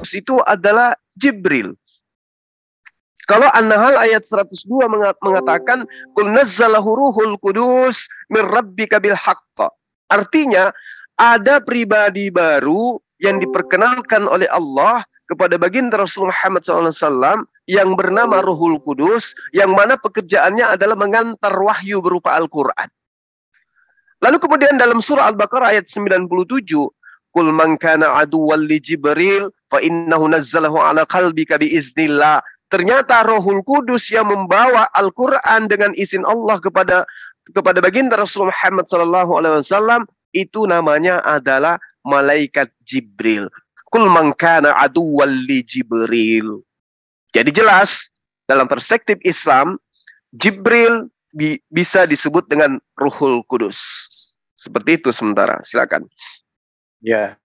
Kudus itu adalah Jibril. Kalau An-Nahl ayat 102 mengatakan qul nazzalahu ruhul qudus min rabbika bil haqq. Artinya ada pribadi baru yang diperkenalkan oleh Allah kepada baginda Rasul Muhammad SAW yang bernama Ruhul Kudus, yang mana pekerjaannya adalah mengantar wahyu berupa Al-Quran. Lalu kemudian dalam surah Al-Baqarah ayat 97, qul man kana aduwwan li Jibril fa innahu nazzalahu ala qalbika biiznillah. Ternyata Rohul Kudus yang membawa Al-Quran dengan izin Allah kepada baginda Rasul Muhammad SAW itu namanya adalah malaikat Jibril. Qul man kana aduwwan li Jibril. Jadi jelas dalam perspektif Islam, Jibril bisa disebut dengan Ruhul Kudus. Seperti itu sementara. Silakan. Ya.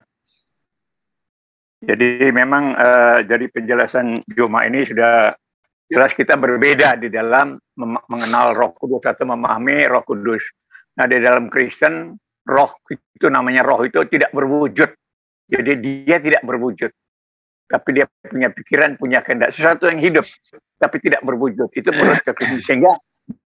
Jadi memang dari penjelasan Juma ini sudah jelas kita berbeda di dalam mengenal Roh Kudus atau memahami Roh Kudus. Nah, di dalam Kristen, roh itu namanya roh itu tidak berwujud. Jadi dia tidak berwujud. Tapi dia punya pikiran, punya kehendak. Sesuatu yang hidup, tapi tidak berwujud. Itu menurut Kristen. Sehingga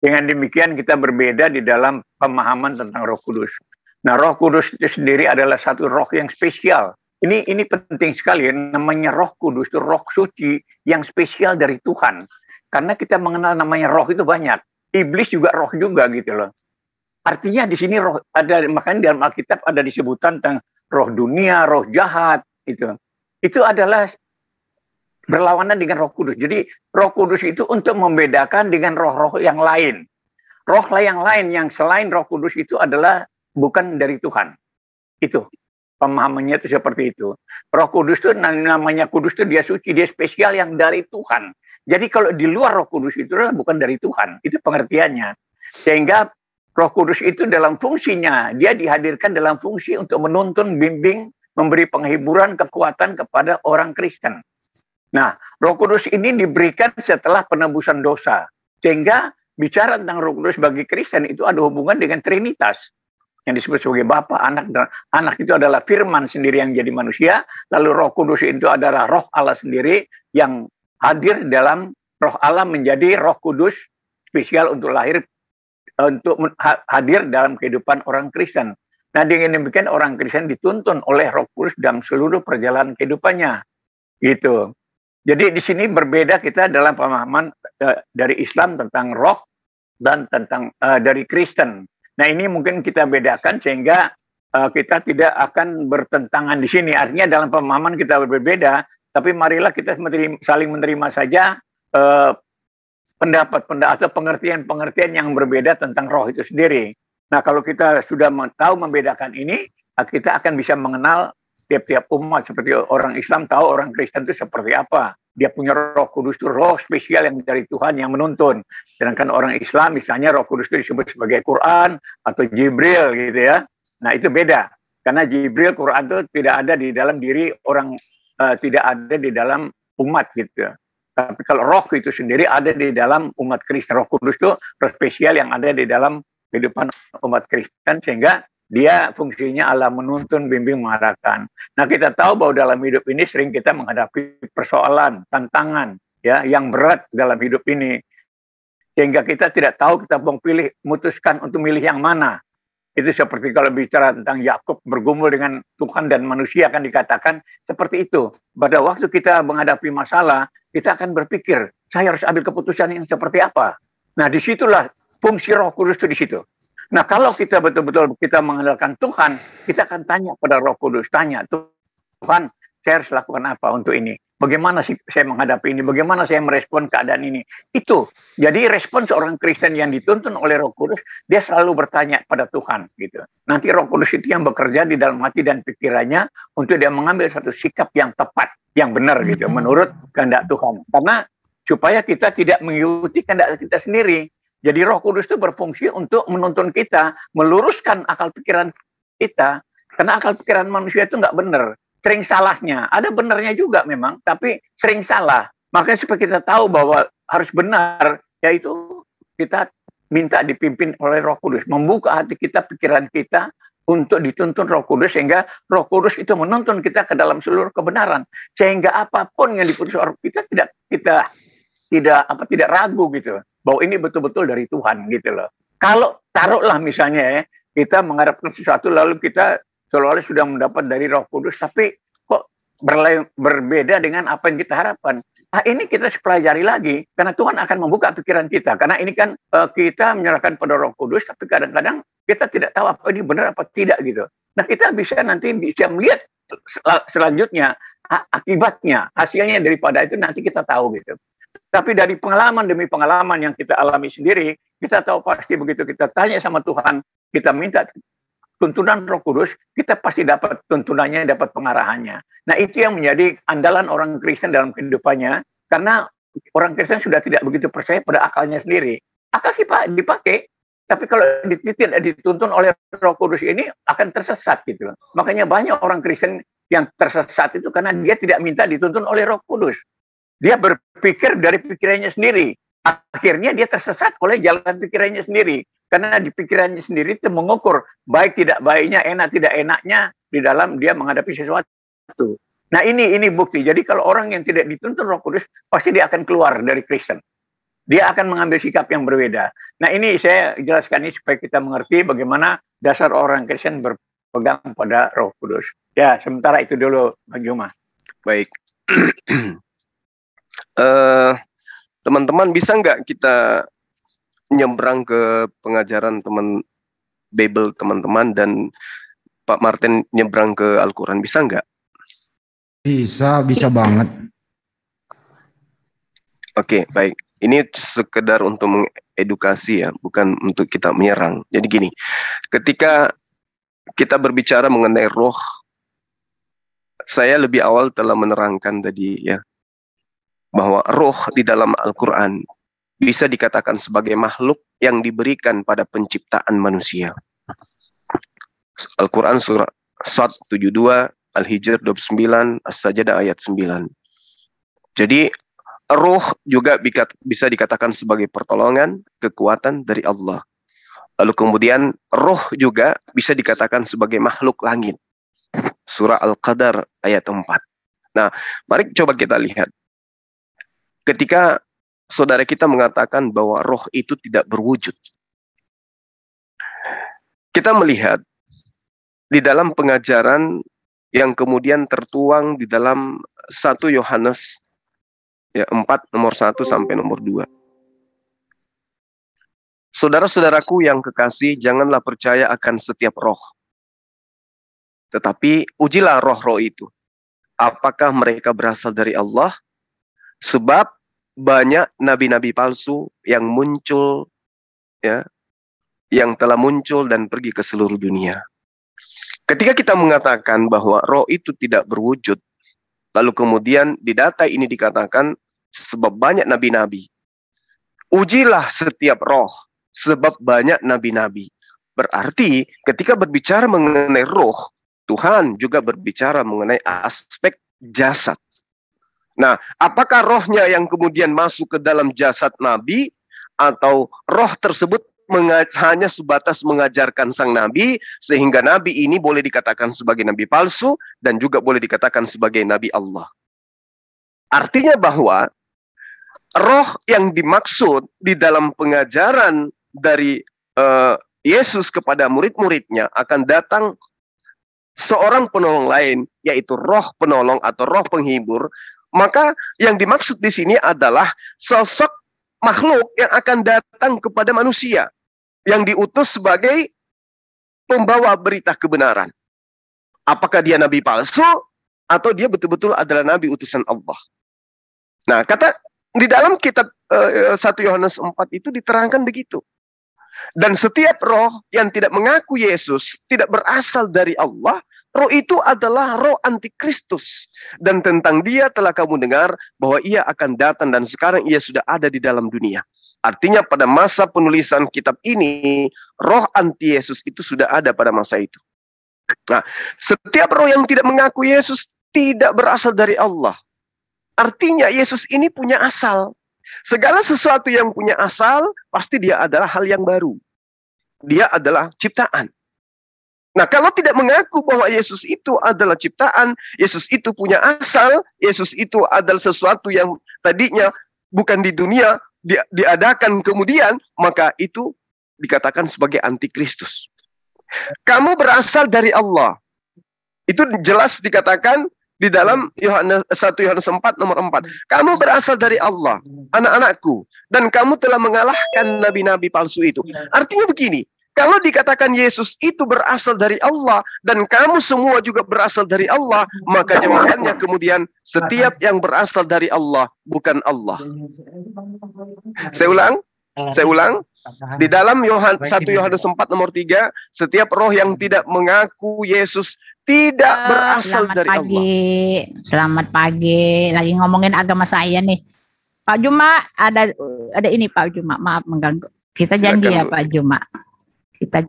dengan demikian kita berbeda di dalam pemahaman tentang Roh Kudus. Nah, Roh Kudus itu sendiri adalah satu roh yang spesial. Ini penting sekali. Namanya Roh Kudus itu roh suci yang spesial dari Tuhan. Karena kita mengenal namanya roh itu banyak. Iblis juga roh juga gitu loh. Artinya di sini roh ada, makanya dalam Alkitab ada disebutan tentang roh dunia, roh jahat itu. Itu adalah berlawanan dengan Roh Kudus. Jadi Roh Kudus itu untuk membedakan dengan roh-roh yang lain. Roh yang lain yang selain Roh Kudus itu adalah bukan dari Tuhan. Itu pemahamannya itu seperti itu. Roh Kudus itu namanya Kudus itu dia suci, dia spesial yang dari Tuhan. Jadi kalau di luar Roh Kudus itu adalah bukan dari Tuhan. Itu pengertiannya. Sehingga Roh Kudus itu dalam fungsinya, dia dihadirkan dalam fungsi untuk menuntun, bimbing, memberi penghiburan, kekuatan kepada orang Kristen. Nah, Roh Kudus ini diberikan setelah penebusan dosa. Sehingga bicara tentang Roh Kudus bagi Kristen itu ada hubungan dengan Trinitas. Yang disebut sebagai Bapa, Anak, dan Anak itu adalah firman sendiri yang jadi manusia. Lalu Roh Kudus itu adalah roh Allah sendiri yang hadir dalam roh Allah menjadi Roh Kudus spesial untuk hadir dalam kehidupan orang Kristen. Nah, dengan demikian orang Kristen dituntun oleh Roh Kudus dalam seluruh perjalanan kehidupannya. Gitu. Jadi di sini berbeda kita dalam pemahaman dari Islam tentang roh dan tentang dari Kristen. Nah, ini mungkin kita bedakan sehingga kita tidak akan bertentangan di sini. Artinya dalam pemahaman kita berbeda, tapi marilah kita saling menerima saja pendapat atau pengertian-pengertian yang berbeda tentang roh itu sendiri. Nah, kalau kita sudah tahu membedakan ini, kita akan bisa mengenal tiap-tiap umat. Seperti orang Islam tahu orang Kristen itu seperti apa. Dia punya Roh Kudus itu roh spesial yang dari Tuhan yang menuntun. Sedangkan orang Islam misalnya Roh Kudus itu disebut sebagai Quran atau Jibril gitu ya. Nah, itu beda. Karena Jibril, Quran itu tidak ada di dalam diri orang, tidak ada di dalam umat gitu. Tapi kalau roh itu sendiri ada di dalam umat Kristen. Roh Kudus itu roh spesial yang ada di dalam kehidupan umat Kristen, sehingga dia fungsinya Allah menuntun, bimbing, mengarahkan. Nah, kita tahu bahwa dalam hidup ini sering kita menghadapi persoalan, tantangan ya yang berat dalam hidup ini. Sehingga kita tidak tahu kita mau memutuskan untuk milih yang mana. Itu seperti kalau bicara tentang Yakub bergumul dengan Tuhan dan manusia, akan dikatakan seperti itu. Pada waktu kita menghadapi masalah, kita akan berpikir, saya harus ambil keputusan yang seperti apa. Nah, disitulah fungsi Roh Kudus itu di situ. Nah, kalau kita betul-betul kita mengandalkan Tuhan, kita akan tanya pada Roh Kudus, tanya, Tuhan, saya harus lakukan apa untuk ini? Bagaimana sih saya menghadapi ini? Bagaimana saya merespon keadaan ini? Itu. Jadi respon seorang Kristen yang dituntun oleh Roh Kudus, dia selalu bertanya pada Tuhan, gitu. Nanti Roh Kudus itu yang bekerja di dalam hati dan pikirannya untuk dia mengambil satu sikap yang tepat, yang benar, gitu, menurut kehendak Tuhan. Karena supaya kita tidak mengikuti kehendak kita sendiri. Jadi Roh Kudus itu berfungsi untuk menuntun kita, meluruskan akal pikiran kita, karena akal pikiran manusia itu nggak benar, sering salahnya. Ada benarnya juga memang, tapi sering salah. Makanya supaya kita tahu bahwa harus benar, yaitu kita minta dipimpin oleh Roh Kudus, membuka hati kita, pikiran kita, untuk dituntun Roh Kudus, sehingga Roh Kudus itu menuntun kita ke dalam seluruh kebenaran, sehingga apapun yang diputus orang kita tidak ragu gitu bahwa ini betul-betul dari Tuhan gitu loh. Kalau taruhlah misalnya ya, kita mengharapkan sesuatu lalu kita seolah-olah sudah mendapat dari Roh Kudus, tapi kok berbeda dengan apa yang kita harapkan. Nah, ini kita pelajari lagi, karena Tuhan akan membuka pikiran kita. Karena ini kan kita menyerahkan pada Roh Kudus, tapi kadang-kadang kita tidak tahu apa ini benar apa tidak gitu. Nah, kita bisa melihat selanjutnya akibatnya, hasilnya daripada itu nanti kita tahu gitu. Tapi dari pengalaman demi pengalaman yang kita alami sendiri, kita tahu pasti begitu kita tanya sama Tuhan, kita minta tuntunan Roh Kudus, kita pasti dapat tuntunannya, dapat pengarahannya. Nah, itu yang menjadi andalan orang Kristen dalam kehidupannya, karena orang Kristen sudah tidak begitu percaya pada akalnya sendiri. Akal sih Pak dipakai, tapi kalau tidak dituntun oleh Roh Kudus ini akan tersesat gitu. Makanya banyak orang Kristen yang tersesat itu karena dia tidak minta dituntun oleh Roh Kudus. Dia berpikir dari pikirannya sendiri. Akhirnya dia tersesat oleh jalan pikirannya sendiri. Karena di pikirannya sendiri itu mengukur baik tidak baiknya, enak tidak enaknya di dalam dia menghadapi sesuatu. Nah ini bukti. Jadi kalau orang yang tidak dituntun Roh Kudus, pasti dia akan keluar dari Kristen. Dia akan mengambil sikap yang berbeda. Nah ini saya jelaskan ini supaya kita mengerti bagaimana dasar orang Kristen berpegang pada Roh Kudus. Ya, sementara itu dulu Bang Juma. Baik. Teman-teman bisa nggak kita nyebrang ke pengajaran Bible teman-teman dan Pak Martin nyebrang ke Al-Quran, bisa nggak? Bisa banget. Oke, baik. Ini sekedar untuk mengedukasi ya, bukan untuk kita menyerang. Jadi gini, ketika kita berbicara mengenai roh, saya lebih awal telah menerangkan tadi ya, bahwa roh di dalam Al-Quran bisa dikatakan sebagai makhluk yang diberikan pada penciptaan manusia. Al-Quran surah Sad 72, Al-Hijr 29, As-Sajdah ayat 9. Jadi roh juga bisa dikatakan sebagai pertolongan, kekuatan dari Allah. Lalu kemudian roh juga bisa dikatakan sebagai makhluk langit. Surah Al-Qadar ayat 4. Nah, mari coba kita lihat. Ketika saudara kita mengatakan bahwa roh itu tidak berwujud, kita melihat di dalam pengajaran yang kemudian tertuang di dalam 1 Yohanes ya, 4 nomor 1 sampai nomor 2. Saudara-saudaraku yang kekasih, janganlah percaya akan setiap roh, tetapi ujilah roh-roh itu, apakah mereka berasal dari Allah? Sebab banyak nabi-nabi palsu yang muncul ya, yang telah muncul dan pergi ke seluruh dunia. Ketika kita mengatakan bahwa roh itu tidak berwujud, lalu kemudian di data ini dikatakan sebab banyak nabi-nabi. Ujilah setiap roh sebab banyak nabi-nabi. Berarti ketika berbicara mengenai roh, Tuhan juga berbicara mengenai aspek jasad. Nah, apakah rohnya yang kemudian masuk ke dalam jasad nabi, atau roh tersebut hanya sebatas mengajarkan sang nabi, sehingga nabi ini boleh dikatakan sebagai nabi palsu dan juga boleh dikatakan sebagai nabi Allah. Artinya bahwa roh yang dimaksud di dalam pengajaran dari Yesus kepada murid-muridnya akan datang seorang penolong lain, yaitu roh penolong atau roh penghibur. Maka yang dimaksud di sini adalah sosok makhluk yang akan datang kepada manusia, yang diutus sebagai pembawa berita kebenaran. Apakah dia nabi palsu atau dia betul-betul adalah nabi utusan Allah? Nah, kata di dalam kitab 1 Yohanes 4 itu diterangkan begitu. Dan setiap roh yang tidak mengaku Yesus tidak berasal dari Allah. Roh itu adalah roh antikristus. Dan tentang dia telah kamu dengar bahwa ia akan datang dan sekarang ia sudah ada di dalam dunia. Artinya pada masa penulisan kitab ini, roh anti Yesus itu sudah ada pada masa itu. Nah, setiap roh yang tidak mengaku Yesus tidak berasal dari Allah. Artinya Yesus ini punya asal. Segala sesuatu yang punya asal, pasti dia adalah hal yang baru. Dia adalah ciptaan. Nah, kalau tidak mengaku bahwa Yesus itu adalah ciptaan, Yesus itu punya asal, Yesus itu adalah sesuatu yang tadinya bukan di dunia, diadakan kemudian, maka itu dikatakan sebagai antikristus. Kamu berasal dari Allah. Itu jelas dikatakan di dalam 1 Yohanes 4 nomor 4. Kamu berasal dari Allah, anak-anakku, dan kamu telah mengalahkan nabi-nabi palsu itu. Artinya begini, kalau dikatakan Yesus itu berasal dari Allah dan kamu semua juga berasal dari Allah, maka jawabannya kemudian setiap yang berasal dari Allah bukan Allah. Saya ulang. Di dalam 1 Yohanes 4 nomor 3, setiap roh yang tidak mengaku Yesus tidak berasal dari Allah. Selamat pagi. Lagi ngomongin agama saya nih. Pak Juma, ada ini Pak Juma, maaf mengganggu. Kita janji ya Pak Juma.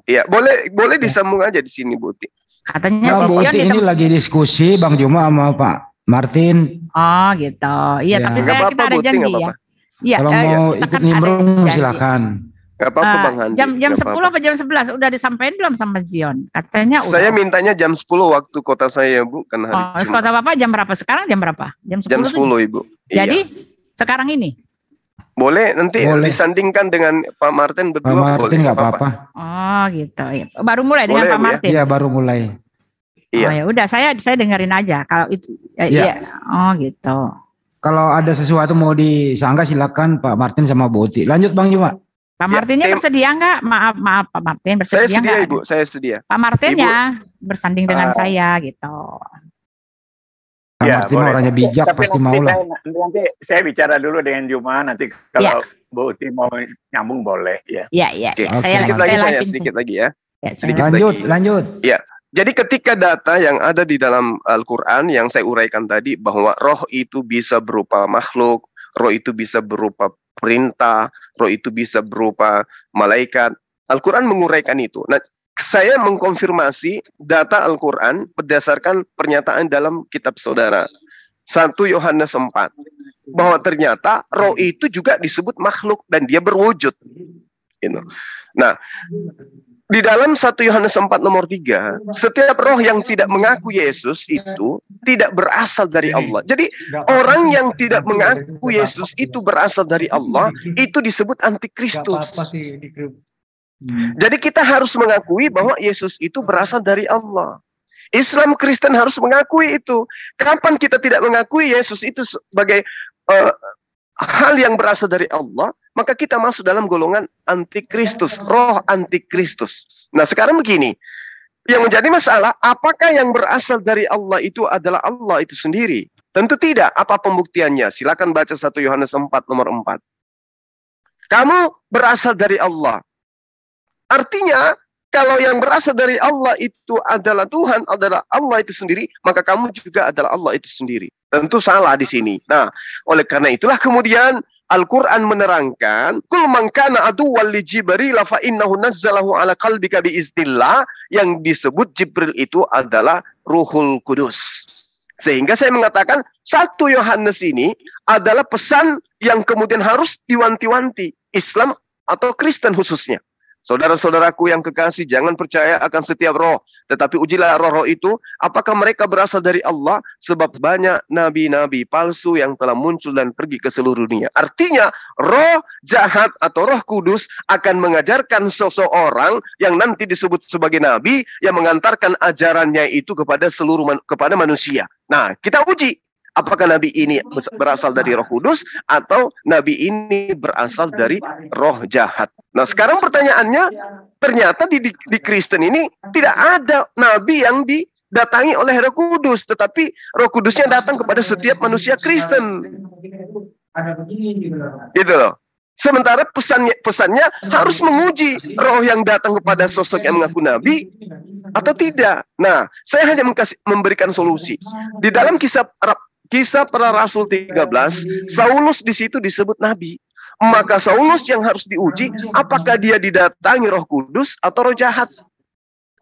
Iya, boleh disambung aja di sini, Bu Uti. Katanya Bu Uti ini lagi diskusi Bang Juma sama Pak Martin. Oh, gitu. Iya, tapi kita ada janji ya. Iya, kalau mau ikut nimbrung silakan. Gak apa-apa Bang Handi. Jam 10 apa jam 11 udah disampaikan belum sama Zion? Katanya udah. Saya mintanya jam 10 waktu kota saya, Bu, kan hari Jumat. Kota Bapak jam berapa? Sekarang jam berapa? Jam 10. Jam 10, Ibu. Jadi sekarang ini boleh nanti disandingkan dengan Pak Martin berdua. Pak Martin nggak apa-apa. Oh gitu ya. Baru mulai dengan Pak Martin. Iya baru mulai. Iya. Oh ya udah saya dengerin aja kalau itu. Iya. Oh gitu. Kalau ada sesuatu mau disangka silakan Pak Martin sama Bu Uti. Lanjut Bang Juma. Pak Martinnya bersedia nggak? Maaf Pak Martin bersedia nggak? Saya sedia Ibu, saya sedia. Pak Martin ya bersanding dengan saya gitu. Pak Martin orangnya bijak pasti mau lah. Nanti saya bicara dulu dengan Juma, nanti kalau Bu Uti mau nyambung boleh ya. Iya. Sedikit lagi ya. Lanjut. Ya. Jadi ketika data yang ada di dalam Al-Quran yang saya uraikan tadi bahwa roh itu bisa berupa makhluk, roh itu bisa berupa perintah, roh itu bisa berupa malaikat. Al-Quran menguraikan itu. Nah, saya mengkonfirmasi data Al-Quran berdasarkan pernyataan dalam kitab saudara 1 Yohanes 4 bahwa ternyata roh itu juga disebut makhluk dan dia berwujud. Nah, di dalam 1 Yohanes 4 nomor 3, setiap roh yang tidak mengaku Yesus itu tidak berasal dari Allah. Jadi orang yang tidak mengaku Yesus itu berasal dari Allah, itu disebut antikristus. Jadi kita harus mengakui bahwa Yesus itu berasal dari Allah. Islam Kristen harus mengakui itu. Kapan kita tidak mengakui Yesus itu sebagai hal yang berasal dari Allah, maka kita masuk dalam golongan antikristus, roh antikristus. Nah sekarang begini, yang menjadi masalah, apakah yang berasal dari Allah itu adalah Allah itu sendiri? Tentu tidak. Apa pembuktiannya? Silakan baca 1 Yohanes 4 nomor 4. Kamu berasal dari Allah. Artinya, kalau yang berasal dari Allah itu adalah Tuhan, adalah Allah itu sendiri, maka kamu juga adalah Allah itu sendiri. Tentu salah di sini. Nah, oleh karena itulah kemudian Al-Quran menerangkan, "Kul man kana aduwwan li Jibril fa innahu nazzalahu ala qalbika bi iznillah." Yang disebut Jibril itu adalah Ruhul Kudus. Sehingga saya mengatakan 1 Yohanes ini adalah pesan yang kemudian harus diwanti-wanti Islam atau Kristen khususnya. Saudara-saudaraku yang kekasih, jangan percaya akan setiap roh, tetapi ujilah roh-roh itu, apakah mereka berasal dari Allah, sebab banyak nabi-nabi palsu yang telah muncul dan pergi ke seluruh dunia. Artinya, roh jahat atau roh kudus akan mengajarkan seseorang yang nanti disebut sebagai nabi, yang mengantarkan ajarannya itu kepada kepada manusia. Nah, kita uji. Apakah nabi ini berasal dari roh kudus atau nabi ini berasal dari roh jahat? Nah sekarang pertanyaannya, ternyata di Kristen ini tidak ada nabi yang didatangi oleh roh kudus, tetapi roh kudusnya datang kepada setiap manusia Kristen. Gitu loh. Sementara pesannya harus menguji roh yang datang kepada sosok yang mengaku nabi atau tidak. Nah, saya hanya memberikan solusi. Di dalam kisah para Rasul 13, Saulus di situ disebut nabi. Maka Saulus yang harus diuji, apakah dia didatangi roh kudus atau roh jahat.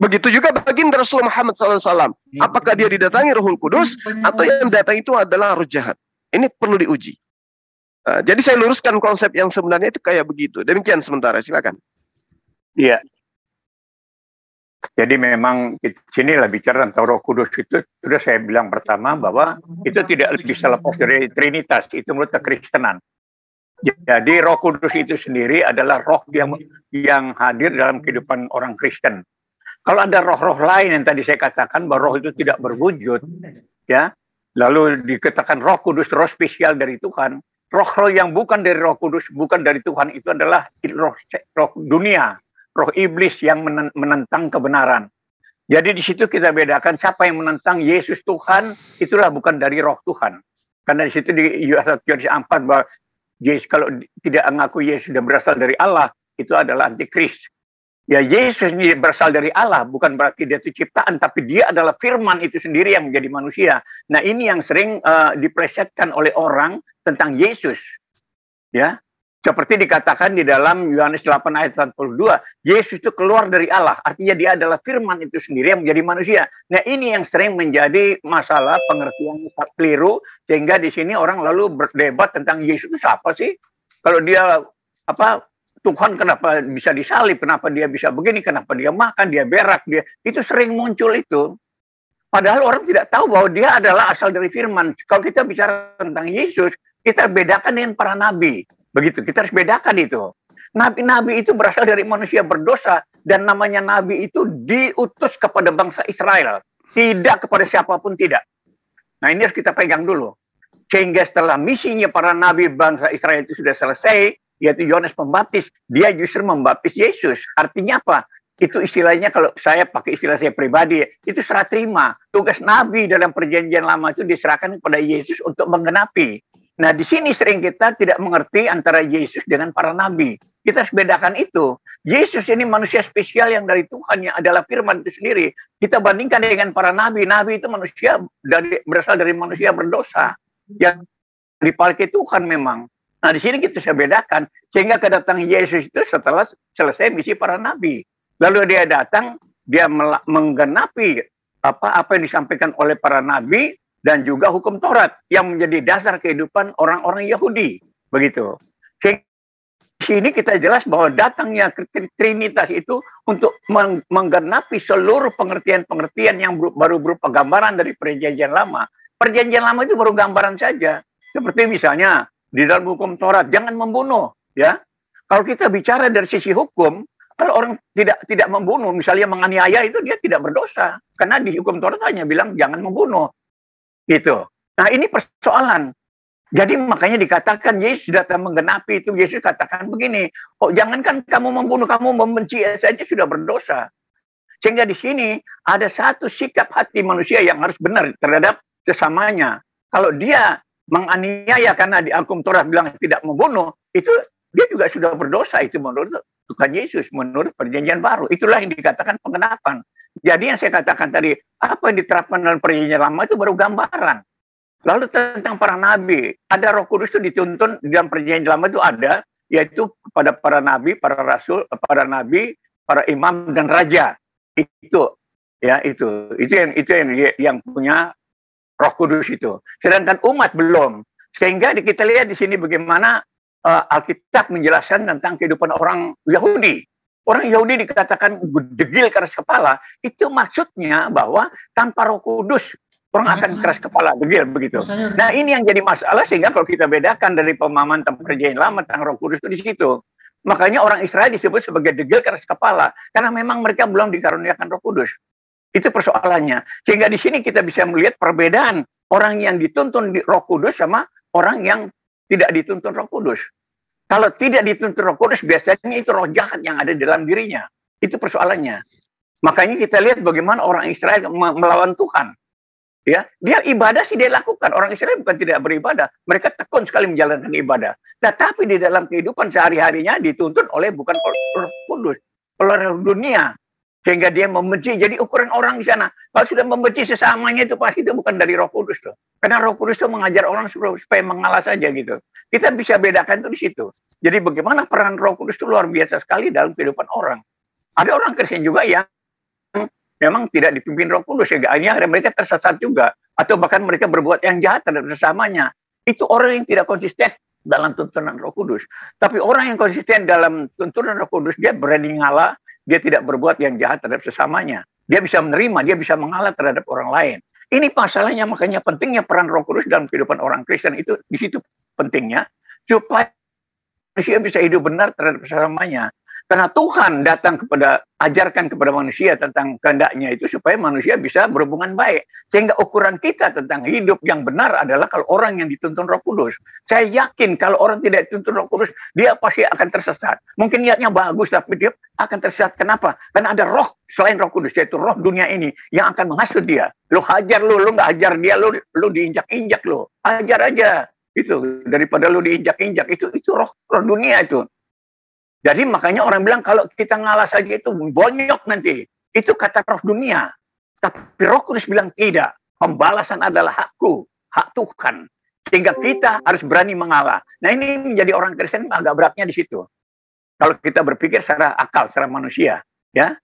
Begitu juga baginda Rasul Muhammad SAW. Apakah dia didatangi rohul kudus atau yang datang itu adalah roh jahat. Ini perlu diuji. Nah, jadi saya luruskan konsep yang sebenarnya itu kayak begitu. Demikian sementara, silakan. Iya. Jadi memang di sini lah bicara tentang Roh Kudus itu sudah saya bilang pertama bahwa itu tidak bisa lepas dari Trinitas, itu menurut kekristenan. Jadi Roh Kudus itu sendiri adalah roh yang hadir dalam kehidupan orang Kristen. Kalau ada roh-roh lain yang tadi saya katakan bahwa roh itu tidak berwujud, ya, lalu dikatakan Roh Kudus, roh spesial dari Tuhan. Roh-roh yang bukan dari Roh Kudus, bukan dari Tuhan, itu adalah roh dunia, roh iblis yang menentang kebenaran. Jadi di situ kita bedakan siapa yang menentang Yesus Tuhan, itulah bukan dari roh Tuhan. Karena di situ di Yohanes 4 bahwa Yesus kalau tidak mengaku Yesus sudah berasal dari Allah, itu adalah antikris. Ya, Yesus ini berasal dari Allah, bukan berarti dia itu ciptaan, tapi dia adalah firman itu sendiri yang menjadi manusia. Nah, ini yang sering diplesetkan oleh orang tentang Yesus. Ya, seperti dikatakan di dalam Yohanes 8 ayat 42, Yesus itu keluar dari Allah, artinya dia adalah firman itu sendiri yang menjadi manusia. Nah, ini yang sering menjadi masalah pengertian keliru, sehingga di sini orang lalu berdebat tentang Yesus itu siapa sih? Kalau dia Tuhan kenapa bisa disalib, kenapa dia bisa begini, kenapa dia makan, dia berak, dia itu sering muncul itu. Padahal orang tidak tahu bahwa dia adalah asal dari firman. Kalau kita bicara tentang Yesus, kita bedakan dengan para nabi. Begitu, kita harus bedakan itu. Nabi-nabi itu berasal dari manusia berdosa, dan namanya nabi itu diutus kepada bangsa Israel, tidak kepada siapapun tidak. Nah, ini harus kita pegang dulu. Sehingga setelah misinya para nabi bangsa Israel itu sudah selesai, yaitu Yohanes Pembaptis, dia justru membaptis Yesus. Artinya apa? Itu istilahnya, kalau saya pakai istilah saya pribadi, itu serah terima. Tugas Nabi dalam perjanjian lama itu diserahkan kepada Yesus untuk menggenapi. Nah, di sini sering kita tidak mengerti antara Yesus dengan para nabi. Kita harus bedakan itu. Yesus ini manusia spesial yang dari Tuhan, yang adalah firman itu sendiri. Kita bandingkan dengan para nabi. Nabi itu manusia berasal dari manusia berdosa, yang dipalki Tuhan memang. Nah, di sini kita bisa bedakan, sehingga kedatangan Yesus itu setelah selesai misi para nabi. Lalu dia datang, dia menggenapi apa yang disampaikan oleh para nabi dan juga hukum Taurat yang menjadi dasar kehidupan orang-orang Yahudi. Begitu. Di sini kita jelas bahwa datangnya Trinitas itu untuk menggenapi seluruh pengertian-pengertian yang baru berupa gambaran dari perjanjian lama. Perjanjian lama itu baru gambaran saja. Seperti misalnya di dalam hukum Taurat, jangan membunuh, ya. Kalau kita bicara dari sisi hukum, kalau orang tidak membunuh, misalnya menganiaya, itu dia tidak berdosa, karena di hukum Taurat hanya bilang jangan membunuh, gitu. Nah, ini persoalan. Jadi makanya dikatakan Yesus datang menggenapi itu. Yesus katakan begini, jangankan kamu membunuh, kamu membenci saja sudah berdosa. Sehingga di sini ada satu sikap hati manusia yang harus benar terhadap sesamanya. Kalau dia menganiaya karena di hukum Taurat bilang tidak membunuh, itu dia juga sudah berdosa, itu menurut Tuhan Yesus, menurut perjanjian baru. Itulah yang dikatakan penggenapan. Jadi yang saya katakan tadi, apa yang diterapkan dalam perjanjian lama itu baru gambaran. Lalu tentang para nabi, ada Roh Kudus itu dituntun di dalam perjanjian lama itu ada, yaitu kepada para nabi, para rasul, para nabi, para imam dan raja. Itu ya, itu yang punya Roh Kudus itu. Sedangkan umat belum. Sehingga kita lihat di sini bagaimana Alkitab menjelaskan tentang kehidupan orang Yahudi. Orang Yahudi dikatakan degil keras kepala. Itu maksudnya bahwa tanpa Roh Kudus orang akan keras kepala, degil begitu. Nah, ini yang jadi masalah, sehingga kalau kita bedakan dari pemahaman tentang perjanjian lama tentang Roh Kudus itu di situ. Makanya orang Israel disebut sebagai degil keras kepala karena memang mereka belum dikaruniakan Roh Kudus. Itu persoalannya. Sehingga di sini kita bisa melihat perbedaan orang yang dituntun di Roh Kudus sama orang yang tidak dituntun Roh Kudus. Kalau tidak dituntun Roh Kudus, biasanya itu roh jahat yang ada di dalam dirinya. Itu persoalannya. Makanya kita lihat bagaimana orang Israel melawan Tuhan. Ya, dia ibadah sih dia lakukan. Orang Israel bukan tidak beribadah, mereka tekun sekali menjalankan ibadah. Tetapi di dalam kehidupan sehari-harinya dituntun oleh bukan Roh Kudus, oleh dunia. Sehingga dia membenci. Jadi ukuran orang di sana, kalau sudah membenci sesamanya itu pasti itu bukan dari Roh Kudus tuh. Karena Roh Kudus itu mengajar orang supaya mengalah saja gitu. Kita bisa bedakan itu di situ. Jadi bagaimana peran Roh Kudus itu luar biasa sekali dalam kehidupan orang. Ada orang Kristen juga yang memang tidak dipimpin Roh Kudus, sehingga akhirnya mereka tersesat juga, atau bahkan mereka berbuat yang jahat terhadap sesamanya. Itu orang yang tidak konsisten dalam tuntunan Roh Kudus. Tapi orang yang konsisten dalam tuntunan Roh Kudus, dia berani ngalah, dia tidak berbuat yang jahat terhadap sesamanya. Dia bisa menerima, dia bisa mengalah terhadap orang lain. Ini masalahnya, makanya pentingnya peran Roh Kudus dalam kehidupan orang Kristen itu di situ pentingnya, supaya manusia bisa hidup benar terhadap sesamanya. Karena Tuhan datang ajarkan kepada manusia tentang kehendaknya itu supaya manusia bisa berhubungan baik. Sehingga ukuran kita tentang hidup yang benar adalah kalau orang yang dituntun Roh Kudus. Saya yakin kalau orang tidak dituntun Roh Kudus, dia pasti akan tersesat. Mungkin niatnya bagus, tapi dia akan tersesat. Kenapa? Karena ada roh selain Roh Kudus, yaitu roh dunia ini yang akan menghasut dia. Lu hajar lu nggak hajar dia, lu diinjak-injak lu. Hajar aja. Itu daripada lu diinjak-injak, itu roh dunia itu. Jadi makanya orang bilang kalau kita ngalah saja itu bonyok nanti. Itu kata roh dunia. Tapi Roh Kudus bilang tidak. Pembalasan adalah hakku, hak Tuhan. Sehingga kita harus berani mengalah. Nah ini menjadi orang Kristen agak beratnya di situ. Kalau kita berpikir secara akal, secara manusia, ya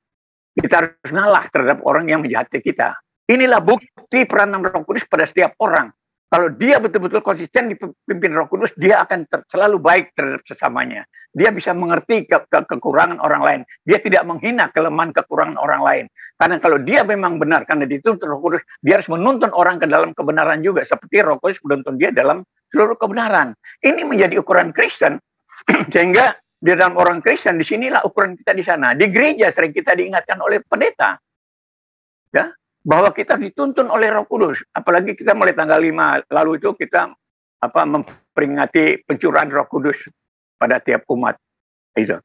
kita harus ngalah terhadap orang yang menjahati kita. Inilah bukti peranan Roh Kudus pada setiap orang. Kalau dia betul-betul konsisten dipimpin Roh Kudus, dia akan selalu baik terhadap sesamanya. Dia bisa mengerti kekurangan orang lain. Dia tidak menghina kelemahan kekurangan orang lain. Karena kalau dia memang benar, karena dituntun Roh Kudus, dia harus menuntun orang ke dalam kebenaran juga. Seperti Roh Kudus menuntun dia dalam seluruh kebenaran. Ini menjadi ukuran Kristen. Sehingga di dalam orang Kristen, disinilah ukuran kita di sana. Di gereja sering kita diingatkan oleh pendeta. Ya, bahwa kita dituntun oleh Roh Kudus. Apalagi kita mulai tanggal 5 lalu itu kita memperingati pencurahan Roh Kudus pada tiap umat itu,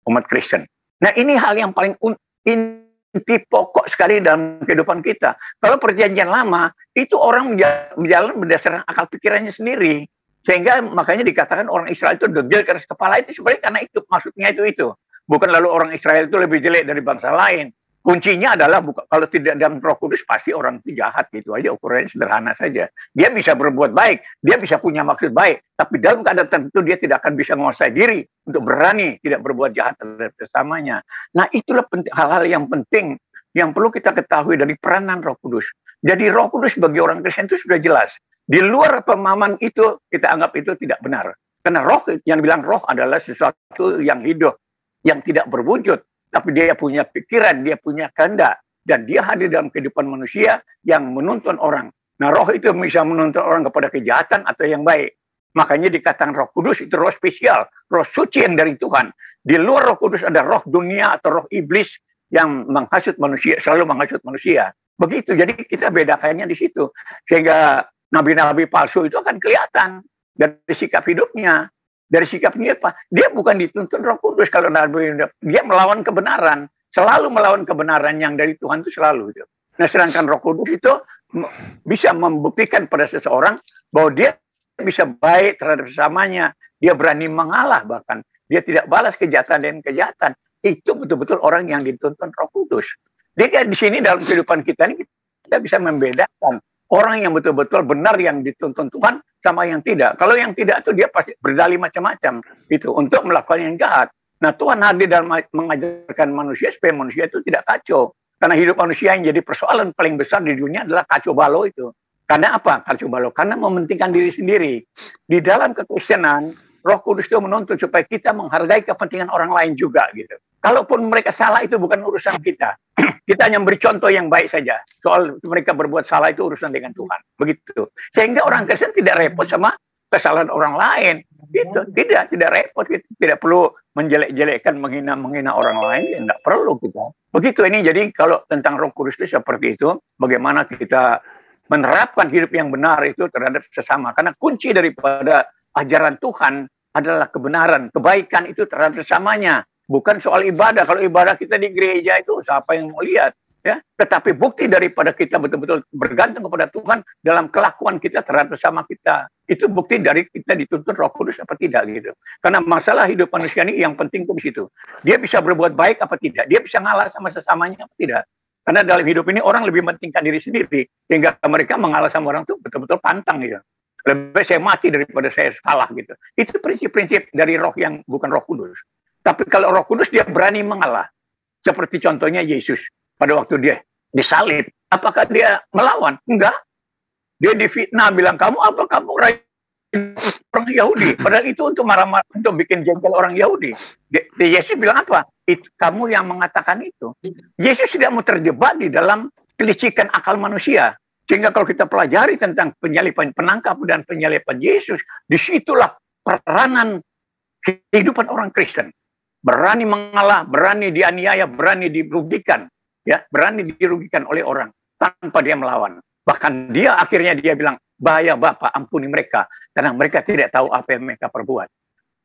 umat Kristen. Nah, ini hal yang paling inti pokok sekali dalam kehidupan kita. Kalau perjanjian lama itu orang berjalan berdasarkan akal pikirannya sendiri. Sehingga makanya dikatakan orang Israel itu degil keras kepala, itu sebenarnya karena itu maksudnya itu. Bukan lalu orang Israel itu lebih jelek dari bangsa lain. Kuncinya adalah kalau tidak dalam Roh Kudus pasti orang itu jahat, gitu aja, ukurannya sederhana saja. Dia bisa berbuat baik, dia bisa punya maksud baik, tapi dalam keadaan tertentu dia tidak akan bisa menguasai diri untuk berani tidak berbuat jahat terhadap sesamanya. Nah, itulah hal-hal yang penting yang perlu kita ketahui dari peranan Roh Kudus. Jadi Roh Kudus bagi orang Kristen itu sudah jelas. Di luar pemahaman itu kita anggap itu tidak benar. Karena roh, yang dibilang roh adalah sesuatu yang hidup, yang tidak berwujud. Tapi dia punya pikiran, dia punya kehendak. Dan dia hadir dalam kehidupan manusia yang menuntun orang. Nah, roh itu bisa menuntun orang kepada kejahatan atau yang baik. Makanya dikatakan Roh Kudus itu roh spesial, roh suci yang dari Tuhan. Di luar Roh Kudus ada roh dunia atau roh iblis yang menghasut manusia, selalu menghasut manusia. Begitu, jadi kita bedakannya di situ. Sehingga nabi-nabi palsu itu akan kelihatan dari sikap hidupnya. Dari sikapnya apa? Dia bukan dituntun Roh Kudus. Kalau dia melawan kebenaran, selalu melawan kebenaran yang dari Tuhan itu selalu. Nah, sedangkan Roh Kudus itu bisa membuktikan pada seseorang bahwa dia bisa baik terhadap sesamanya. Dia berani mengalah bahkan. Dia tidak balas kejahatan dan kejahatan. Itu betul-betul orang yang dituntun Roh Kudus. Jadi di sini dalam kehidupan kita ini kita bisa membedakan orang yang betul-betul benar yang dituntun Tuhan sama yang tidak. Kalau yang tidak itu dia pasti berdalih macam-macam itu untuk melakukan yang jahat. Nah, Tuhan hadir dalam mengajarkan manusia supaya manusia itu tidak kacau. Karena hidup manusia yang jadi persoalan paling besar di dunia adalah kacau balau itu. Karena apa? Kacau balau. Karena mementingkan diri sendiri. Di dalam kekristenan, Roh Kudus itu menuntut supaya kita menghargai kepentingan orang lain juga gitu. Kalaupun mereka salah itu bukan urusan kita. Kita hanya beri contoh yang baik saja. Soal mereka berbuat salah itu urusan dengan Tuhan. Begitu. Sehingga orang Kristen tidak repot sama kesalahan orang lain. Gitu. Tidak repot. Gitu. Tidak perlu menjelek-jelekkan, menghina orang lain. Ya, tidak perlu kita. Begitu ini. Jadi kalau tentang Roh Kudus itu seperti itu. Bagaimana kita menerapkan hidup yang benar itu terhadap sesama. Karena kunci daripada ajaran Tuhan adalah kebenaran. Kebaikan itu terhadap sesamanya. Bukan soal ibadah. Kalau ibadah kita di gereja itu siapa yang mau lihat, ya? Tetapi bukti daripada kita betul-betul bergantung kepada Tuhan dalam kelakuan kita terhadap sesama kita. Itu bukti dari kita dituntun Roh Kudus apa tidak gitu. Karena masalah hidup manusia ini yang penting di situ. Dia bisa berbuat baik apa tidak? Dia bisa ngalah sama sesamanya apa tidak? Karena dalam hidup ini orang lebih mementingkan diri sendiri sehingga mereka mengalah sama orang itu betul-betul pantang gitu. Lebih saya mati daripada saya salah gitu. Itu prinsip-prinsip dari roh yang bukan Roh Kudus. Tapi kalau Roh Kudus dia berani mengalah. Seperti contohnya Yesus pada waktu dia disalib. Apakah dia melawan? Enggak. Dia difitnah bilang, kamu orang Yahudi. Padahal itu untuk marah-marah, untuk bikin jengkel orang Yahudi. Yesus bilang apa? kamu yang mengatakan itu. Yesus tidak mau terjebak di dalam kelicikan akal manusia. Sehingga kalau kita pelajari tentang penyalipan, penangkap dan penyalipan Yesus, disitulah peranan kehidupan orang Kristen. Berani mengalah, berani dianiaya, berani dirugikan, ya, berani dirugikan oleh orang tanpa dia melawan. Bahkan akhirnya dia bilang, bahaya Bapa, ampuni mereka, karena mereka tidak tahu apa yang mereka perbuat.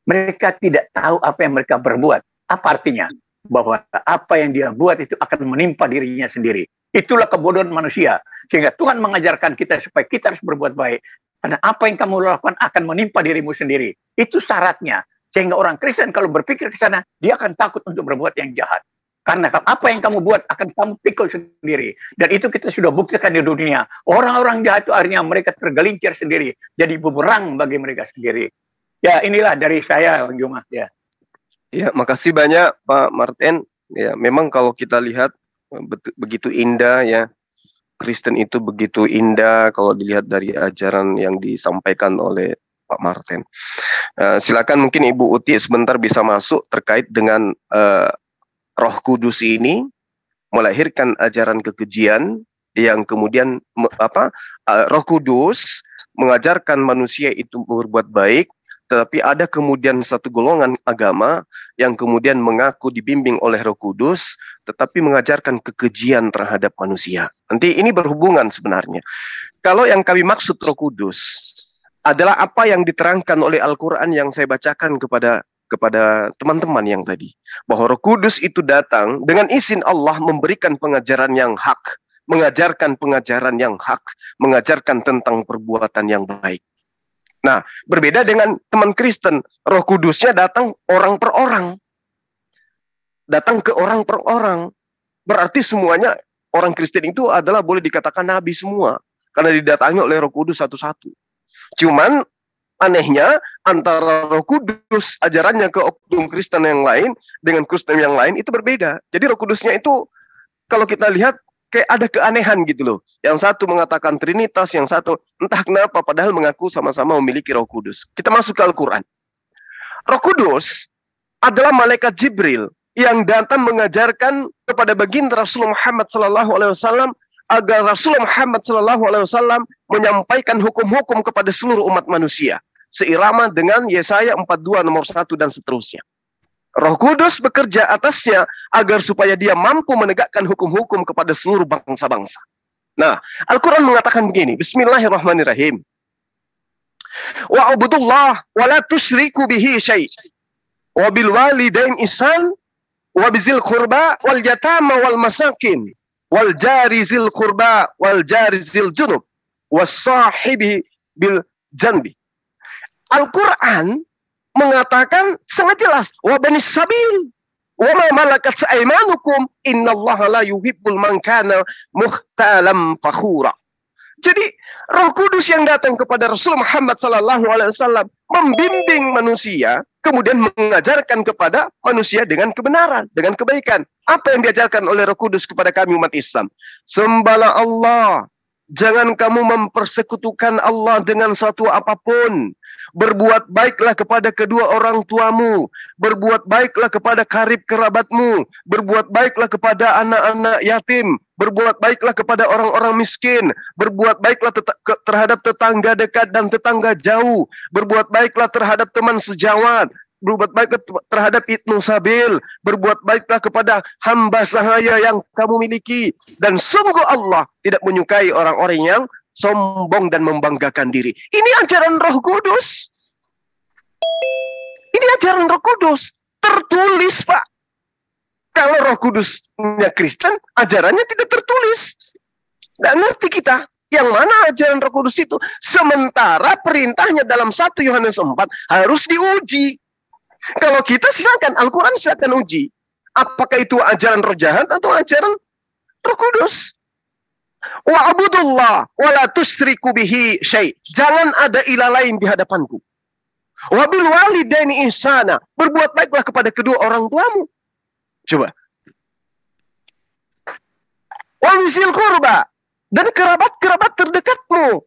Mereka tidak tahu apa yang mereka berbuat. Apa artinya? Bahwa apa yang dia buat itu akan menimpa dirinya sendiri. Itulah kebodohan manusia. Sehingga Tuhan mengajarkan kita supaya kita harus berbuat baik. Karena apa yang kamu lakukan akan menimpa dirimu sendiri. Itu syaratnya. Sehingga orang Kristen kalau berpikir ke sana, dia akan takut untuk berbuat yang jahat. Karena apa yang kamu buat akan kamu pikul sendiri. Dan itu kita sudah buktikan di dunia. Orang-orang jahat itu akhirnya mereka tergelincir sendiri. Jadi bumerang bagi mereka sendiri. Ya, inilah dari saya, Bang Juma. Ya. Ya, makasih banyak Pak Martin. Ya, memang kalau kita lihat begitu indah ya. Kristen itu begitu indah kalau dilihat dari ajaran yang disampaikan oleh Pak Martin. Silakan mungkin Ibu Uti sebentar bisa masuk terkait dengan Roh Kudus ini melahirkan ajaran kekejian yang kemudian Roh Kudus mengajarkan manusia itu berbuat baik, tetapi ada kemudian satu golongan agama yang kemudian mengaku dibimbing oleh Roh Kudus, tetapi mengajarkan kekejian terhadap manusia. Nanti ini berhubungan sebenarnya. Kalau yang kami maksud Roh Kudus adalah apa yang diterangkan oleh Al-Quran yang saya bacakan kepada teman-teman yang tadi. Bahwa Roh Kudus itu datang dengan izin Allah memberikan pengajaran yang hak, mengajarkan pengajaran yang hak, mengajarkan tentang perbuatan yang baik. Nah, berbeda dengan teman Kristen, Roh Kudusnya datang orang per orang. Datang ke orang per orang. Berarti semuanya orang Kristen itu adalah boleh dikatakan nabi semua. Karena didatangi oleh Roh Kudus satu-satu. Cuman anehnya antara Roh Kudus ajarannya ke oknum Kristen yang lain dengan Kristen yang lain itu berbeda. Jadi Roh Kudusnya itu kalau kita lihat kayak ada keanehan gitu loh. Yang satu mengatakan Trinitas, yang satu entah kenapa padahal mengaku sama-sama memiliki Roh Kudus. Kita masuk ke Al-Quran. Roh Kudus adalah malaikat Jibril yang datang mengajarkan kepada baginda Rasulullah Muhammad SAW agar Rasulullah Muhammad SAW menyampaikan hukum-hukum kepada seluruh umat manusia seirama dengan Yesaya 42 nomor 1 dan seterusnya. Roh Kudus bekerja atasnya agar supaya dia mampu menegakkan hukum-hukum kepada seluruh bangsa-bangsa. Nah, Al-Quran mengatakan begini, Bismillahirrahmanirrahim. Wa'budullah wa la tusyriku bihi syai' wa bil walidain ihsan wa bizil qurba wal yatama wal masakin wal jari zil qurba wal jari zil junub was sahibi bil janbi. Al-Quran mengatakan sangat jelas, wa banis sabil wa ma malakat aymanukum innallaha la yuhibbul man kana mukhtalam fakhura. Jadi Roh Kudus yang datang kepada Rasul Muhammad SAW membimbing manusia, kemudian mengajarkan kepada manusia dengan kebenaran, dengan kebaikan. Apa yang diajarkan oleh Roh Kudus kepada kami umat Islam? Sembahlah Allah. Jangan kamu mempersekutukan Allah dengan satu apapun. Berbuat baiklah kepada kedua orang tuamu. Berbuat baiklah kepada karib kerabatmu. Berbuat baiklah kepada anak-anak yatim. Berbuat baiklah kepada orang-orang miskin. Berbuat baiklah terhadap tetangga dekat dan tetangga jauh. Berbuat baiklah terhadap teman sejawat. Berbuat baiklah terhadap ibnu sabil. Berbuat baiklah kepada hamba sahaya yang kamu miliki. Dan sungguh Allah tidak menyukai orang-orang yang sombong dan membanggakan diri. Ini ajaran Roh Kudus. Ini ajaran Roh Kudus. Tertulis, Pak. Kalau Roh Kudusnya Kristen, ajarannya tidak tertulis. Nggak ngerti kita. Yang mana ajaran Roh Kudus itu? Sementara perintahnya dalam 1 Yohanes 4 harus diuji. Kalau kita silakan, Al-Quran silakan uji. Apakah itu ajaran roh jahat atau ajaran Roh Kudus? Wa'budullah wa la tusyriku bihi syai'. Jangan ada ilah lain di hadapanku. Wa bil walidaini ihsana. Berbuat baiklah kepada kedua orang tuamu. Coba. Wa bizil qurba, dan kerabat-kerabat terdekatmu.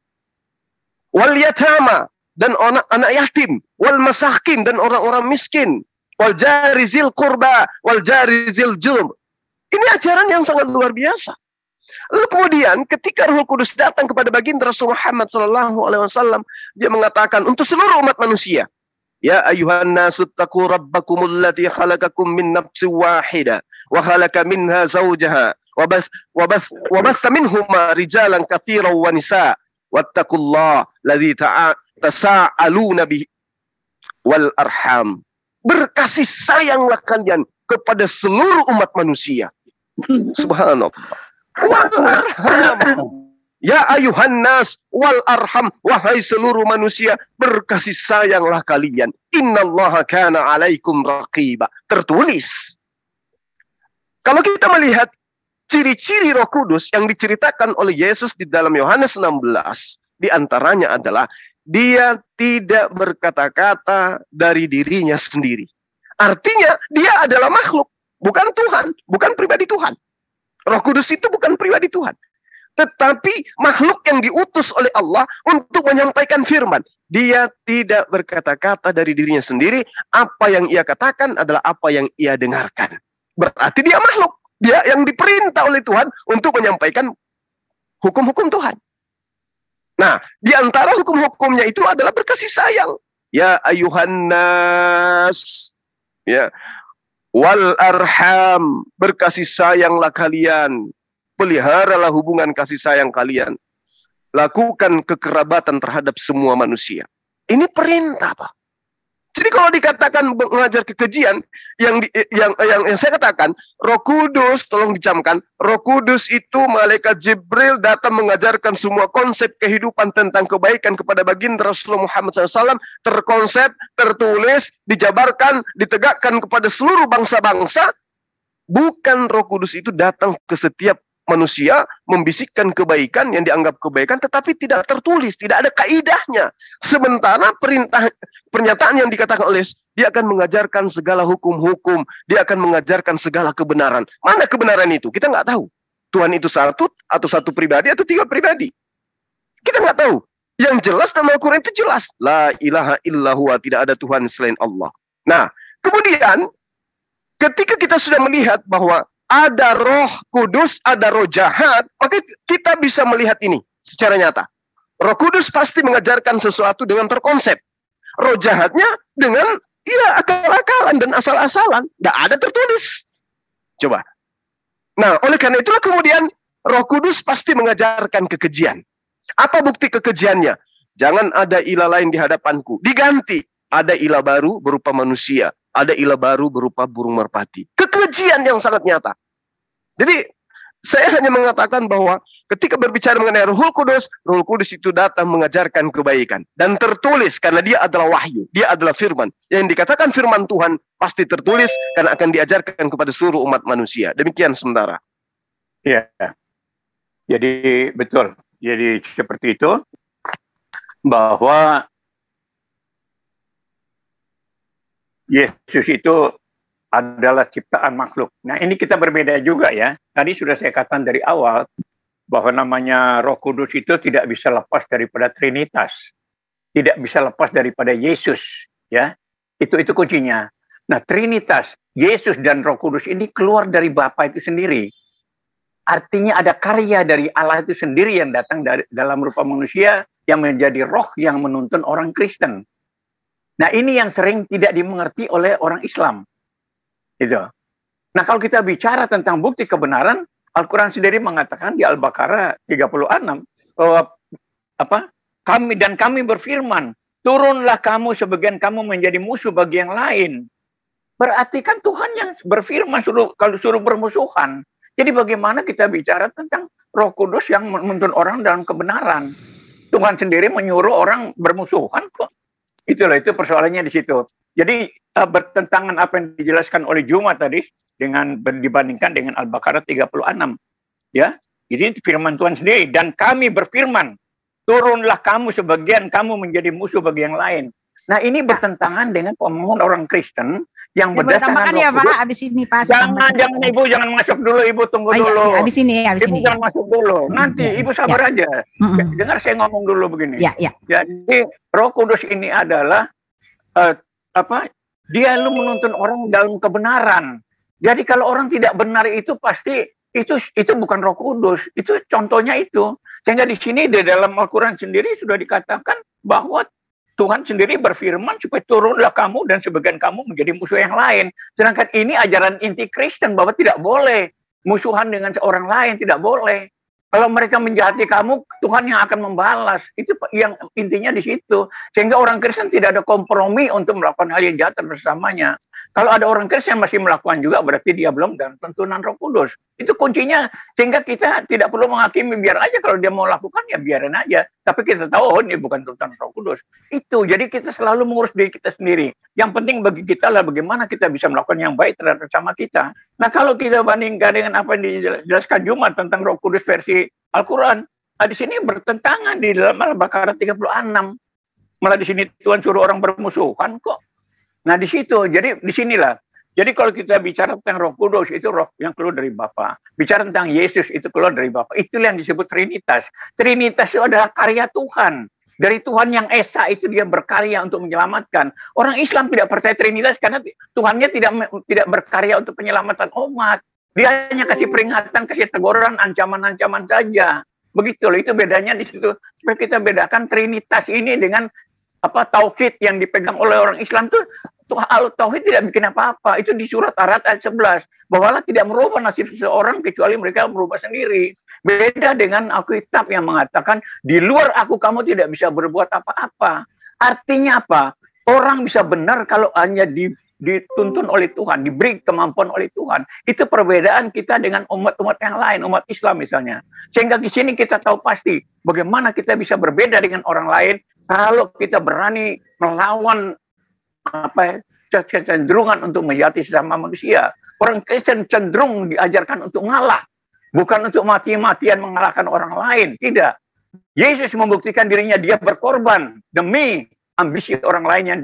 Wal yatama, dan anak yatim. Wal masakin, dan orang-orang miskin. wal jari zil qurba wal jari zil junub. Ini ajaran yang sangat luar biasa. Lalu kemudian ketika Roh Kudus datang kepada baginda Rasul Muhammad SAW, dia mengatakan untuk seluruh umat manusia, ya ayuhan nasu taqu rabbakumul ladzi khalaqakum min nafsin wahidah wa khalaqa minha zawjaha wa batha minhuma rijalan katsiran wa nisaa wattaqullaha ladzi tasaaluna bihi wal arham. Berkasih sayanglah kalian kepada seluruh umat manusia. Subhanallah. Wal arham. Ya ayuhan nas wal arham. Wahai seluruh manusia, berkasih sayanglah kalian. Innallaha kana alaikum raqiba. Tertulis. Kalau kita melihat ciri-ciri Roh Kudus yang diceritakan oleh Yesus di dalam Yohanes 16, di antaranya adalah dia tidak berkata-kata dari dirinya sendiri. Artinya dia adalah makhluk, bukan Tuhan, bukan pribadi Tuhan. Roh Kudus itu bukan pribadi Tuhan, tetapi makhluk yang diutus oleh Allah untuk menyampaikan firman. Dia tidak berkata-kata dari dirinya sendiri. Apa yang ia katakan adalah apa yang ia dengarkan. Berarti dia makhluk. Dia yang diperintah oleh Tuhan untuk menyampaikan hukum-hukum Tuhan. Nah, di antara hukum-hukumnya itu adalah berkasih sayang. Ya ayuhan nas. Ya. Wal arham, berkasih sayanglah kalian, peliharalah hubungan kasih sayang kalian, lakukan kekerabatan terhadap semua manusia. Ini perintah, Pak. Jadi kalau dikatakan mengajar kekejian, yang saya katakan, Roh Kudus, tolong dicamkan, Roh Kudus itu malaikat Jibril datang mengajarkan semua konsep kehidupan tentang kebaikan kepada baginda Rasulullah Muhammad SAW, terkonsep, tertulis, dijabarkan, ditegakkan kepada seluruh bangsa-bangsa. Bukan Roh Kudus itu datang ke setiap manusia membisikkan kebaikan yang dianggap kebaikan, tetapi tidak tertulis, tidak ada kaidahnya. Sementara pernyataan yang dikatakan oleh dia akan mengajarkan segala hukum-hukum, dia akan mengajarkan segala kebenaran. Mana kebenaran itu? Kita nggak tahu. Tuhan itu satu atau satu pribadi atau tiga pribadi. Kita nggak tahu. Yang jelas dalam Al-Quran itu jelas. La ilaha illallah, tidak ada Tuhan selain Allah. Nah, kemudian ketika kita sudah melihat bahwa ada Roh Kudus, ada roh jahat, maka kita bisa melihat ini secara nyata. Roh Kudus pasti mengajarkan sesuatu dengan terkonsep. Roh jahatnya dengan akal-akalan dan asal-asalan. Tidak ada tertulis. Coba. Nah, oleh karena itulah kemudian Roh Kudus pasti mengajarkan kekejian. Apa bukti kekejiannya? Jangan ada ilah lain di hadapanku. Diganti. Ada ilah baru berupa manusia. Ada ilah baru berupa burung merpati. Kekejian yang sangat nyata. Jadi, saya hanya mengatakan bahwa ketika berbicara mengenai Roh Kudus itu datang mengajarkan kebaikan. Dan tertulis karena dia adalah wahyu. Dia adalah firman. Yang dikatakan firman Tuhan pasti tertulis karena akan diajarkan kepada seluruh umat manusia. Demikian sementara. Iya. Jadi, betul. Jadi, seperti itu. Bahwa Yesus itu adalah ciptaan makhluk. Nah, ini kita berbeda juga ya. Tadi sudah saya katakan dari awal bahwa namanya Roh Kudus itu tidak bisa lepas daripada Trinitas. Tidak bisa lepas daripada Yesus, ya. Itu kuncinya. Nah, Trinitas, Yesus dan Roh Kudus ini keluar dari Bapa itu sendiri. Artinya ada karya dari Allah itu sendiri yang datang dalam rupa manusia yang menjadi roh yang menuntun orang Kristen. Nah, ini yang sering tidak dimengerti oleh orang Islam. Gitu. Nah, kalau kita bicara tentang bukti kebenaran, Al-Quran sendiri mengatakan di Al-Baqarah 36, kami berfirman, turunlah kamu sebagian kamu menjadi musuh bagi yang lain. Berarti kan Tuhan yang berfirman kalau suruh bermusuhan. Jadi bagaimana kita bicara tentang Roh Kudus yang menuntun orang dalam kebenaran? Tuhan sendiri menyuruh orang bermusuhan kok. Itulah, itu persoalannya di situ. Jadi bertentangan apa yang dijelaskan oleh Juma tadi dibandingkan dengan Al-Baqarah 36. Ya. Jadi firman Tuhan sendiri, dan kami berfirman, turunlah kamu sebagian kamu menjadi musuh bagi yang lain. Nah, ini bertentangan dengan omongan orang Kristen yang berdasarkan ya, Pak, abis ini Pak. Jangan Ibu, jangan masuk dulu, Ibu tunggu dulu. Iya, abis ini. Ibu jangan masuk dulu. Nanti Ibu sabar aja. Dengar saya ngomong dulu begini. Ya. Jadi Roh Kudus ini adalah Dia lu menuntun orang dalam kebenaran. Jadi kalau orang tidak benar itu pasti itu bukan Roh Kudus. Itu contohnya itu. Sehingga di sini di dalam Al-Quran sendiri sudah dikatakan bahwa Tuhan sendiri berfirman supaya turunlah kamu dan sebagian kamu menjadi musuh yang lain. Sedangkan ini ajaran inti Kristen bahwa tidak boleh musuhan dengan seorang lain, tidak boleh. Kalau mereka menjahati kamu, Tuhan yang akan membalas. Itu yang intinya di situ. Sehingga orang Kristen tidak ada kompromi untuk melakukan hal yang jahat bersamanya. Kalau ada orang Kristen yang masih melakukan juga, berarti dia belum dalam tuntunan Roh Kudus. Itu kuncinya. Sehingga kita tidak perlu menghakimi, biar aja kalau dia mau lakukan, ya biarin aja. Tapi kita tahu, oh ini bukan tuntunan Roh Kudus. Itu, jadi kita selalu mengurus diri kita sendiri. Yang penting bagi kita adalah bagaimana kita bisa melakukan yang baik terhadap sama kita. Nah kalau kita bandingkan dengan apa yang dijelaskan Jumat tentang Roh Kudus versi Al-Quran, di sini bertentangan di dalam Al-Baqarah 36. Malah di sini Tuhan suruh orang bermusuhan kok. Nah di situ, jadi di sinilah. Jadi kalau kita bicara tentang Roh Kudus, itu roh yang keluar dari Bapa. Bicara tentang Yesus, itu keluar dari Bapa. Itulah yang disebut Trinitas. Trinitas itu adalah karya Tuhan. Dari Tuhan yang Esa itu dia berkarya untuk menyelamatkan. Orang Islam tidak percaya Trinitas karena Tuhannya tidak berkarya untuk penyelamatan umat. Dia hanya kasih peringatan, kasih teguran, ancaman-ancaman saja. Begitu loh, itu bedanya di situ. Supaya kita bedakan Trinitas ini dengan tauhid yang dipegang oleh orang Islam tuh tauhid tidak bikin apa-apa. Itu di surat Ar-Ra'd ayat 11. Bahwa Allah tidak merubah nasib seseorang kecuali mereka merubah sendiri. Beda dengan Alkitab yang mengatakan di luar aku kamu tidak bisa berbuat apa-apa. Artinya apa? Orang bisa benar kalau hanya dituntun oleh Tuhan, diberi kemampuan oleh Tuhan. Itu perbedaan kita dengan umat-umat yang lain, umat Islam misalnya. Sehingga di sini kita tahu pasti bagaimana kita bisa berbeda dengan orang lain kalau kita berani melawan kecenderungan untuk menjahati sesama manusia. Orang Kristen cenderung diajarkan untuk ngalah, bukan untuk mati-matian mengalahkan orang lain. Tidak. Yesus membuktikan dirinya, dia berkorban demi ambisi orang lain yang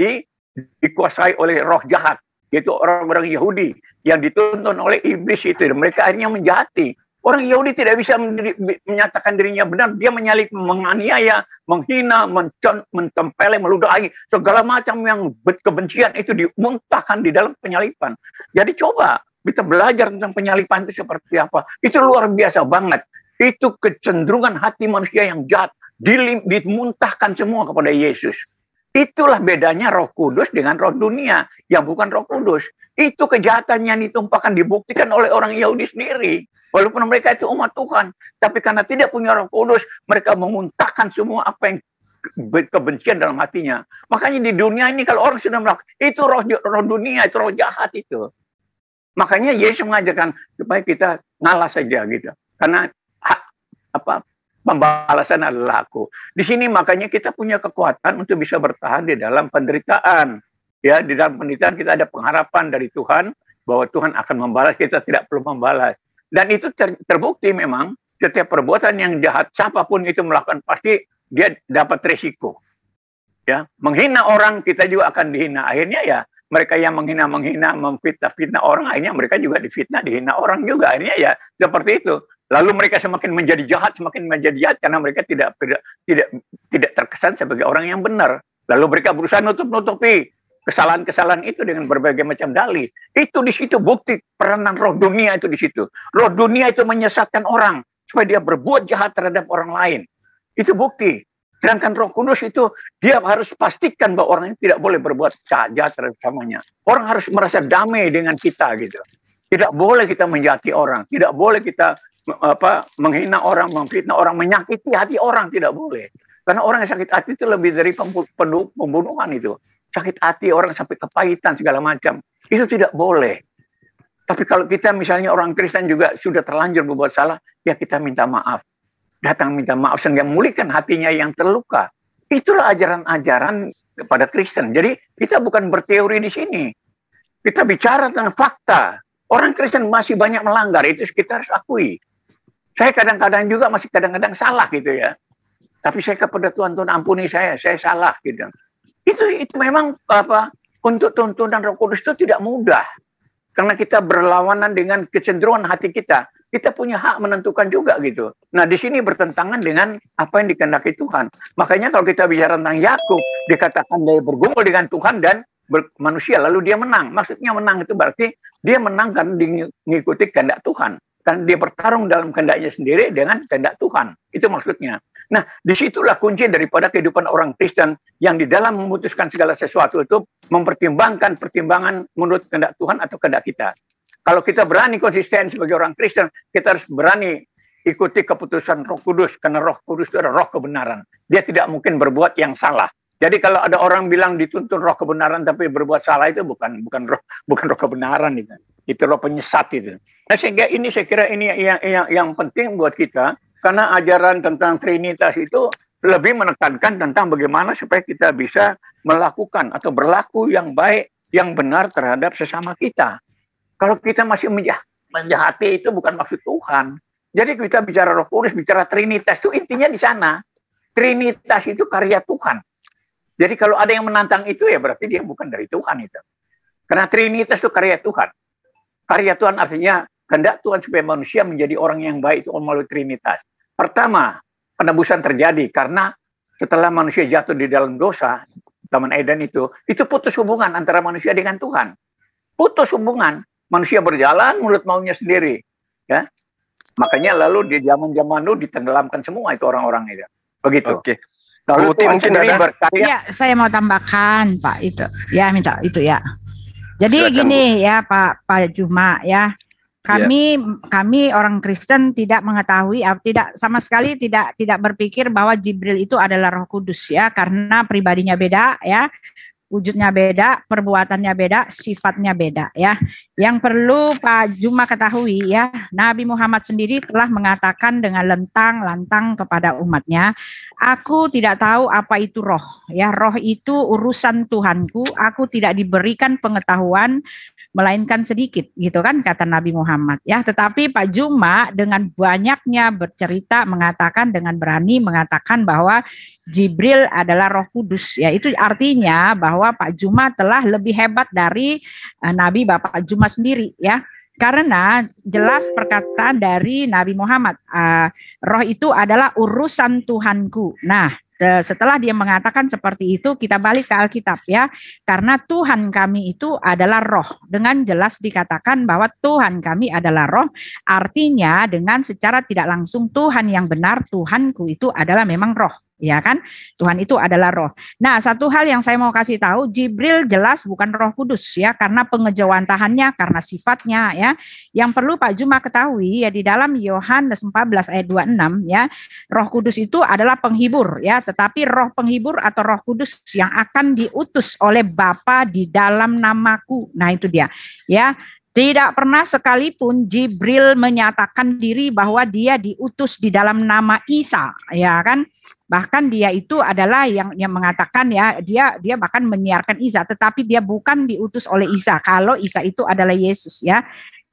dikuasai oleh roh jahat, yaitu orang-orang Yahudi yang dituntun oleh iblis itu. Mereka akhirnya menjahati. Orang Yahudi tidak bisa menyatakan dirinya benar. Dia menyalip, menganiaya, menghina, mentempeleng, meludahi. Segala macam yang kebencian itu dimuntahkan di dalam penyalipan. Jadi coba kita belajar tentang penyalipan itu seperti apa. Itu luar biasa banget. Itu kecenderungan hati manusia yang jahat. Dimuntahkan semua kepada Yesus. Itulah bedanya Roh Kudus dengan roh dunia yang bukan Roh Kudus. Itu kejahatan yang ditumpahkan, dibuktikan oleh orang Yahudi sendiri. Walaupun mereka itu umat Tuhan, tapi karena tidak punya Roh Kudus, mereka memuntahkan semua apa yang kebencian dalam hatinya. Makanya di dunia ini kalau orang sudah melakukan itu roh dunia, itu roh jahat itu. Makanya Yesus mengajarkan supaya kita ngalah saja gitu. Karena pembalasan adalah aku. Di sini makanya kita punya kekuatan untuk bisa bertahan di dalam penderitaan. Ya, di dalam penderitaan kita ada pengharapan dari Tuhan bahwa Tuhan akan membalas, kita tidak perlu membalas. Dan itu terbukti memang setiap perbuatan yang jahat siapapun itu melakukan pasti dia dapat resiko. Ya, menghina orang kita juga akan dihina. Akhirnya ya mereka yang menghina, memfitnah orang, akhirnya mereka juga difitnah, dihina orang juga. Akhirnya ya seperti itu. Lalu mereka semakin menjadi jahat karena mereka tidak terkesan sebagai orang yang benar. Lalu mereka berusaha nutupi kesalahan-kesalahan itu dengan berbagai macam dalih. Itu di situ bukti peranan roh dunia itu di situ. Roh dunia itu menyesatkan orang supaya dia berbuat jahat terhadap orang lain. Itu bukti. Sedangkan Roh Kudus itu dia harus pastikan bahwa orang ini tidak boleh berbuat jahat terhadap samanya. Orang harus merasa damai dengan kita gitu. Tidak boleh kita menjahati orang, tidak boleh kita menghina orang, memfitnah orang, menyakiti hati orang, tidak boleh. Karena orang yang sakit hati itu lebih dari pembunuhan itu. Sakit hati orang sampai kepahitan segala macam. Itu tidak boleh. Tapi kalau kita misalnya orang Kristen juga sudah terlanjur berbuat salah, ya kita minta maaf. Datang minta maaf sehingga memulihkan hatinya yang terluka. Itulah ajaran-ajaran kepada Kristen. Jadi kita bukan berteori di sini. Kita bicara tentang fakta. Orang Kristen masih banyak melanggar, itu kita harus akui. Saya kadang-kadang juga masih kadang-kadang salah gitu ya. Tapi saya kepada Tuhan ampuni saya salah gitu. Itu memang untuk tuntunan Roh Kudus itu tidak mudah. Karena kita berlawanan dengan kecenderungan hati kita. Kita punya hak menentukan juga gitu. Nah di sini bertentangan dengan apa yang dikehendaki Tuhan. Makanya kalau kita bicara tentang Yakub, dikatakan dia bergumul dengan Tuhan dan manusia lalu dia menang. Maksudnya menang itu berarti dia menang karena dia mengikuti kehendak Tuhan. Karena dia bertarung dalam kehendaknya sendiri dengan kehendak Tuhan. Itu maksudnya. Nah, disitulah kunci daripada kehidupan orang Kristen yang di dalam memutuskan segala sesuatu itu mempertimbangkan pertimbangan menurut kehendak Tuhan atau kehendak kita. Kalau kita berani konsisten sebagai orang Kristen, kita harus berani ikuti keputusan Roh Kudus, karena Roh Kudus itu adalah roh kebenaran. Dia tidak mungkin berbuat yang salah. Jadi kalau ada orang bilang dituntun roh kebenaran tapi berbuat salah, itu bukan roh kebenaran itu. Itu roh penyesat itu. Nah, sehingga ini saya kira ini yang penting buat kita, karena ajaran tentang Trinitas itu lebih menekankan tentang bagaimana supaya kita bisa melakukan atau berlaku yang baik, yang benar terhadap sesama kita. Kalau kita masih menjahati, itu bukan maksud Tuhan. Jadi kita bicara Roh Kudus, bicara Trinitas, itu intinya di sana. Trinitas itu karya Tuhan. Jadi kalau ada yang menantang itu, ya berarti dia bukan dari Tuhan itu. Karena Trinitas itu karya Tuhan. Karya Tuhan artinya kehendak Tuhan supaya manusia menjadi orang yang baik itu melalui Trinitas. Pertama, penebusan terjadi karena setelah manusia jatuh di dalam dosa, Taman Eden itu putus hubungan antara manusia dengan Tuhan. Putus hubungan. Manusia berjalan menurut maunya sendiri. Ya. Makanya lalu di zaman-zaman dulu ditenggelamkan semua itu orang-orang itu. Begitu. Oke. Lalu Tuhan mungkin ada berkarya. Ya, saya mau tambahkan Pak itu. Ya, minta itu ya. Jadi Silakan, gini ya Pak Juma ya. Kami orang Kristen tidak mengetahui, tidak sama sekali tidak berpikir bahwa Jibril itu adalah Roh Kudus ya, karena pribadinya beda ya. Wujudnya beda, perbuatannya beda, sifatnya beda ya. Yang perlu Pak Juma ketahui ya, Nabi Muhammad sendiri telah mengatakan dengan lantang kepada umatnya, aku tidak tahu apa itu roh ya. Roh itu urusan Tuhanku, aku tidak diberikan pengetahuan melainkan sedikit gitu kan kata Nabi Muhammad ya. Tetapi Pak Juma dengan banyaknya bercerita mengatakan dengan berani mengatakan bahwa Jibril adalah Roh Kudus ya. Itu artinya bahwa Pak Juma telah lebih hebat dari Nabi Bapak Juma sendiri ya. Karena jelas perkataan dari Nabi Muhammad, roh itu adalah urusan Tuhanku. Nah, setelah dia mengatakan seperti itu, kita balik ke Alkitab ya. Karena Tuhan kami itu adalah roh. Dengan jelas dikatakan bahwa Tuhan kami adalah roh. Artinya dengan secara tidak langsung Tuhan yang benar, Tuhanku itu adalah memang roh. Ya kan, Tuhan itu adalah roh. Nah, satu hal yang saya mau kasih tahu, Jibril jelas bukan Roh Kudus ya, karena pengejawantahannya, karena sifatnya ya. Yang perlu Pak Juma ketahui ya, di dalam Yohanes 14 ayat 26 ya, Roh Kudus itu adalah penghibur ya, tetapi roh penghibur atau Roh Kudus yang akan diutus oleh Bapa di dalam namaku. Nah, itu dia ya. Tidak pernah sekalipun Jibril menyatakan diri bahwa dia diutus di dalam nama Isa ya kan. Bahkan dia itu adalah yang mengatakan ya, dia bahkan menyiarkan Isa, tetapi dia bukan diutus oleh Isa. Kalau Isa itu adalah Yesus ya.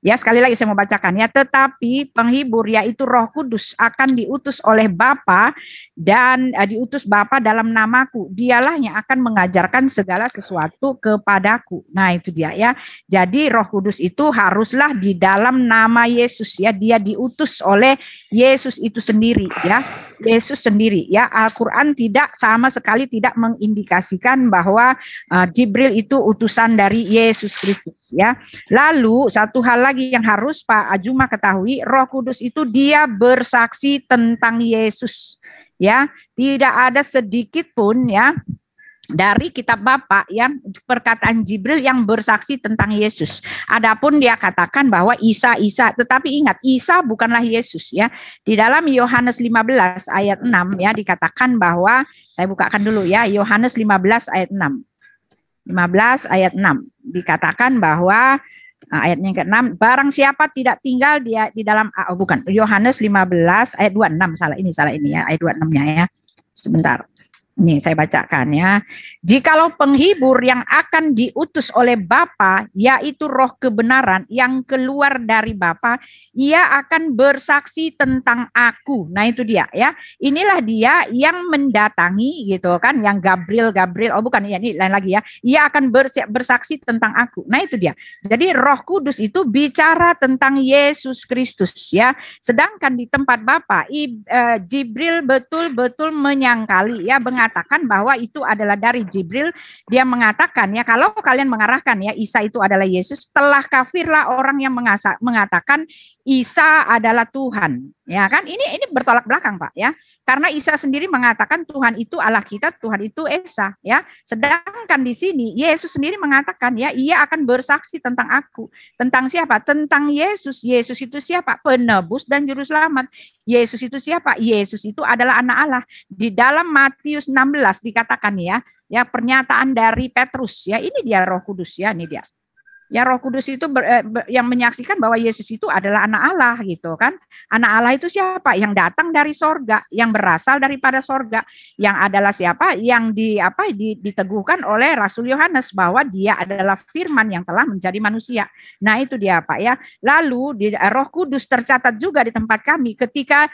Ya, sekali lagi saya mau bacakan ya, tetapi penghibur yaitu Roh Kudus akan diutus oleh Bapa dan diutus Bapa dalam namaku. Dialah yang akan mengajarkan segala sesuatu kepadaku. Nah, itu dia ya. Jadi Roh Kudus itu haruslah di dalam nama Yesus ya. Dia diutus oleh Yesus itu sendiri ya. Yesus sendiri ya. Al-Qur'an tidak sama sekali tidak mengindikasikan bahwa Jibril itu utusan dari Yesus Kristus ya. Lalu satu hal lagi yang harus Pak Juma ketahui, Roh Kudus itu dia bersaksi tentang Yesus. Ya, tidak ada sedikit pun ya dari kitab Bapa yang perkataan Jibril yang bersaksi tentang Yesus. Adapun dia katakan bahwa Isa, tetapi ingat Isa bukanlah Yesus ya. Di dalam Yohanes 15 ayat 6 ya dikatakan bahwa, saya bukakan dulu ya, Yohanes 15 ayat 6. 15 ayat 6 dikatakan bahwa ayatnya ke-6, barang siapa tidak tinggal dia di dalam, Yohanes 15 ayat 26, salah ini ya, ayat 26-nya ya. Sebentar. Ini saya bacakan ya. Jikalau penghibur yang akan diutus oleh Bapa, yaitu roh kebenaran yang keluar dari Bapa, ia akan bersaksi tentang aku. Nah itu dia ya. Inilah dia yang mendatangi gitu kan, yang Gabriel, ini lain lagi ya. Ia akan bersaksi tentang aku. Nah itu dia. Jadi Roh Kudus itu bicara tentang Yesus Kristus ya. Sedangkan di tempat Bapa, Jibril betul-betul menyangkali ya, mengatakan dikatakan bahwa itu adalah dari Jibril. Dia mengatakan ya, kalau kalian mengarahkan ya Isa itu adalah Yesus, telah kafirlah orang yang mengatakan Isa adalah Tuhan. Ya kan? Ini bertolak belakang, Pak, ya. Karena Isa sendiri mengatakan Tuhan itu Allah kita, Tuhan itu Esa, ya. Sedangkan di sini Yesus sendiri mengatakan ya, ia akan bersaksi tentang aku. Tentang siapa? Tentang Yesus. Yesus itu siapa? Penebus dan juru selamat. Yesus itu siapa? Yesus itu adalah anak Allah. Di dalam Matius 16 dikatakan ya pernyataan dari Petrus ya, ini dia Roh Kudus ya, ini dia. Ya Roh Kudus itu yang menyaksikan bahwa Yesus itu adalah anak Allah gitu kan. Anak Allah itu siapa? Yang datang dari sorga, yang berasal daripada sorga, yang adalah siapa? Yang diteguhkan oleh Rasul Yohanes bahwa dia adalah firman yang telah menjadi manusia. Nah itu dia Pak ya. Lalu di Roh Kudus tercatat juga di tempat kami ketika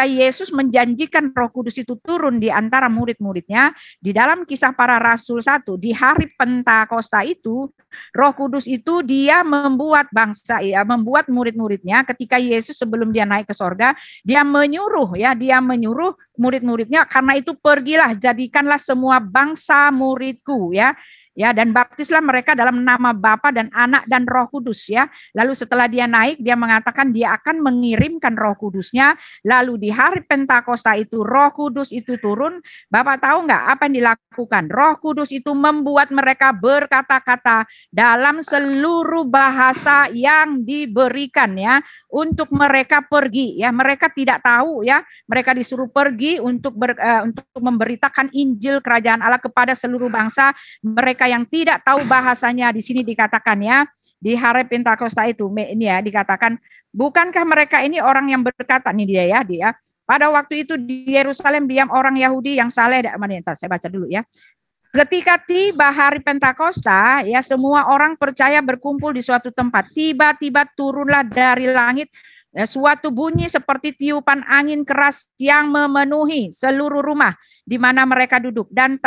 Yesus menjanjikan Roh Kudus itu turun di antara murid-muridnya, di dalam Kisah Para Rasul 1 di hari Pentakosta itu Roh Kudus itu dia membuat membuat murid-muridnya ketika Yesus sebelum dia naik ke sorga, dia menyuruh murid-muridnya, karena itu pergilah jadikanlah semua bangsa muridku ya. Ya, dan baptislah mereka dalam nama Bapa dan Anak dan Roh Kudus ya. Lalu setelah dia naik, dia mengatakan dia akan mengirimkan Roh Kudusnya. Lalu di hari Pentakosta itu Roh Kudus itu turun. Bapak tahu nggak apa yang dilakukan? Roh Kudus itu membuat mereka berkata-kata dalam seluruh bahasa yang diberikan ya, untuk mereka pergi ya. Mereka tidak tahu ya. Mereka disuruh pergi untuk memberitakan Injil Kerajaan Allah kepada seluruh bangsa. Mereka yang tidak tahu bahasanya, di sini dikatakan ya, di hari Pentakosta itu ini ya dikatakan, bukankah mereka ini orang yang berkata, ini dia ya, pada waktu itu di Yerusalem diam orang Yahudi yang saleh. Saya baca dulu ya. Ketika tiba hari Pentakosta, ya semua orang percaya berkumpul di suatu tempat. Tiba-tiba turunlah dari langit suatu bunyi seperti tiupan angin keras yang memenuhi seluruh rumah di mana mereka duduk, dan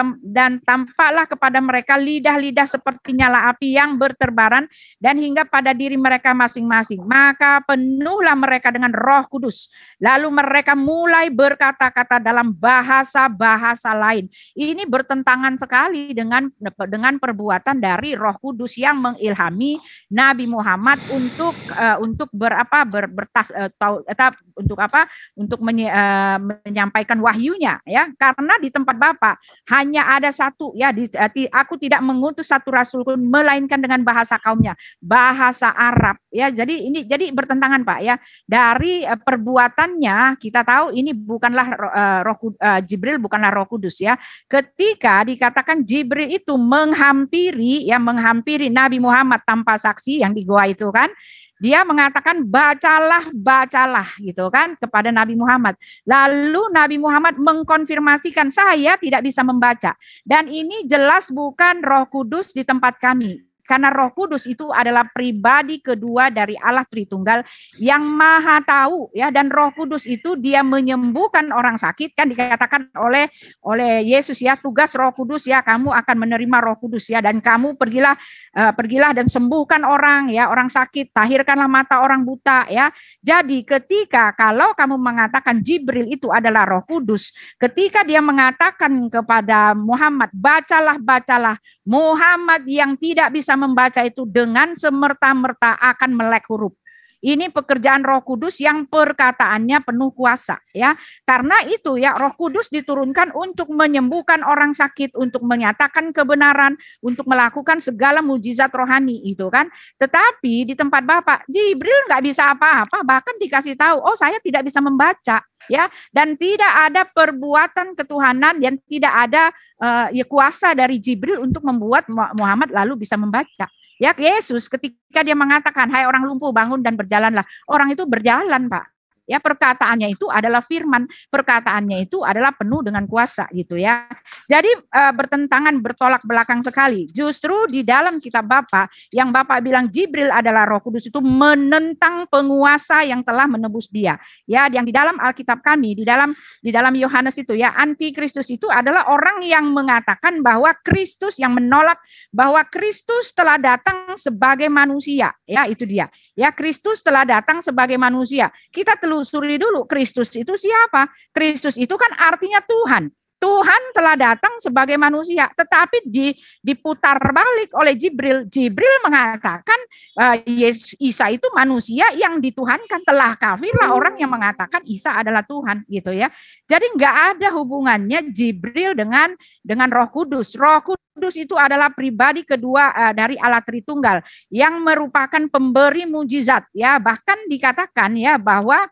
tampaklah kepada mereka lidah-lidah seperti nyala api yang berterbaran dan hingga pada diri mereka masing-masing. Maka penuhlah mereka dengan Roh Kudus. Lalu mereka mulai berkata-kata dalam bahasa-bahasa lain. Ini bertentangan sekali dengan perbuatan dari Roh Kudus yang mengilhami Nabi Muhammad untuk menyampaikan wahyunya ya. Karena di tempat Bapak hanya ada satu ya, aku tidak mengutus satu rasul pun melainkan dengan bahasa kaumnya, bahasa Arab ya. Jadi bertentangan Pak ya. Dari perbuatannya kita tahu ini bukanlah Jibril bukanlah Roh Kudus ya. Ketika dikatakan Jibril itu menghampiri Nabi Muhammad tanpa saksi yang di goa itu kan, dia mengatakan bacalah gitu kan kepada Nabi Muhammad. Lalu Nabi Muhammad mengkonfirmasikan, saya tidak bisa membaca. Dan ini jelas bukan Roh Kudus di tempat kami. Karena Roh Kudus itu adalah pribadi kedua dari Allah Tritunggal yang Maha Tahu ya, dan Roh Kudus itu dia menyembuhkan orang sakit, kan dikatakan oleh Yesus ya, tugas Roh Kudus ya, kamu akan menerima Roh Kudus ya, dan kamu pergilah dan sembuhkan orang ya, orang sakit, tahirkanlah mata orang buta ya. Jadi kalau kamu mengatakan Jibril itu adalah Roh Kudus, ketika dia mengatakan kepada Muhammad bacalah, Muhammad yang tidak bisa membaca itu dengan semerta-merta akan melek huruf. Ini pekerjaan Roh Kudus yang perkataannya penuh kuasa ya. Karena itu ya, Roh Kudus diturunkan untuk menyembuhkan orang sakit, untuk menyatakan kebenaran, untuk melakukan segala mujizat rohani itu kan. Tetapi di tempat Bapak Jibril nggak bisa apa-apa, bahkan dikasih tahu, oh saya tidak bisa membaca ya, dan tidak ada perbuatan ketuhanan dan tidak ada kuasa dari Jibril untuk membuat Muhammad lalu bisa membaca. Ya, Yesus ketika dia mengatakan, hai orang lumpuh bangun dan berjalanlah, orang itu berjalan Pak. Ya, perkataannya itu adalah firman, perkataannya itu adalah penuh dengan kuasa gitu ya. Jadi bertentangan, bertolak belakang sekali. Justru di dalam kitab Bapak yang Bapak bilang Jibril adalah Roh Kudus itu menentang penguasa yang telah menebus dia. Ya, yang di dalam Alkitab kami, di dalam Yohanes itu ya, antikristus itu adalah orang yang mengatakan bahwa Kristus, yang menolak bahwa Kristus telah datang sebagai manusia. Ya, itu dia. Ya, Kristus telah datang sebagai manusia. Kita telusuri dulu Kristus itu siapa? Kristus itu kan artinya Tuhan. Tuhan telah datang sebagai manusia, tetapi diputar balik oleh Jibril. Jibril mengatakan Isa itu manusia yang dituhankan. Telah kafirlah orang yang mengatakan Isa adalah Tuhan, gitu ya. Jadi nggak ada hubungannya Jibril dengan Roh Kudus. Roh Kudus itu adalah pribadi kedua dari Allah Tritunggal yang merupakan pemberi mujizat, ya. Bahkan dikatakan ya bahwa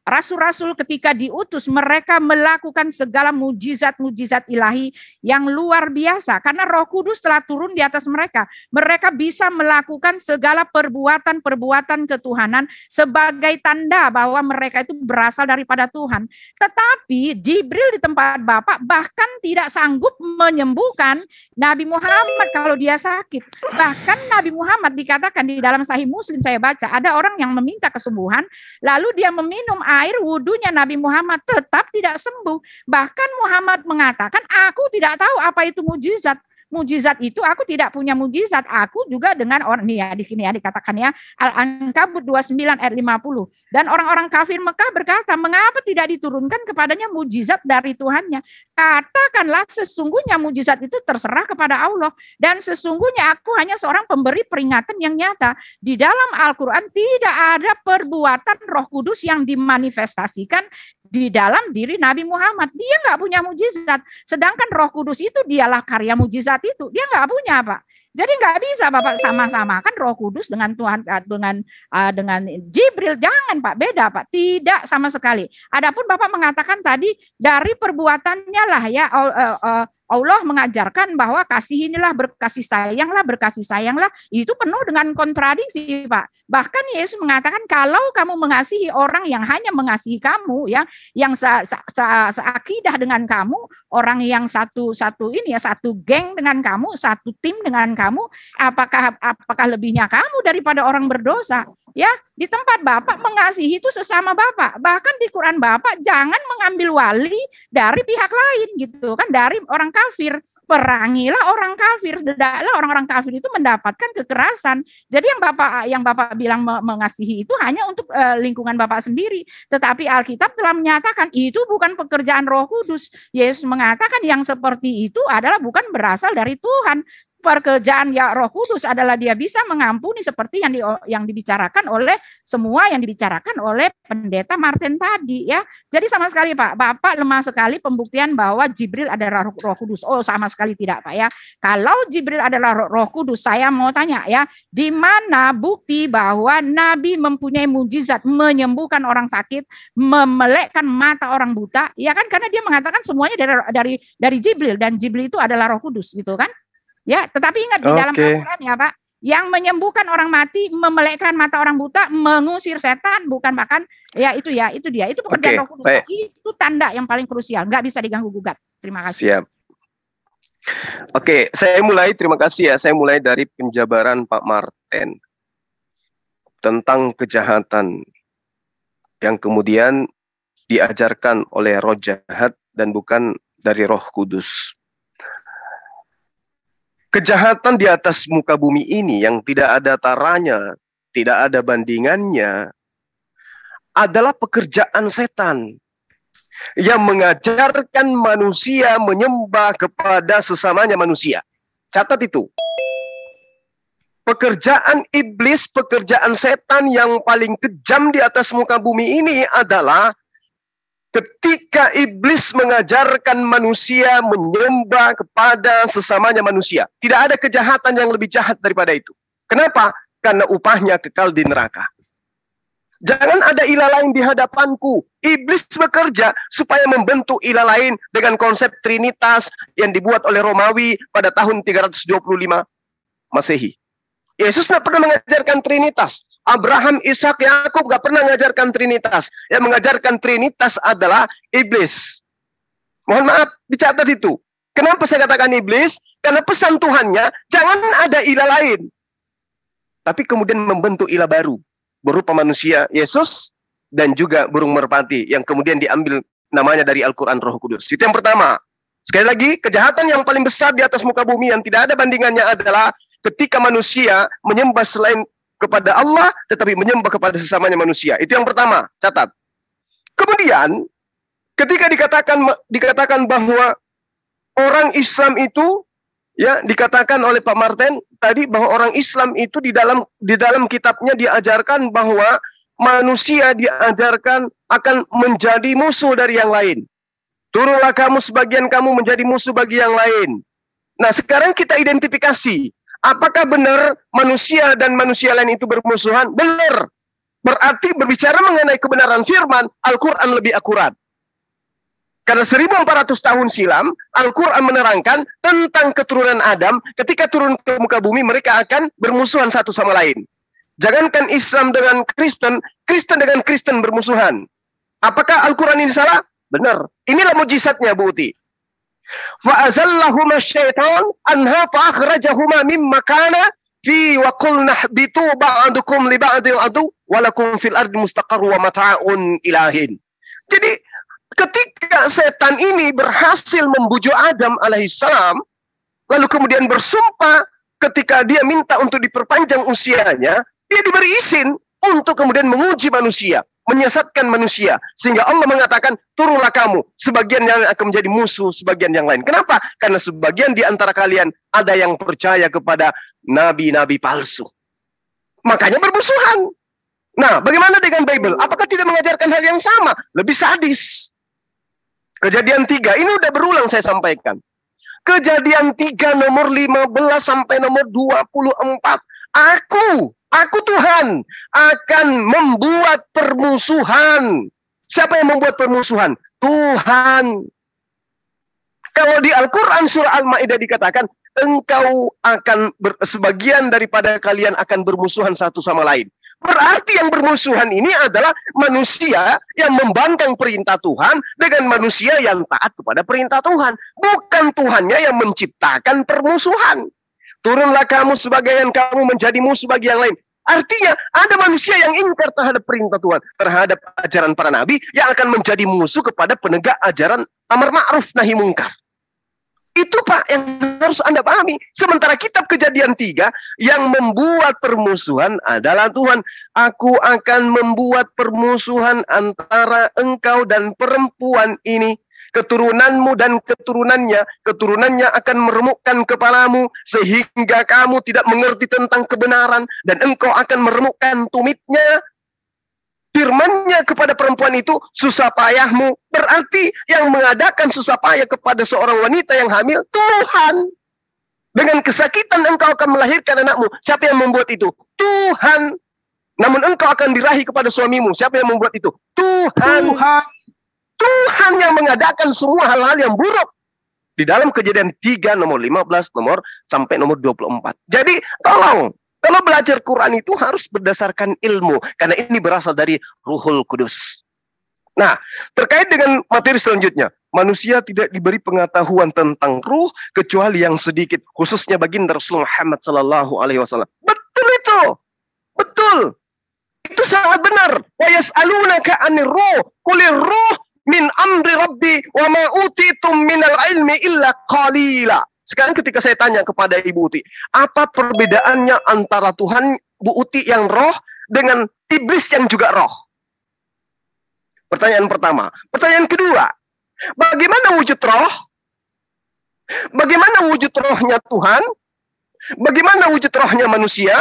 rasul-rasul ketika diutus mereka melakukan segala mujizat-mujizat ilahi yang luar biasa karena Roh Kudus telah turun di atas mereka. Mereka bisa melakukan segala perbuatan-perbuatan ketuhanan sebagai tanda bahwa mereka itu berasal daripada Tuhan. Tetapi Jibril di tempat Bapak bahkan tidak sanggup menyembuhkan Nabi Muhammad kalau dia sakit. Bahkan Nabi Muhammad dikatakan di dalam Sahih Muslim saya baca ada orang yang meminta kesembuhan. Lalu dia meminum air wudunya Nabi Muhammad tetap tidak sembuh. Bahkan Muhammad mengatakan, aku tidak tahu apa itu mujizat. Mujizat itu aku tidak punya mujizat. Aku juga dengan orang nih ya di sini ya dikatakan ya Al-Ankabut 29 ayat 50. Dan orang-orang kafir Mekah berkata, mengapa tidak diturunkan kepadanya mujizat dari Tuhannya? Katakanlah sesungguhnya mujizat itu terserah kepada Allah dan sesungguhnya aku hanya seorang pemberi peringatan yang nyata. Di dalam Al-Qur'an tidak ada perbuatan Roh Kudus yang dimanifestasikan di dalam diri Nabi Muhammad. Dia nggak punya mujizat. Sedangkan Roh Kudus itu dialah karya mujizat itu. Dia nggak punya, Pak. Jadi nggak bisa Bapak sama-samakan Roh Kudus dengan Tuhan dengan Jibril. Jangan Pak, beda Pak. Tidak sama sekali. Adapun Bapak mengatakan tadi dari perbuatannya lah ya Allah mengajarkan bahwa kasihinilah, berkasih sayanglah, itu penuh dengan kontradiksi, Pak. Bahkan Yesus mengatakan kalau kamu mengasihi orang yang hanya mengasihi kamu, ya, yang seakidah dengan kamu, orang yang satu geng dengan kamu, satu tim dengan kamu, apakah lebihnya kamu daripada orang berdosa? Ya, di tempat Bapak mengasihi itu sesama Bapak. Bahkan di Quran Bapak jangan mengambil wali dari pihak lain gitu kan, dari orang kafir. Perangilah orang kafir, tidaklah orang-orang kafir itu mendapatkan kekerasan. Jadi yang Bapak bilang mengasihi itu hanya untuk lingkungan Bapak sendiri. Tetapi Alkitab telah menyatakan itu bukan pekerjaan Roh Kudus. Yesus mengatakan yang seperti itu adalah bukan berasal dari Tuhan. Pekerjaan ya Roh Kudus adalah dia bisa mengampuni seperti yang dibicarakan oleh pendeta Martin tadi ya. Jadi sama sekali Pak, Bapak lemah sekali pembuktian bahwa Jibril adalah Roh Kudus. Oh, sama sekali tidak Pak ya. Kalau Jibril adalah Roh Kudus, saya mau tanya ya, di mana bukti bahwa Nabi mempunyai mujizat menyembuhkan orang sakit, memelekkan mata orang buta? Ya kan, karena dia mengatakan semuanya dari Jibril, dan Jibril itu adalah Roh Kudus gitu kan? Ya, tetapi ingat di dalam Al-Quran ya Pak, yang menyembuhkan orang mati, memelekkan mata orang buta, mengusir setan, bukan bahkan ya itu dia, itu pekerjaan Roh Kudus. Itu tanda yang paling krusial, nggak bisa diganggu gugat. Terima kasih. Siap. Oke, terima kasih ya. Saya mulai dari penjabaran Pak Martin tentang kejahatan yang kemudian diajarkan oleh roh jahat dan bukan dari Roh Kudus. Kejahatan di atas muka bumi ini yang tidak ada taranya, tidak ada bandingannya, adalah pekerjaan setan yang mengajarkan manusia menyembah kepada sesamanya manusia. Catat itu. Pekerjaan iblis, pekerjaan setan yang paling kejam di atas muka bumi ini adalah ketika iblis mengajarkan manusia menyembah kepada sesamanya manusia. Tidak ada kejahatan yang lebih jahat daripada itu. Kenapa? Karena upahnya kekal di neraka. Jangan ada ilah lain di hadapanku. Iblis bekerja supaya membentuk ilah lain dengan konsep Trinitas yang dibuat oleh Romawi pada tahun 325 Masehi. Yesus tidak pernah mengajarkan Trinitas. Abraham, Ishak, Yakub gak pernah mengajarkan Trinitas. Yang mengajarkan Trinitas adalah iblis. Mohon maaf, dicatat itu. Kenapa saya katakan iblis? Karena pesan Tuhannya, jangan ada ilah lain. Tapi kemudian membentuk ilah baru. Berupa manusia, Yesus, dan juga burung merpati. Yang kemudian diambil namanya dari Al-Quran Roh Kudus. Itu yang pertama. Sekali lagi, kejahatan yang paling besar di atas muka bumi yang tidak ada bandingannya adalah ketika manusia menyembah selain kepada Allah, tetapi menyembah kepada sesamanya manusia. Itu yang pertama, catat. Kemudian, Ketika dikatakan bahwa orang Islam itu, ya, dikatakan oleh Pak Martin tadi bahwa orang Islam itu di dalam kitabnya diajarkan bahwa manusia diajarkan akan menjadi musuh dari yang lain. Turunlah kamu sebagian kamu menjadi musuh bagi yang lain. Nah, sekarang kita identifikasi, apakah benar manusia dan manusia lain itu bermusuhan? Benar. Berarti berbicara mengenai kebenaran firman, Al-Quran lebih akurat. Karena 1400 tahun silam, Al-Quran menerangkan tentang keturunan Adam, ketika turun ke muka bumi, mereka akan bermusuhan satu sama lain. Jangankan Islam dengan Kristen, Kristen dengan Kristen bermusuhan. Apakah Al-Quran ini salah? Benar. Inilah mujizatnya, Bu Uti. فَأَزَلَّهُمَا الشَّيْطَانُ أَنْهَا فَأَخْرَجَهُمَا مِمَّا كَانَ فِي وَقُلْنَا اهْبِطُوا بَعْضُكُمْ لِبَعْضٍ عَدُوٌّ وَلَكُمْ فِي الْأَرْضِ مُسْتَقَرٌّ وَمَتَاعٌ إِلَىٰ حِينٍ. Jadi ketika setan ini berhasil membujuk Adam alaihissalam, lalu kemudian bersumpah ketika dia minta untuk diperpanjang usianya, dia diberi izin untuk kemudian menguji manusia, menyesatkan manusia. Sehingga Allah mengatakan, turunlah kamu, sebagian yang akan menjadi musuh, sebagian yang lain. Kenapa? Karena sebagian di antara kalian ada yang percaya kepada nabi-nabi palsu. Makanya bermusuhan. Nah, bagaimana dengan Bible? Apakah tidak mengajarkan hal yang sama? Lebih sadis. Kejadian 3, ini udah berulang saya sampaikan. Kejadian 3 nomor 15 sampai nomor 24. Aku Tuhan akan membuat permusuhan. Siapa yang membuat permusuhan? Tuhan. Kalau di Al-Quran surah Al-Ma'idah dikatakan, engkau akan sebagian daripada kalian akan bermusuhan satu sama lain. Berarti yang bermusuhan ini adalah manusia yang membangkang perintah Tuhan dengan manusia yang taat kepada perintah Tuhan. Bukan Tuhannya yang menciptakan permusuhan. Turunlah kamu sebagian kamu menjadi musuh bagi yang lain. Artinya ada manusia yang ingkar terhadap perintah Tuhan, terhadap ajaran para nabi, yang akan menjadi musuh kepada penegak ajaran amar ma'ruf nahi mungkar. Itu Pak yang harus Anda pahami. Sementara kitab Kejadian 3 yang membuat permusuhan adalah Tuhan. Aku akan membuat permusuhan antara engkau dan perempuan ini. Keturunanmu dan keturunannya akan meremukkan kepalamu sehingga kamu tidak mengerti tentang kebenaran dan engkau akan meremukkan tumitnya. Firman-Nya kepada perempuan itu, susah payahmu. Berarti yang mengadakan susah payah kepada seorang wanita yang hamil, Tuhan. Dengan kesakitan engkau akan melahirkan anakmu. Siapa yang membuat itu? Tuhan. Namun engkau akan dirahi kepada suamimu. Siapa yang membuat itu? Tuhan. Tuhan yang mengadakan semua hal-hal yang buruk. Di dalam Kejadian 3 nomor 15 nomor sampai nomor 24. Jadi tolong, kalau belajar Quran itu harus berdasarkan ilmu. Karena ini berasal dari Ruhul Kudus. Nah, terkait dengan materi selanjutnya. Manusia tidak diberi pengetahuan tentang ruh kecuali yang sedikit. Khususnya baginda Rasulullah Muhammad SAW. Betul itu. Betul. Itu sangat benar. Wa yas'alunaka 'anir ruh. Qulir ruh min amri rabbi wa ma utitum minal ilmi illa qalila. Sekarang ketika saya tanya kepada Ibu Uti, apa perbedaannya antara Tuhan Bu Uti yang roh dengan iblis yang juga roh? Pertanyaan pertama. Pertanyaan kedua, bagaimana wujud roh? Bagaimana wujud rohnya Tuhan? Bagaimana wujud rohnya manusia?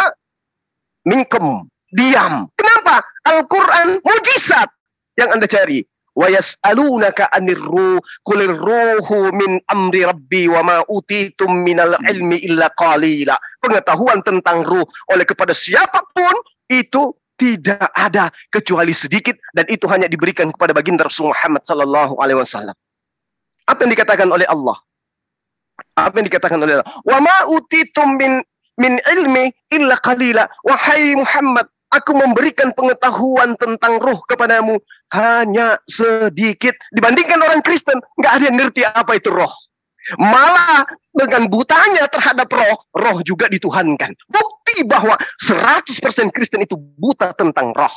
Minkum, diam. Kenapa? Al-Quran mujizat yang Anda cari. Wa yas'alunaka 'anir ruh qulir ruhu min amri rabbi wa ma utitum minal ilmi illa qalila. Pengetahuan tentang ruh oleh kepada siapapun itu tidak ada kecuali sedikit, dan itu hanya diberikan kepada baginda Rasul Muhammad sallallahu alaihi wasallam. Apa yang dikatakan oleh Allah? Apa yang dikatakan oleh Allah? Wa ma utitum min ilmi illa qalila. Wahai Muhammad, aku memberikan pengetahuan tentang ruh kepadamu hanya sedikit. Dibandingkan orang Kristen, nggak ada yang ngerti apa itu roh. Malah dengan butanya terhadap roh juga dituhankan. Bukti bahwa 100% Kristen itu buta tentang roh.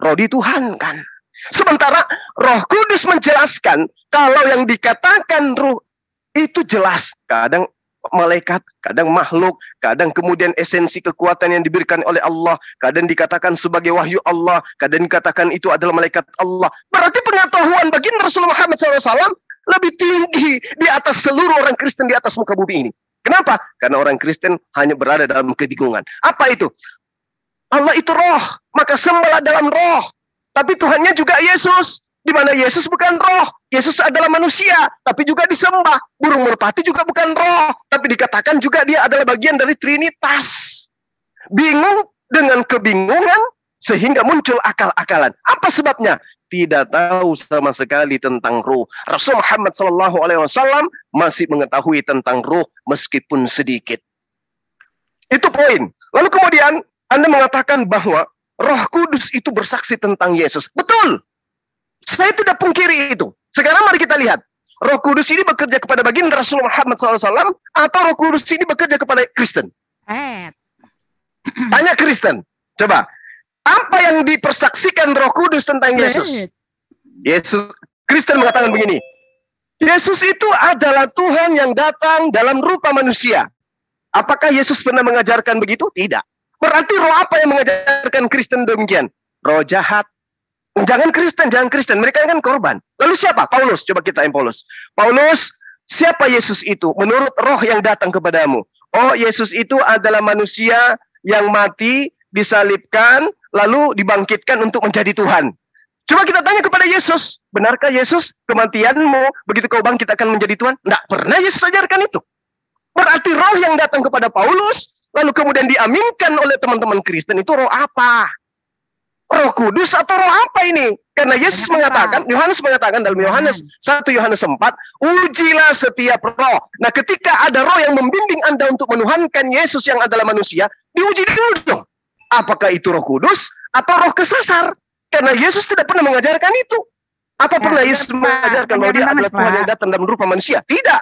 Roh dituhankan. Sementara Roh Kudus menjelaskan kalau yang dikatakan ruh itu jelas. Kadang malaikat, kadang makhluk, kadang kemudian esensi kekuatan yang diberikan oleh Allah, kadang dikatakan sebagai wahyu Allah, kadang dikatakan itu adalah malaikat Allah. Berarti pengetahuan baginda Rasulullah Muhammad SAW lebih tinggi di atas seluruh orang Kristen di atas muka bumi ini. Kenapa? Karena orang Kristen hanya berada dalam kebingungan. Apa itu? Allah itu roh, maka sembahlah dalam roh. Tapi Tuhannya juga Yesus. Di mana Yesus bukan roh, Yesus adalah manusia, tapi juga disembah. Burung merpati juga bukan roh, tapi dikatakan juga dia adalah bagian dari Trinitas. Bingung dengan kebingungan, sehingga muncul akal-akalan. Apa sebabnya? Tidak tahu sama sekali tentang ruh. Rasul Muhammad SAW masih mengetahui tentang ruh meskipun sedikit. Itu poin. Lalu kemudian Anda mengatakan bahwa Roh Kudus itu bersaksi tentang Yesus. Betul. Saya tidak pungkiri itu. Sekarang mari kita lihat. Roh Kudus ini bekerja kepada baginda Rasulullah Muhammad SAW atau Roh Kudus ini bekerja kepada Kristen? Tanya Kristen. Coba. Apa yang dipersaksikan Roh Kudus tentang Yesus? Yesus. Kristen mengatakan begini. Yesus itu adalah Tuhan yang datang dalam rupa manusia. Apakah Yesus pernah mengajarkan begitu? Tidak. Berarti roh apa yang mengajarkan Kristen demikian? Roh jahat. Jangan Kristen. Mereka kan korban. Lalu siapa? Paulus. Coba kita Paulus. Paulus, siapa Yesus itu? Menurut roh yang datang kepadamu. Oh, Yesus itu adalah manusia yang mati, disalibkan, lalu dibangkitkan untuk menjadi Tuhan. Coba kita tanya kepada Yesus. Benarkah Yesus kematianmu, begitu kau bangkit akan menjadi Tuhan? Tidak pernah Yesus ajarkan itu. Berarti roh yang datang kepada Paulus, lalu kemudian diaminkan oleh teman-teman Kristen, itu roh apa? Roh Kudus atau roh apa ini? Karena Yesus mengatakan, Yohanes mengatakan dalam Yohanes 1 Yohanes 4, ujilah setiap roh. Nah, ketika ada roh yang membimbing Anda untuk menuhankan Yesus yang adalah manusia, diuji dulu dong. Apakah itu Roh Kudus atau roh kesasar? Karena Yesus tidak pernah mengajarkan itu. Apa pernah Yesus mengajarkan bahwa dia adalah Tuhan yang datang dalam rupa manusia? Tidak.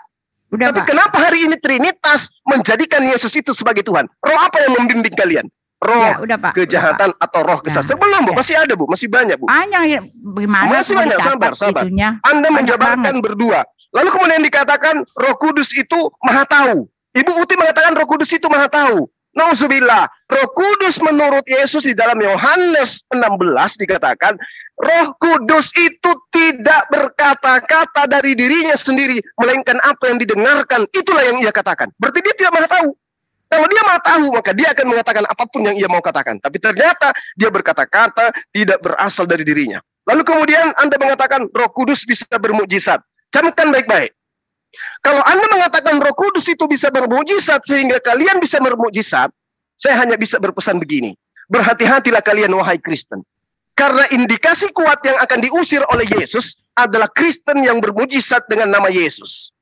Tapi kenapa hari ini Trinitas menjadikan Yesus itu sebagai Tuhan? Roh apa yang membimbing kalian? Roh kejahatan atau roh kesasar? Belum, Bu. Masih ada, Bu. Masih banyak, Bu. Masih banyak. Sabar. Anda menjabarkan berdua. Lalu kemudian dikatakan Roh Kudus itu Maha Tahu. Ibu Uti mengatakan Roh Kudus itu Maha Tahu. Nauzubillah. Roh Kudus menurut Yesus di dalam Yohanes 16 dikatakan Roh Kudus itu tidak berkata-kata dari dirinya sendiri, melainkan apa yang didengarkan, itulah yang ia katakan. Berarti dia tidak Maha Tahu. Kalau dia Maha Tahu, maka dia akan mengatakan apapun yang ia mau katakan. Tapi ternyata dia berkata-kata tidak berasal dari dirinya. Lalu kemudian Anda mengatakan Roh Kudus bisa bermukjizat. Camkan baik-baik. Kalau Anda mengatakan Roh Kudus itu bisa bermukjizat sehingga kalian bisa bermukjizat, saya hanya bisa berpesan begini. Berhati-hatilah kalian wahai Kristen. Karena indikasi kuat yang akan diusir oleh Yesus adalah Kristen yang bermukjizat dengan nama Yesus.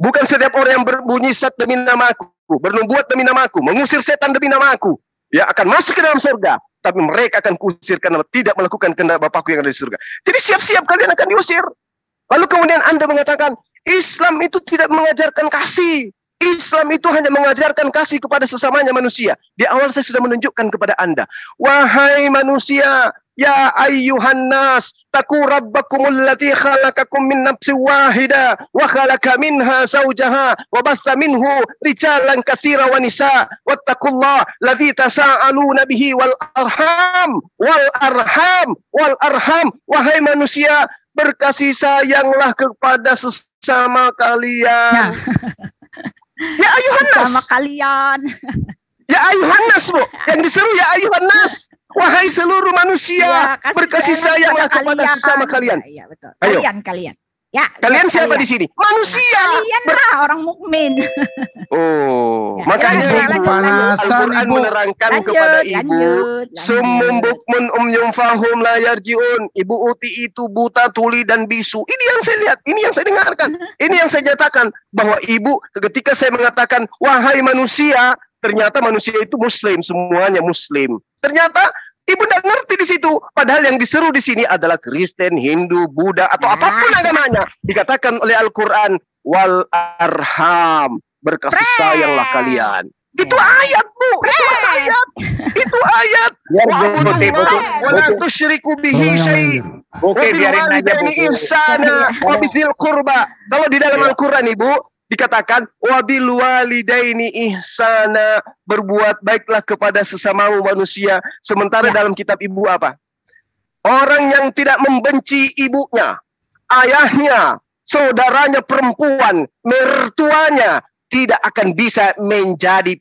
Bukan setiap orang yang bermukjizat demi namaku, bernubuat demi namaku, mengusir setan demi namaku, ya akan masuk ke dalam surga. Tapi mereka akan kusir karena tidak melakukan kehendak Bapakku yang ada di surga. Jadi siap-siap kalian akan diusir. Lalu kemudian Anda mengatakan, Islam itu tidak mengajarkan kasih. Islam itu hanya mengajarkan kasih kepada sesamanya manusia. Di awal saya sudah menunjukkan kepada Anda. Wahai manusia, ya ayyuhan nas, taqu rabbakumul lati khalaqakum min nafsin wahida wa khalaqa minha zawjaha wa batha minhu rijalan katsira wa nisa wattaqullaha ladzi tasaaluna bihi wal arham. Wahai manusia, berkasih sayanglah kepada sesama kalian. Ya ayuhan nas. Sama kalian. Ya ayuhan nas, Bu. Yang diseru ya ayuhan nas. Wahai seluruh manusia, ya, berkasih sayanglah kepada sesama kalian. Iya, betul. Ayo. Kalian. Ya, kalian siapa di sini? Manusia. Kalian lah orang mukmin. Oh, ya, makanya Al-Quran menerangkan kepada ibu, summum bukmun umyum fahum la yarjiun. Ibu Uti itu buta, tuli dan bisu. Ini yang saya lihat, ini yang saya dengarkan, ini yang saya nyatakan bahwa ibu ketika saya mengatakan wahai manusia, ternyata manusia itu muslim, semuanya muslim. Ternyata ibu tidak ngerti di situ. Padahal yang diseru di sini adalah Kristen, Hindu, Buddha, atau apapun agamanya. Dikatakan oleh Al-Quran, wal arham, berkasih sayanglah kalian. Itu ayat, Bu. Itu ayat. Itu ayat. Wala tusyriku bihi syai'. Wa bil walidaini ihsana wa bizil qurba. Kalau di dalam Al-Quran, Ibu, dikatakan wabil walidaini ihsana, berbuat baiklah kepada sesamamu manusia. Sementara dalam kitab ibu apa? Orang yang tidak membenci ibunya, ayahnya, saudaranya perempuan, mertuanya, tidak akan bisa menjadi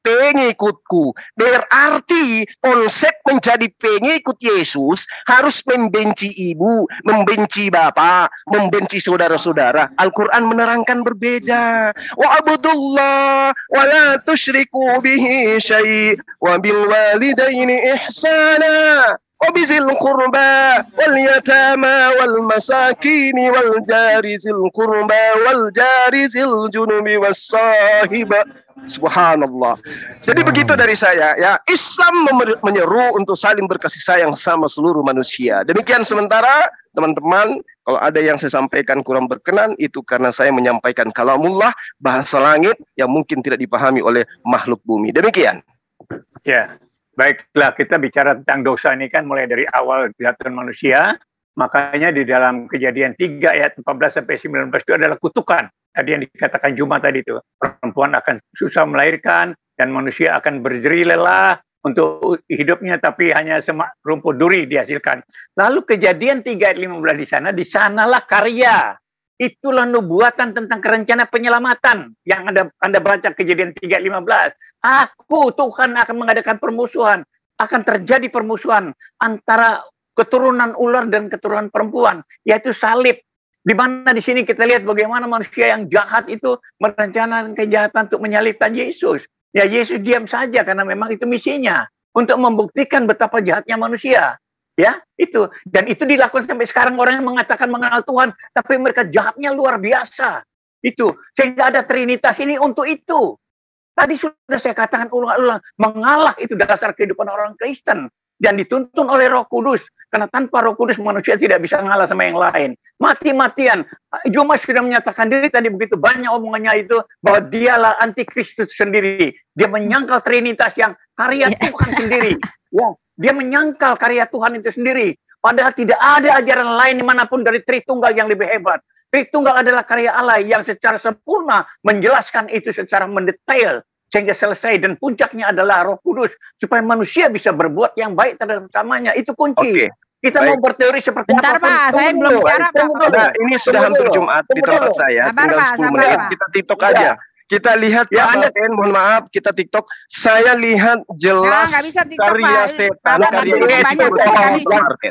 pengikutku. Berarti konsep menjadi pengikut Yesus harus membenci ibu, membenci bapak, membenci saudara-saudara. Al-Quran menerangkan berbeda. Wa abudullah wa la tusyriku bihi syai' wa bil walidaini ihsana wa bizil qurba wal yatama wal masakin wal jari zil qurba wal jari zil junubi was sahiba. Subhanallah. Jadi begitu dari saya ya. Islam menyeru untuk saling berkasih sayang sama seluruh manusia. Demikian sementara teman-teman, kalau ada yang saya sampaikan kurang berkenan, itu karena saya menyampaikan kalamullah, bahasa langit yang mungkin tidak dipahami oleh makhluk bumi. Demikian. Ya, baiklah, kita bicara tentang dosa ini kan mulai dari awal jatuhan manusia. Makanya di dalam Kejadian 3 ayat 14 sampai 19 itu adalah kutukan. Tadi yang dikatakan Juma tadi itu, perempuan akan susah melahirkan dan manusia akan berjeri lelah untuk hidupnya, tapi hanya rumput duri dihasilkan. Lalu Kejadian 3 ayat 15 di sanalah karya. Itulah nubuatan tentang rencana penyelamatan yang Anda baca Kejadian 3 ayat 15. Aku Tuhan akan mengadakan permusuhan, akan terjadi permusuhan antara keturunan ular dan keturunan perempuan, yaitu salib. Di mana di sini kita lihat bagaimana manusia yang jahat itu merencanakan kejahatan untuk menyalibkan Yesus. Ya, Yesus diam saja karena memang itu misinya untuk membuktikan betapa jahatnya manusia. Ya, itu. Dan itu dilakukan sampai sekarang, orang yang mengatakan mengenal Tuhan, tapi mereka jahatnya luar biasa. Itu. Sehingga ada Trinitas ini untuk itu. Tadi sudah saya katakan ulang-ulang, mengalah itu dasar kehidupan orang Kristen. Dan dituntun oleh Roh Kudus. Karena tanpa Roh Kudus manusia tidak bisa ngalah sama yang lain. Mati-matian. Juma sudah menyatakan diri tadi begitu banyak omongannya itu bahwa dialah antikristus sendiri. Dia menyangkal Trinitas yang karya Tuhan sendiri. Wow. Dia menyangkal karya Tuhan itu sendiri. Padahal tidak ada ajaran lain dimanapun dari Tritunggal yang lebih hebat. Tritunggal adalah karya Allah yang secara sempurna menjelaskan itu secara mendetail. Sehingga selesai, dan puncaknya adalah Roh Kudus supaya manusia bisa berbuat yang baik terhadap samanya. Itu kunci. Kita mau berteori seperti bentar, apa? Pak, saya belum bicara, Pak. Ini sudah hampir Jumat di tempat saya. Tinggal 10 menit kita TikTok aja. Kita lihat ya, mohon maaf, kita TikTok. Saya lihat jelas karya setan, karya Yesus.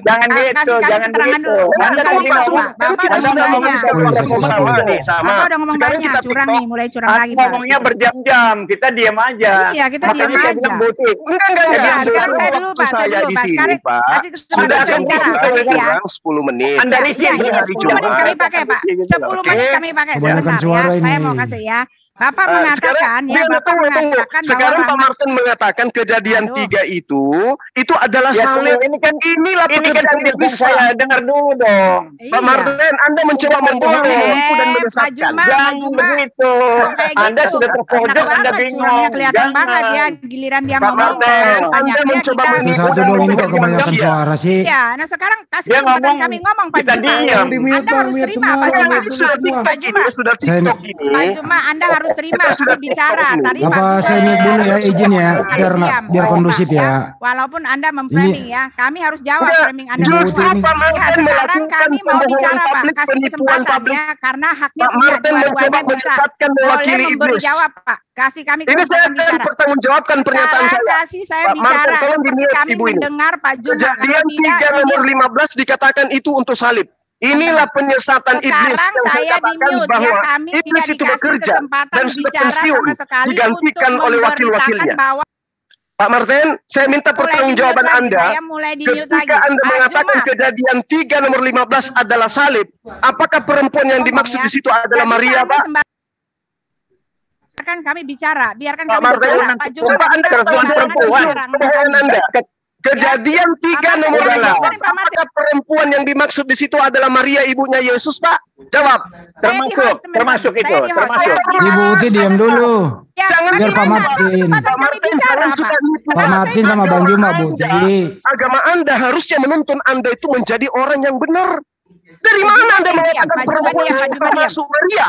Jangan gitu, jangan begitu. Sama. Udah ngomong banyak, curang nih, mulai curang lagi. Ngomongnya berjam-jam, kita diam aja. Iya, kita diam aja. Enggak. Sekarang saya dulu, Pak. Saya di sini, Pak. Sudah kurang 10 menit. Anda risih hari 10 menit kami pakai, Pak. 10 menit kami pakai. Kebanyakan suara ini. Saya mau kasih ya. Bapak mengatakan mengatakan sekarang Pak Martin mengatakan Kejadian 3 itu adalah salib. Inilah pekerjaan iblis. Saya dengar dulu dong. Pak Martin, Anda mencoba membohongi dan menyesatkan. Jangan begitu. Anda sudah terpojok, Anda bingung. Kelihatan banget ya giliran dia Pak Martin, Anda mencoba menipu. Satu dong, ini kok kebanyakan suara sih. Ya, nah sekarang kasih kesempatan kami ngomong Pak Juma. Anda harus terima Pak Juma. Pak Juma, Anda harus terima aku bicara. Tadi apa saya mute dulu ya, izin ya, biar kondusif ya. Walaupun Anda memframing ya, kami harus jawab framing Anda justru semua. Pak Martin Sekarang kami mau bicara Pak, kasih kesempatan ya, karena haknya Pak Martin mencoba menyesatkan mewakili iblis. Jawab Pak, kasih kami ini saya akan bertanggungjawabkan pernyataan saya. Kasih saya bicara. Kami mendengar Pak Juma. Kejadian 3 nomor 15 dikatakan itu untuk salib. Inilah penyesatan iblis yang saya katakan bahwa iblis itu bekerja dan sudah pensiun digantikan oleh wakil-wakilnya. Pak Martin, saya minta pertanggungjawaban Anda. Ketika Anda mengatakan Kejadian 3 nomor 15 adalah salib, apakah perempuan yang dimaksud di situ adalah Maria, Pak? Biarkan kami bicara, biarkan Pak kami Martin, bicara. Pak Juma, coba Anda katakan kebohongan Anda. Kejadian 3 nomor 15. Apakah perempuan yang dimaksud di situ adalah Maria ibunya Yesus, Pak? Jawab. Termasuk itu. Termasuk. Ibu Uti diam dulu. Jangan biar Pak Martin. Pak Martin sama Bang Juma, Bu Uti. Agama Anda harusnya menuntun Anda itu menjadi orang yang benar. Dari mana Anda mengatakan Pak Juma perempuan diam, Pak itu Juma diam. termasuk Maria?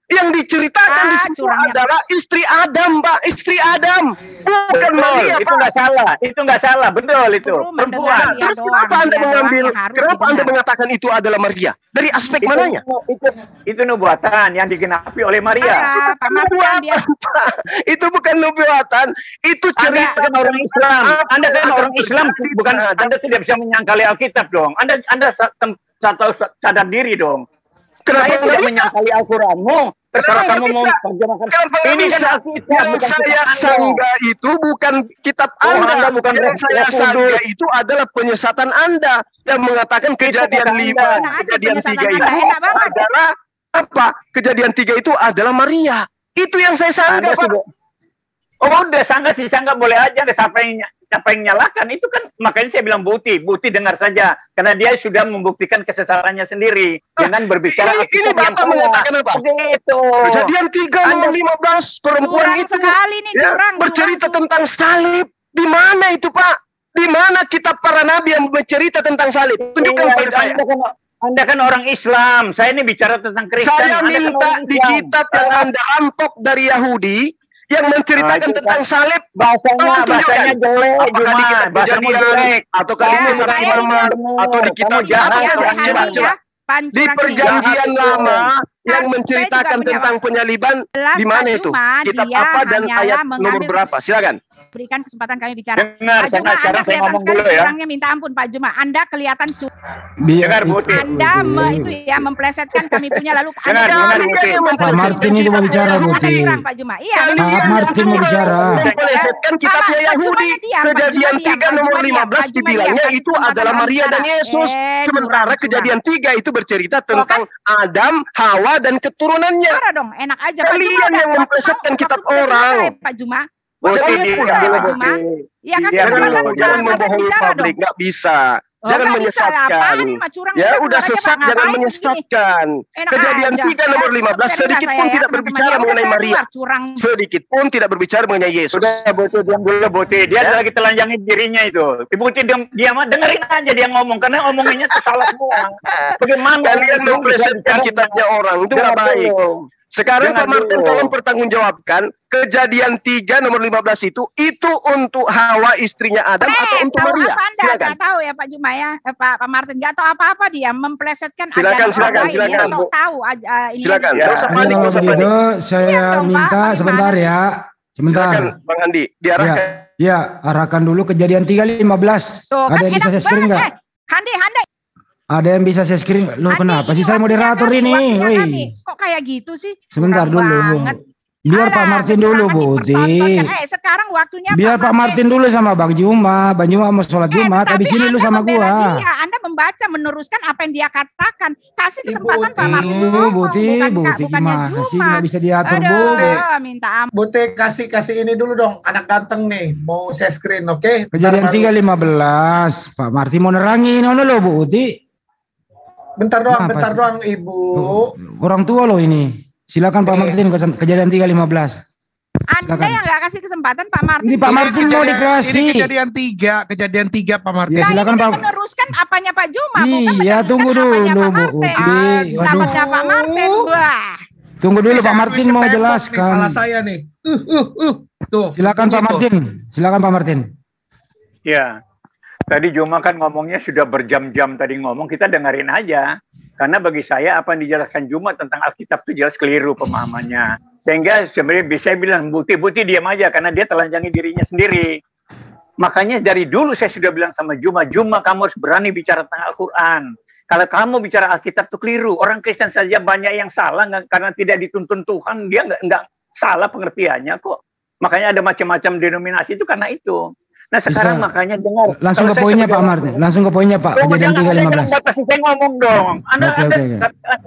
Yang diceritakan di situ curangnya. adalah istri Adam, Pak. Istri Adam. Bukan Betul, Maria, itu Pak. nggak salah. Itu nggak salah. Betul itu. Suruh Perempuan. mendengar. Dia Terus doang, kenapa Anda dia mengambil, doang yang harus kenapa Anda didengar. mengatakan itu adalah Maria? Dari aspek mananya? Itu nubuatan yang digenapi oleh Maria. Ada, Pak Martin biar Nubuatan, Pak. Itu bukan nubuatan. Itu Anda cerita kan orang Islam. Anda kan akan orang Islam, terjadi bukan terhadap- Anda tidak bisa menyangkali Alkitab dong. Anda sadar diri dong. Kenapa Saya nggak tidak bisa? menyangkali Al-Quranmu. Terserah Kenapa kamu nggak mau bisa? terjemahkan. Kenapa nggak Ini kan bisa? Alkitab, Yang bukan saya kitab Anda. sanggah itu bukan kitab Oh, Anda. Anda bukan Yang Roh saya Kudus. sanggah itu adalah penyesatan Anda. Yang mengatakan kejadian kata 5, Anda. Enak aja kejadian penyesatan 3 Anda, itu enak banget. adalah apa? Kejadian 3 itu adalah Maria. Itu yang saya sanggah, Anda Pak. sudah. Oh, udah sanggah sih, sanggah boleh aja. Ada siapa yang nyalakan itu kan, makanya saya bilang Buti dengar saja karena dia sudah membuktikan kesesatannya sendiri dengan berbicara Ini Alkitab yang Bapak salah. mengatakan apa? Begitu. Kejadian 3 nomor 15 perempuan Curang itu sekali nih, ya, curang. bercerita curang. tentang salib. Di mana itu, Pak? Di mana kitab para nabi yang bercerita tentang salib? Tunjukkan Iya, pada saya. Anda kan orang Islam. Saya ini bicara tentang Kristen. Saya Anda kan minta orang di Islam. kitab yang Anda rampok dari Yahudi yang menceritakan itu tentang salib. Bahasanya tunjukkan. jelek, Apakah di kitab Bahasa Kejadian jelek. atau di Ya, kitab saya Imam atau di kitab Kamu jahat, apa saja? orang Coba, Islam. coba. Di perjanjian Jahat itu. lama yang Saya menceritakan juga punya tentang penyaliban Jelas, di mana Pak itu? Juma, Kitab dia apa dan hanyalah ayat nomor mengambil- berapa? Silakan. Berikan kesempatan kami bicara. Dengar, Pak Juma, sekarang Anda saya kelihatan ngomong sekali dulu ya. curangnya, minta ampun Pak Juma. Anda kelihatan Dengar, Buti. Anda itu ya memplesetkan kami punya lalu Dengar, Anda dengar, curang. Buti. Pak Martin itu mau bicara, Anda Buti. curang Pak Juma. Iya. Kalian memang. Pak Martin mau bicara. memplesetkan kitabnya Pak Yahudi. Jumanya diam, Pak Kejadian Juma diam, 3 Pak nomor Juma diam, 15 Pak Juma dibilangnya diam. itu Kasih adalah kesempatan Maria dan bicara. Yesus. Sementara Curang. kejadian 3 itu bercerita kan? tentang Adam, Hawa, dan keturunannya. Marah dong, enak aja. Pak Kalian Juma udah yang memplesetkan waktu kitab udah orang. selesai, Pak Juma. Buti, Waktunya diam selesai, dulu, Pak Juma. Buti. Ya kasih Diam Jangan, dulu, kesempatan jangan Pak Martin membohongi bicara publik, dong. nggak bisa. Oh, Jangan nggak bisa lah. menyesatkan. Apaan ini mah curang? Ya Udah udah keluar aja, sesat, Pak. jangan Ngapain menyesatkan. Enak Kejadian aja. 3 nomor 15 Sering sedikit lah pun saya, tidak teman-teman. berbicara Ya udah, mengenai saya Maria. keluar, curang. Sedikit pun tidak berbicara mengenai Yesus. Sudah, Buti, diam dulu, Buti. Dia Ya. lagi telanjangin dirinya itu. Buti, dia mah dengerin aja dia ngomong. Karena omongannya itu salah semua. Bagaimana? Kalian memplesetkan kitabnya orang, itu nggak baik. Sekarang Pak Dengar Martin dulu. tolong pertanggungjawabkan kejadian 3 nomor 15 itu untuk Hawa istrinya Adam atau untuk tahu Maria? apa Anda? Silakan. Nggak tahu ya Pak Juma ya, Pak Martin nggak tahu apa-apa dia memplesetkan Silakan, ajaran silakan, orang lain. Dia silakan. sok tahu aja ini. Silakan. Ya. Nggak usah Ini panik, kalau nggak usah panik. begitu saya Iya dong, Pak. minta Bagaimana sebentar sih? ya. Sebentar. Silakan Bang Andi, diarahkan. Ya, arahkan dulu kejadian 3:15. Tuh, Ada kan yang bisa enak saya screen banget. nggak? Hande, Ada yang bisa saya screen? Loh Andi, kenapa ini sih saya waktunya moderator kami, ini? waktunya Woi. kami. Kok kayak gitu sih? Sebentar Curang dulu. banget. Biar Alah, Pak Martin dulu, kecurangan Buti. dipertontonkan. Sekarang waktunya Biar Pak Martin dulu sama Bang Juma. Bang Juma mau sholat Jumat. tapi Habis ini lu Anda sama membela gua. dia. Anda membaca, meneruskan apa yang dia katakan. Kasih kesempatan Buti. Pak Martin ngomong. Buti, bukannya gimana sih? Juma. Nggak bisa diatur, Bu. Aduh, minta ampun. Bute kasih ini dulu dong, anak ganteng nih, mau saya screen, oke? Kejadian Bentar, 3:15. Pak Martin mau nerangin. Ono lo, Bu Uti. bentar doang, Kenapa bentar sih? doang Ibu. Orang tua lo ini. Silakan Pak Martin kejadian 3:15. Anda Silakan. yang nggak kasih kesempatan Pak Martin. Ini Pak Martin mau Ini dikasih. kejadian tiga Pak Martin. Ya, Nah, silakan ini kan Pak. meneruskan apanya Pak Juma, bukan Iya, meneruskan tunggu apanya dulu, Pak Bu Martin. Uti. Waduh. Pendapatnya Pak Martin. Wah. Tunggu dulu Ini Pak saya Martin ambil mau ke tembok nih, jelaskan. kepala saya nih. Tuh. Silakan Pak begitu. Martin. Silakan Pak Martin. Ya, tadi Juma kan ngomongnya sudah berjam-jam tadi ngomong, kita dengerin aja. Karena bagi saya apa yang dijelaskan Juma tentang Alkitab itu jelas keliru pemahamannya. Sehingga sebenarnya bisa bilang Buti diam aja karena dia telanjangi dirinya sendiri. Makanya dari dulu saya sudah bilang sama Juma kamu harus berani bicara tentang Al-Quran. Kalau kamu bicara Alkitab itu keliru. Orang Kristen saja banyak yang salah karena tidak dituntun Tuhan, dia nggak salah pengertiannya kok. Makanya ada macam-macam denominasi itu karena itu. Nah sekarang Bisa. makanya dengar. Langsung Kalau ke saya poinnya Pak sebagai Martin. orang- Langsung ke poinnya Pak. Oh, Kejadian jangan, 3:15. batasi saya ngomong dong. Anda, Oke.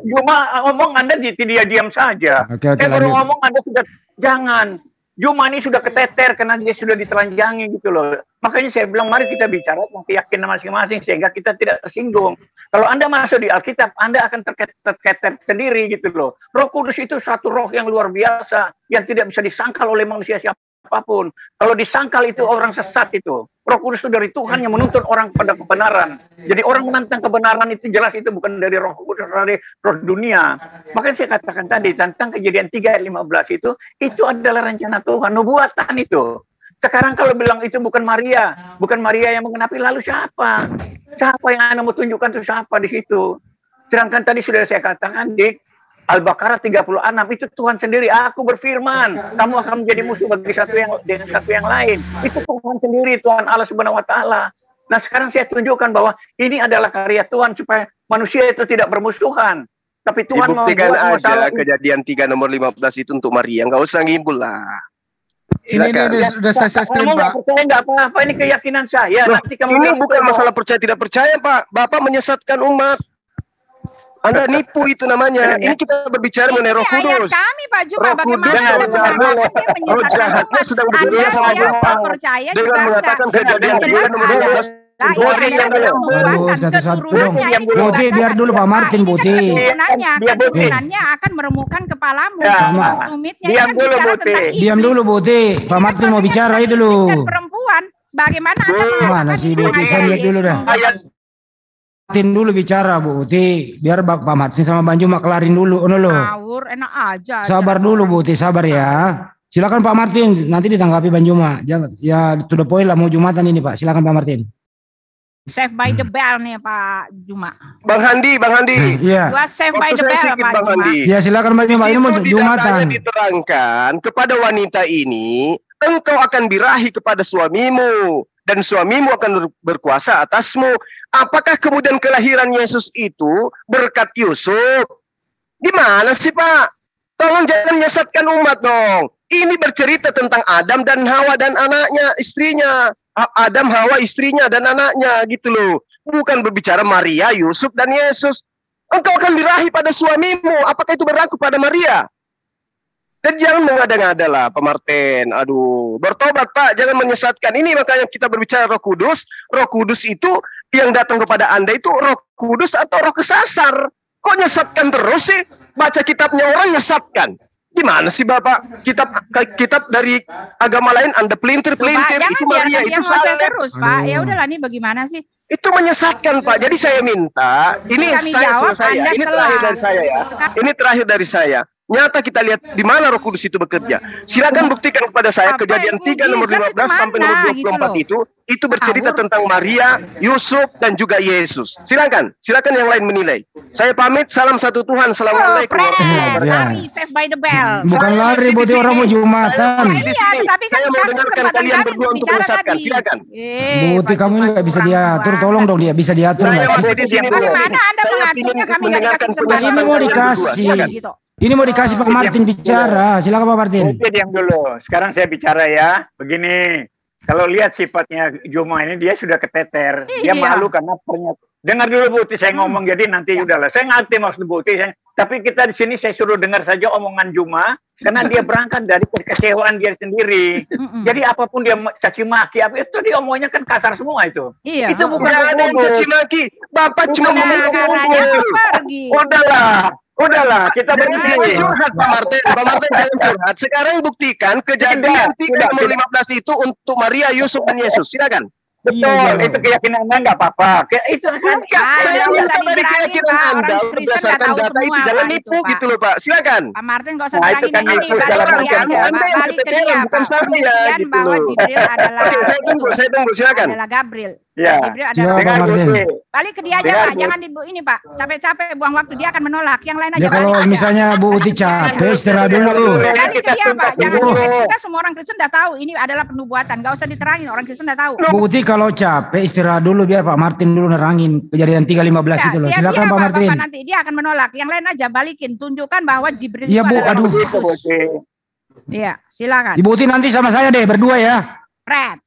Juma ngomong Anda dia diam saja. Oke, Saya baru lanjut. ngomong Anda sudah jangan. Juma ini sudah keteter karena dia sudah ditelanjangi gitu loh. Makanya saya bilang mari kita bicara tentang keyakinan masing-masing sehingga kita tidak tersinggung. Kalau Anda masuk di Alkitab, Anda akan terketer sendiri gitu loh. Roh Kudus itu satu roh yang luar biasa yang tidak bisa disangkal oleh manusia siapa apapun. Kalau disangkal itu orang sesat itu. Roh Kudus itu dari Tuhan yang menuntun orang pada kebenaran. Jadi orang menantang kebenaran itu jelas itu bukan dari Roh Kudus, dari roh dunia. Makanya saya katakan tadi tentang Kejadian 3 ayat 15 itu adalah rencana Tuhan, nubuatan itu. Sekarang kalau bilang itu bukan Maria yang menggenapi, lalu siapa? Siapa yang Anda mau tunjukkan itu siapa di situ? Sedangkan tadi sudah saya katakan di Al-Baqarah 36 itu Tuhan sendiri, aku berfirman, kamu akan menjadi musuh bagi dengan satu yang lain. Itu Tuhan sendiri, Tuhan Allah Subhanahu wa taala. Nah, sekarang saya tunjukkan bahwa ini adalah karya Tuhan supaya manusia itu tidak bermusuhan. Tapi Tuhan dibuktikan membuat aja Kejadian 3 nomor 15 itu untuk Maria, enggak usah ngimbul lah. Ini sudah saya screen, kamu Pak. percaya nggak apa-apa, ini keyakinan saya. Loh, Nanti kamu ini bilang, bukan masalah percaya tidak percaya, Pak. Bapak menyesatkan umat. Anda nipu itu namanya. Ini kita berbicara mengenai Roh Kudus. Kami Pak Juma, Roh bagaimana Kudus, Anda mengatakan dia Roh menyesatkan jahatnya umat? sedang Anda bekerja sama siapa Bapak percaya dengan juga mengatakan enggak? Kejadian Yang 3 jelas nomor 12. Nah, ini adalah Terus satu-satu dong. Boti, biar dulu Pak Martin, Boti. Keturunannya akan meremukkan kepalamu. Ya. Tumitnya Diam kan dulu, bicara Boti. tentang iblis. Diam dulu, Boti. Pak Martin mau bicara itu loh. Dan perempuan, bagaimana Anda mengatakan Mana sih, ini Boti? Saya lihat dulu dah. Martin dulu bicara, Boti. Biar Pak Martin sama Bang Juma kelarin dulu. Ono loh. ngawur, enak aja. Sabar dulu, Boti. Sabar ya. Silakan Pak Martin. Nanti ditanggapi Bang Juma. Jangan, ya to the point lah, mau Jumatan ini Pak. Silakan Pak Martin. Save by the bell nih Pak Juma. Bang Handi. Iya. Gua save by Waktu the saya bell sedikit, Pak Bang Juma. Handi. Ya silakan Bang Juma. Ini mau Di situ di Jumatan. datanya diterangkan kepada wanita ini, engkau akan birahi kepada suamimu dan suamimu akan berkuasa atasmu. Apakah kemudian kelahiran Yesus itu berkat Yusuf? Gimana sih Pak? Tolong jangan menyesatkan umat dong. Ini bercerita tentang Adam dan Hawa dan anaknya, istrinya. Adam, Hawa, istrinya dan anaknya gitu loh. Bukan berbicara Maria, Yusuf dan Yesus. Engkau akan birahi pada suamimu. Apakah itu berlaku pada Maria? Dan jangan mengada-ngada lah Pak Martin. Aduh, bertobat Pak, jangan menyesatkan. Ini makanya kita berbicara Roh Kudus. Roh Kudus itu yang datang kepada Anda itu Roh Kudus atau roh kesasar? Kok nyesatkan terus sih? Baca kitabnya orang nyesatkan. Gimana sih Bapak? Kitab dari agama lain Anda pelintir-pelintir. Pak, Itu jangan Maria, biarkan itu dia ngoceh salah. terus Pak. Ya udahlah nih bagaimana sih? Itu menyesatkan Pak. Jadi saya minta, ini Kami saya jawab, selesai ya. Anda Ini salah. terakhir dari saya ya. Ini terakhir dari saya. Nyata kita lihat di mana Roh Kudus itu bekerja. Silakan buktikan kepada saya Apa Kejadian yang 3 nomor mujizat 15 itu sampai mana, nomor gitu 24 itu bercerita Ngawur. tentang Maria, Yusuf dan juga Yesus. Silakan yang lain menilai. Saya pamit, salam satu Tuhan. Assalamualaikum warahmatullahi wabarakatuh. Ya. Lari, save by the bell. Bukan Saya lari, masih di Boti, sini. orang mau Jumatan. Saya masih di Iya, sini. tapi kan Saya mau kasih dengarkan kesempatan kalian kami berdua untuk bicara menyesatkan. tadi. Silakan. Boti, Pak kamu ini Juma nggak bisa kurang diatur. banget. Tolong dong dia bisa diatur Saya nggak sih? masih di sini. Bagaimana Anda Saya mengaturnya ingin kami nggak mendengarkan dikasih penjelasan Ini mau kalian berdua. dikasih. Silakan. gitu. Ini mau dikasih Pak Martin bicara. Silakan Pak Martin. Oke, diam dulu. Sekarang saya bicara ya. Begini, kalau lihat sifatnya Juma ini, dia sudah keteter. Dia Iya. malu karena pernyataan. Dengar dulu Buti, saya ngomong. Jadi nanti udahlah. Saya ngerti maksud Buti. Tapi kita di sini saya suruh dengar saja omongan Juma. Karena dia berangkat dari kekecewaan dia sendiri. Jadi apapun dia caci maki, itu dia omongnya kan kasar semua itu. Iya. Itu bukan Nggak ada yang Roh caci Kudus. maki. Bapak cuma Nah, memukul. katanya pergi. Udahlah, kita Jangan begini. curhat Pak Martin. Pak Martin jangan curhat. Sekarang buktikan Kejadian 3 nomor 15 itu untuk Maria, Yusuf dan Yesus. Silakan. Betul, Iya, itu keyakinan Anda nggak apa-apa. Itu kan Saya nggak minta usah dari dibilangin, keyakinan Pak. Anda Orang Kristen berdasarkan nggak tahu data itu semua, jangan Pak, nipu itu, Pak. gitu loh Pak. Silakan. Pak Martin nggak usah Nah, itu bilangin kan ini nipu balik dalam ke dia artian aja, Anda Pak. yang Balik ke keteteran, dia, bukan Pak. saya, Pembuktian gitu bahwa loh. Jibril adalah Oke, saya tunggu silakan. adalah Gabriel. Ya. Jibril Siapa, adalah Pak Dengar Martin? Buti. balik ke dia aja Dengar, Pak, Bu. jangan ini Pak, capek-capek buang waktu, dia akan menolak. Yang lain aja Ya kalau balik aja. misalnya Bu Uti capek istirahat dulu. Balik ke dia Pak, jangan dulu. kita semua orang Kristen udah tahu ini adalah penubuatan, nggak usah diterangin, orang Kristen udah tahu. Bu Uti kalau capek istirahat dulu biar Pak Martin dulu nerangin Kejadian 3:15 itu loh. sia-sia, Silakan Pak Bapak Martin. nanti dia akan menolak. Yang lain aja balikin, tunjukkan bahwa Jibril Iya, itu Bu, adalah aduh. Roh Begitu, Kudus. Buti. Iya, silakan. Ibu Uti nanti sama saya deh berdua ya. Fred.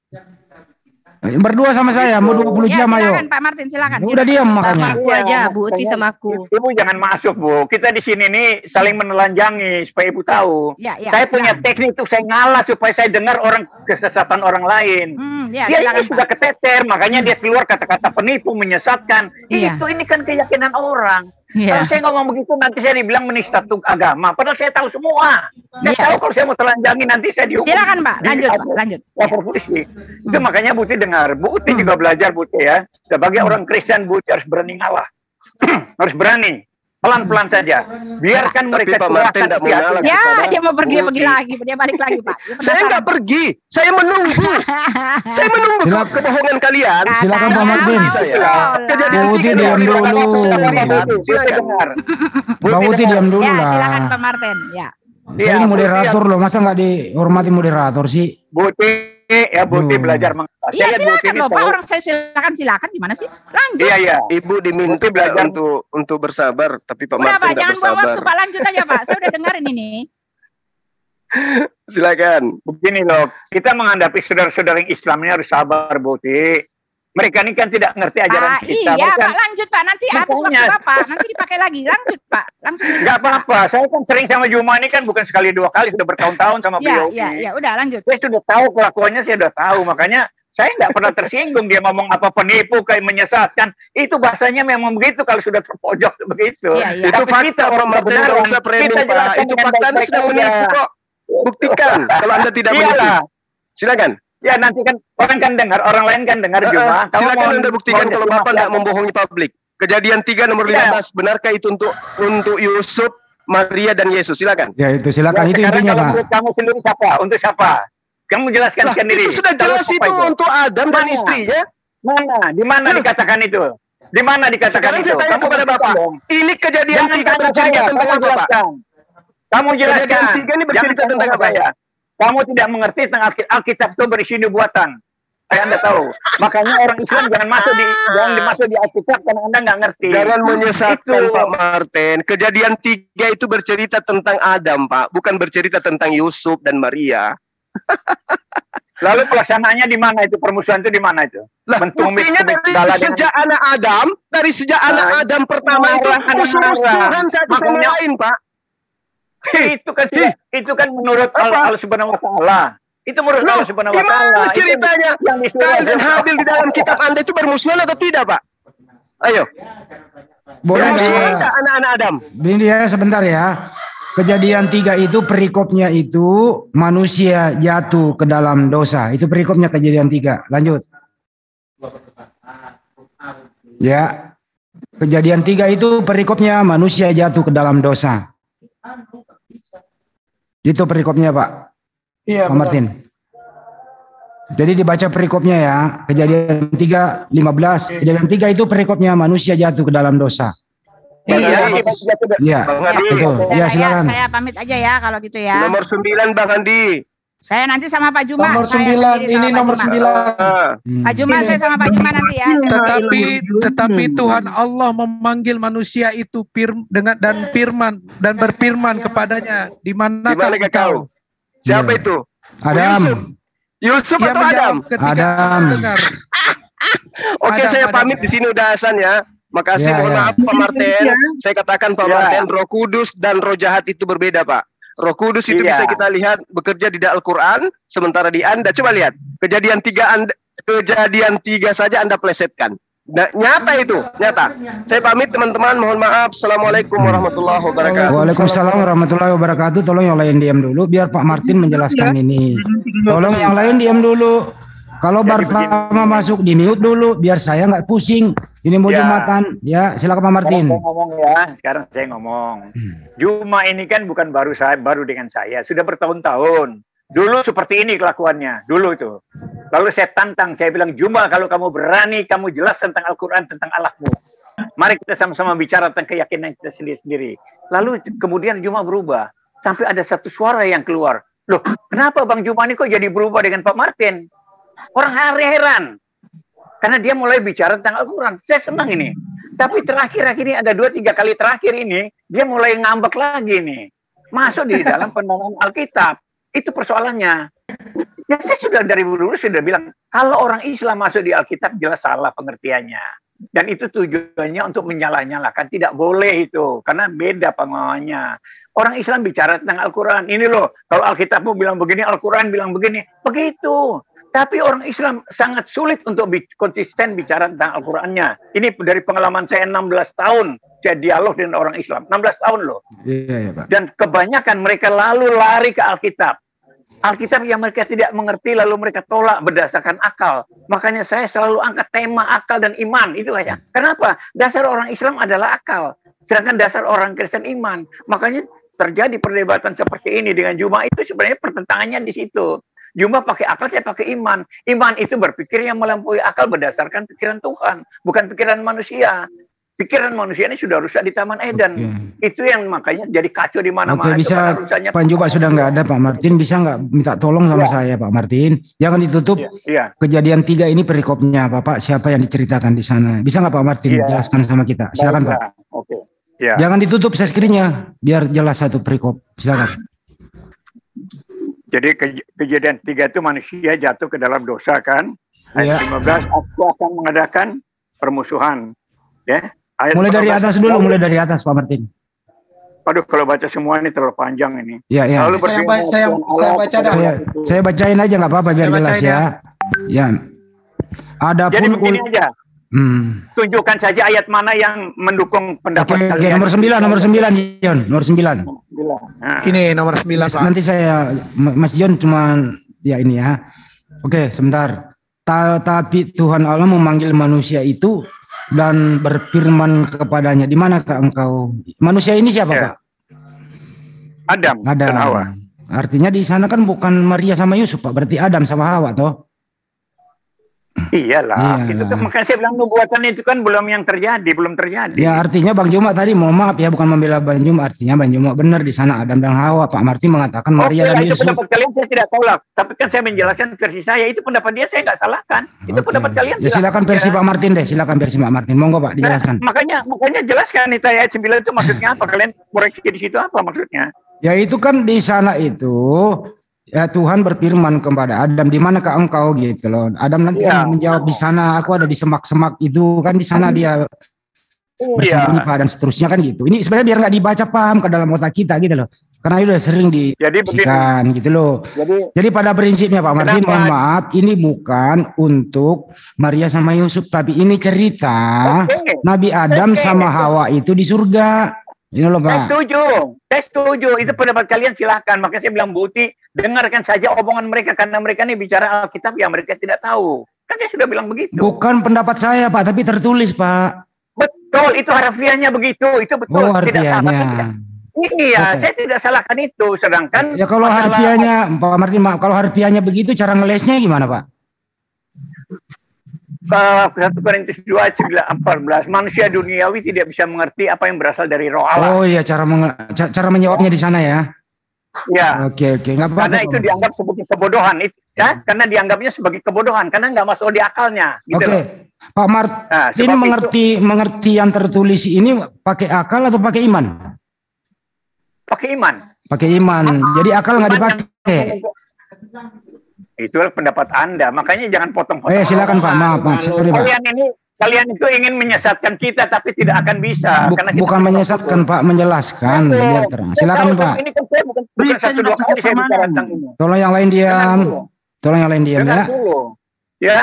Berdua sama saya mau 20 Ya, jam ayo. silakan Pak Martin, silakan. Udah diam Sama makanya. aku aja, Bu Uti sama aku. Ibu jangan masuk, Bu. Kita di sini nih saling menelanjangi supaya Ibu tahu. Ya, ya, Saya punya silakan. teknik tuh, saya ngalah supaya saya dengar orang kesesatan orang lain. Ya, Dia silakan, ini sudah Pak. keteter, makanya dia keluar kata-kata penipu, menyesatkan. Iya. Ini kan keyakinan orang. Kalau saya ngomong begitu nanti saya dibilang menista agama. Padahal saya tahu semua. Saya tahu kalau saya mau telanjangi nanti saya dihukum. Silakan Pak, lanjut Pak, lanjut. Lapor polisi. Itu makanya Bu Uti dengar. Bu Uti juga belajar Bu Uti ya. Sebagai orang Kristen Bu Uti harus berani ngalah. Harus berani. Pelan-pelan saja. Biarkan mereka Pak Martin tidak mau ngalah. Ya, dia mau pergi lagi, dia balik lagi Pak. Saya nggak pergi, saya menunggu. Saya menunggu kebohongan kalian. Silakan Pak Martin. Kejadian Bu Uti diam dulu. Bang Uti diam dulu Ya, lah. silakan Pak Martin. Ya. Saya ini moderator loh, masa nggak dihormati moderator sih? Bu Uti belajar mengalah. Iya silakan loh Pak, orang saya silakan gimana sih? Lanjut. Iya. Ibu diminta belajar untuk bersabar, tapi Pak Udah Martin Pak, tidak jangan buang bersabar. waktu Pak, lanjut aja Pak. Saya udah dengerin ini. Silakan. Begini loh, kita menghadapi saudara-saudara Islam ini harus sabar, Bu Uti. Mereka ini kan tidak ngerti ajaran kita. Iya Mereka, Pak, lanjut Pak. Nanti habis waktu Bapak, nanti dipakai lagi. Lanjut Pak, langsung. nggak apa-apa. Saya kan sering sama Juma ini kan bukan sekali dua kali, sudah bertahun-tahun sama beliau. Iya, udah lanjut. Saya sudah tahu kelakuannya, saya sudah tahu. Makanya saya nggak pernah tersinggung dia ngomong apa penipu kayak menyesatkan. Itu bahasanya memang begitu kalau sudah terpojok begitu. Iya. Itu Tapi fakta Pak Martin, nggak usah framing Pak. Itu fakta, Anda sedang menipu kok. Buktikan kalau Anda tidak menipu. Silakan. Ya nanti kan orang kan dengar, orang lain kan dengar Juma. Silakan Anda buktikan kalau Bapak tidak membohongi publik. Kejadian 3 nomor 15, benarkah itu untuk Yusuf, Maria dan Yesus? Silakan. Ya itu silakan, itu intinya Pak. Menurut kamu sendiri siapa? Untuk siapa? Kamu jelaskan sendiri. Itu sudah jelas itu untuk Adam dan istrinya. Mana? Di mana dikatakan itu? Di mana dikatakan Sekarang itu? saya tanya kepada Bapak. Ini kejadian 3 bercerita tentang apa, Pak? Kamu jelaskan. Kejadian 3 ini bercerita tentang apa ya? Kamu tidak mengerti tentang Alkitab itu berisi nubuatan. Saya Anda tahu. Makanya orang Islam jangan masuk di Alkitab karena Anda nggak ngerti. Jangan menyesatkan Pak Martin. Kejadian 3 itu bercerita tentang Adam, Pak, bukan bercerita tentang Yusuf dan Maria. Lalu pelaksanaannya di mana itu? Permusuhan itu di mana itu? Lah, buktinya dari sejak anak Adam pertama itu musuh-musuhan satu sama lain, Pak. Itu kan menurut Allah Subhanahu wa taala. Itu menurut Allah Subhanahu wa taala. Gimana ceritanya? Kain dan Habil di dalam kitab Anda itu bermusuhan atau tidak, Pak? Ayo. Boleh enggak anak-anak Adam? Ini ya sebentar ya. Kejadian 3 itu perikopnya itu manusia jatuh ke dalam dosa. Itu perikopnya kejadian 3. Lanjut. Ya. Kejadian 3 itu perikopnya manusia jatuh ke dalam dosa. Itu perikopnya Pak. Iya, Pak Martin. Jadi dibaca perikopnya ya. Kejadian 3, 15. Kejadian 3 itu perikopnya manusia jatuh ke dalam dosa. Iya. Ya, itu. Ya, silakan. Saya pamit aja ya kalau gitu ya. Nomor 9 Bang Andi. Saya nanti sama Pak Juma. Nomor 9, ini nomor 9. Pak Juma, saya sama Pak Juma nanti ya. Tetapi Tuhan Allah memanggil manusia itu dan berfirman kepadanya, di manakah engkau? Siapa itu? Adam. Yusuf Ia atau Adam? menjawab ketika Adam. mendengar. Oke, Adam, saya Adam. pamit di sini udah Hasan ya. Makasih, Ya, mohon ya. maaf Pak Martin. Saya katakan Pak Ya. Martin, Roh Kudus dan Roh Jahat itu berbeda, Pak. Roh Kudus itu Iya. bisa kita lihat bekerja di Al-Quran, sementara di Anda coba lihat kejadian 3 saja Anda plesetkan. Nah, nyata itu, nyata. Saya pamit teman-teman, mohon maaf. Assalamualaikum warahmatullahi wabarakatuh. Waalaikumsalam warahmatullahi wabarakatuh. Tolong yang lain diam dulu biar Pak Martin menjelaskan ini. Tolong yang lain diam dulu. Kalau Bartama masuk di mute dulu biar saya nggak pusing. Ini mau Ya. Jumatan. Ya, silakan Pak Martin. Sekarang saya ngomong. Juma ini kan bukan baru dengan saya, sudah bertahun-tahun. Dulu seperti ini kelakuannya, dulu itu. Lalu saya tantang, saya bilang, Juma kalau kamu berani, kamu jelas tentang Al-Quran, tentang Allahmu. Mari kita sama-sama bicara tentang keyakinan kita sendiri-sendiri. Lalu kemudian Juma berubah, sampai ada satu suara yang keluar. Loh, kenapa Bang Juma ini kok jadi berubah dengan Pak Martin? Orang heran. Karena dia mulai bicara tentang Al-Quran. Saya senang ini. Tapi terakhir ini ada 2-3 kali terakhir ini, dia mulai ngambek lagi nih. Masuk di dalam pendanaan Alkitab. Itu persoalannya. Ya, saya sudah dari dulu sudah bilang, kalau orang Islam masuk di Alkitab jelas salah pengertiannya. Dan itu tujuannya untuk menyalah-nyalahkan. Tidak boleh itu. Karena beda pemahamannya. Orang Islam bicara tentang Al-Quran. Ini loh, kalau Alkitabmu bilang begini, Al-Quran bilang begini. Begitu. Tapi orang Islam sangat sulit untuk konsisten bicara tentang Al-Qurannya. Ini dari pengalaman saya 16 tahun saya dialog dengan orang Islam. 16 tahun loh. Iya, Pak. Dan kebanyakan mereka lalu lari ke Alkitab. Alkitab yang mereka tidak mengerti lalu mereka tolak berdasarkan akal. Makanya saya selalu angkat tema akal dan iman. Itu aja. Kenapa? Dasar orang Islam adalah akal. Sedangkan dasar orang Kristen iman. Makanya terjadi perdebatan seperti ini dengan Juma itu sebenarnya pertentangannya di situ. Juma pakai akal, saya pakai iman. Iman itu berpikir yang melampaui akal berdasarkan pikiran Tuhan, bukan pikiran manusia. Pikiran manusia ini sudah rusak di Taman Eden. Itu yang makanya jadi kacau di mana-mana. Oke, bisa Pak Juma sudah nggak ada, Pak Martin. Bisa nggak minta tolong sama saya, Pak Martin? Jangan ditutup. Kejadian 3 ini perikopnya, Bapak. Siapa yang diceritakan di sana? Bisa nggak Pak Martin jelaskan sama kita? Silakan, Pak. Oke. Jangan ditutup screen-nya, biar jelas satu perikop. Silakan. Jadi kejadian 3 itu manusia jatuh ke dalam dosa kan. Ayat 15, aku akan mengadakan permusuhan. Ya. Ayat mulai dari atas dulu, mulai dari atas Pak Martin. Aduh, kalau baca semua ini terlalu panjang ini. Ya. Lalu saya baca dah. Saya bacain aja nggak apa-apa biar jelas ya. Ya. Adapun jadi begini aja. Tunjukkan saja ayat mana yang mendukung pendapat kalian. Nomor 9, John. Nomor 9. Nah. Ini nomor 9, Pak. Nanti saya, Mas John cuma ya ini ya. Oke, sebentar. Tapi Tuhan Allah memanggil manusia itu dan berfirman kepadanya, di manakah engkau? Manusia ini siapa, Pak? Adam dan Hawa. Artinya di sana kan bukan Maria sama Yusuf, Pak. Berarti Adam sama Hawa, toh? Iyalah. Itu kan makanya saya bilang nubuatan itu kan belum terjadi. Ya, artinya Bang Juma tadi, mohon maaf ya, bukan membela Bang Juma, artinya Bang Juma benar di sana Adam dan Hawa. Pak Martin mengatakan Maria dan Yusuf. Itu pendapat kalian saya tidak tolak, tapi kan saya menjelaskan versi saya, itu pendapat dia, saya nggak salahkan. Itu pendapat kalian. Ya, silakan versi Pak Martin deh, silakan versi Pak Martin. Monggo Pak, dijelaskan. Nah, makanya jelaskan itu ayat 9 itu maksudnya apa? Kalian koreksi di situ apa maksudnya? Ya itu kan di sana itu ya Tuhan berfirman kepada Adam, di manakah engkau gitu loh. Adam nanti menjawab, di sana aku ada di semak-semak itu kan, di sana dia bersembunyi Pak, dan seterusnya kan gitu. Ini sebenarnya biar nggak dibaca paham ke dalam otak kita gitu loh. Karena itu udah sering dibuktikan gitu loh. Jadi pada prinsipnya Pak Martin, mohon maaf, ini bukan untuk Maria sama Yusuf, tapi ini cerita Nabi Adam sama Hawa itu di surga. Ini loh Pak. Saya setuju. Itu pendapat kalian, silakan. Makanya saya bilang Buti, dengarkan saja omongan mereka, karena mereka ini bicara Alkitab yang mereka tidak tahu. Kan saya sudah bilang begitu. Bukan pendapat saya Pak, tapi tertulis Pak. Betul, itu harfiahnya begitu. Itu betul. Oh, harfiahnya. Iya, saya tidak salahkan itu. Sedangkan ya kalau harfiahnya, Pak Martin, kalau harfiahnya begitu, cara ngelesnya gimana Pak? 1 Korintus 2:14, manusia duniawi tidak bisa mengerti apa yang berasal dari roh Allah. Oh iya, cara menjawabnya di sana ya. Ya. Oke. Nggak apa-apa. Karena itu dianggap sebagai kebodohan, ya. Karena dianggapnya sebagai kebodohan, karena nggak masuk di akalnya. Gitu loh. Pak Martin mengerti yang tertulis ini pakai akal atau pakai iman? Pakai iman. Pakai iman. Jadi akal nggak dipakai. Itulah pendapat Anda, makanya jangan potong-potong. Silakan Pak, maaf, sorry Pak. Kalian itu ingin menyesatkan kita, tapi tidak akan bisa. Karena bukan menyesatkan Pak, menjelaskan biar terang. Silakan Pak. Ini kan saya bukan 1-2 kali saya bicara tentang ini. Tolong yang lain diam. Ya. Ya,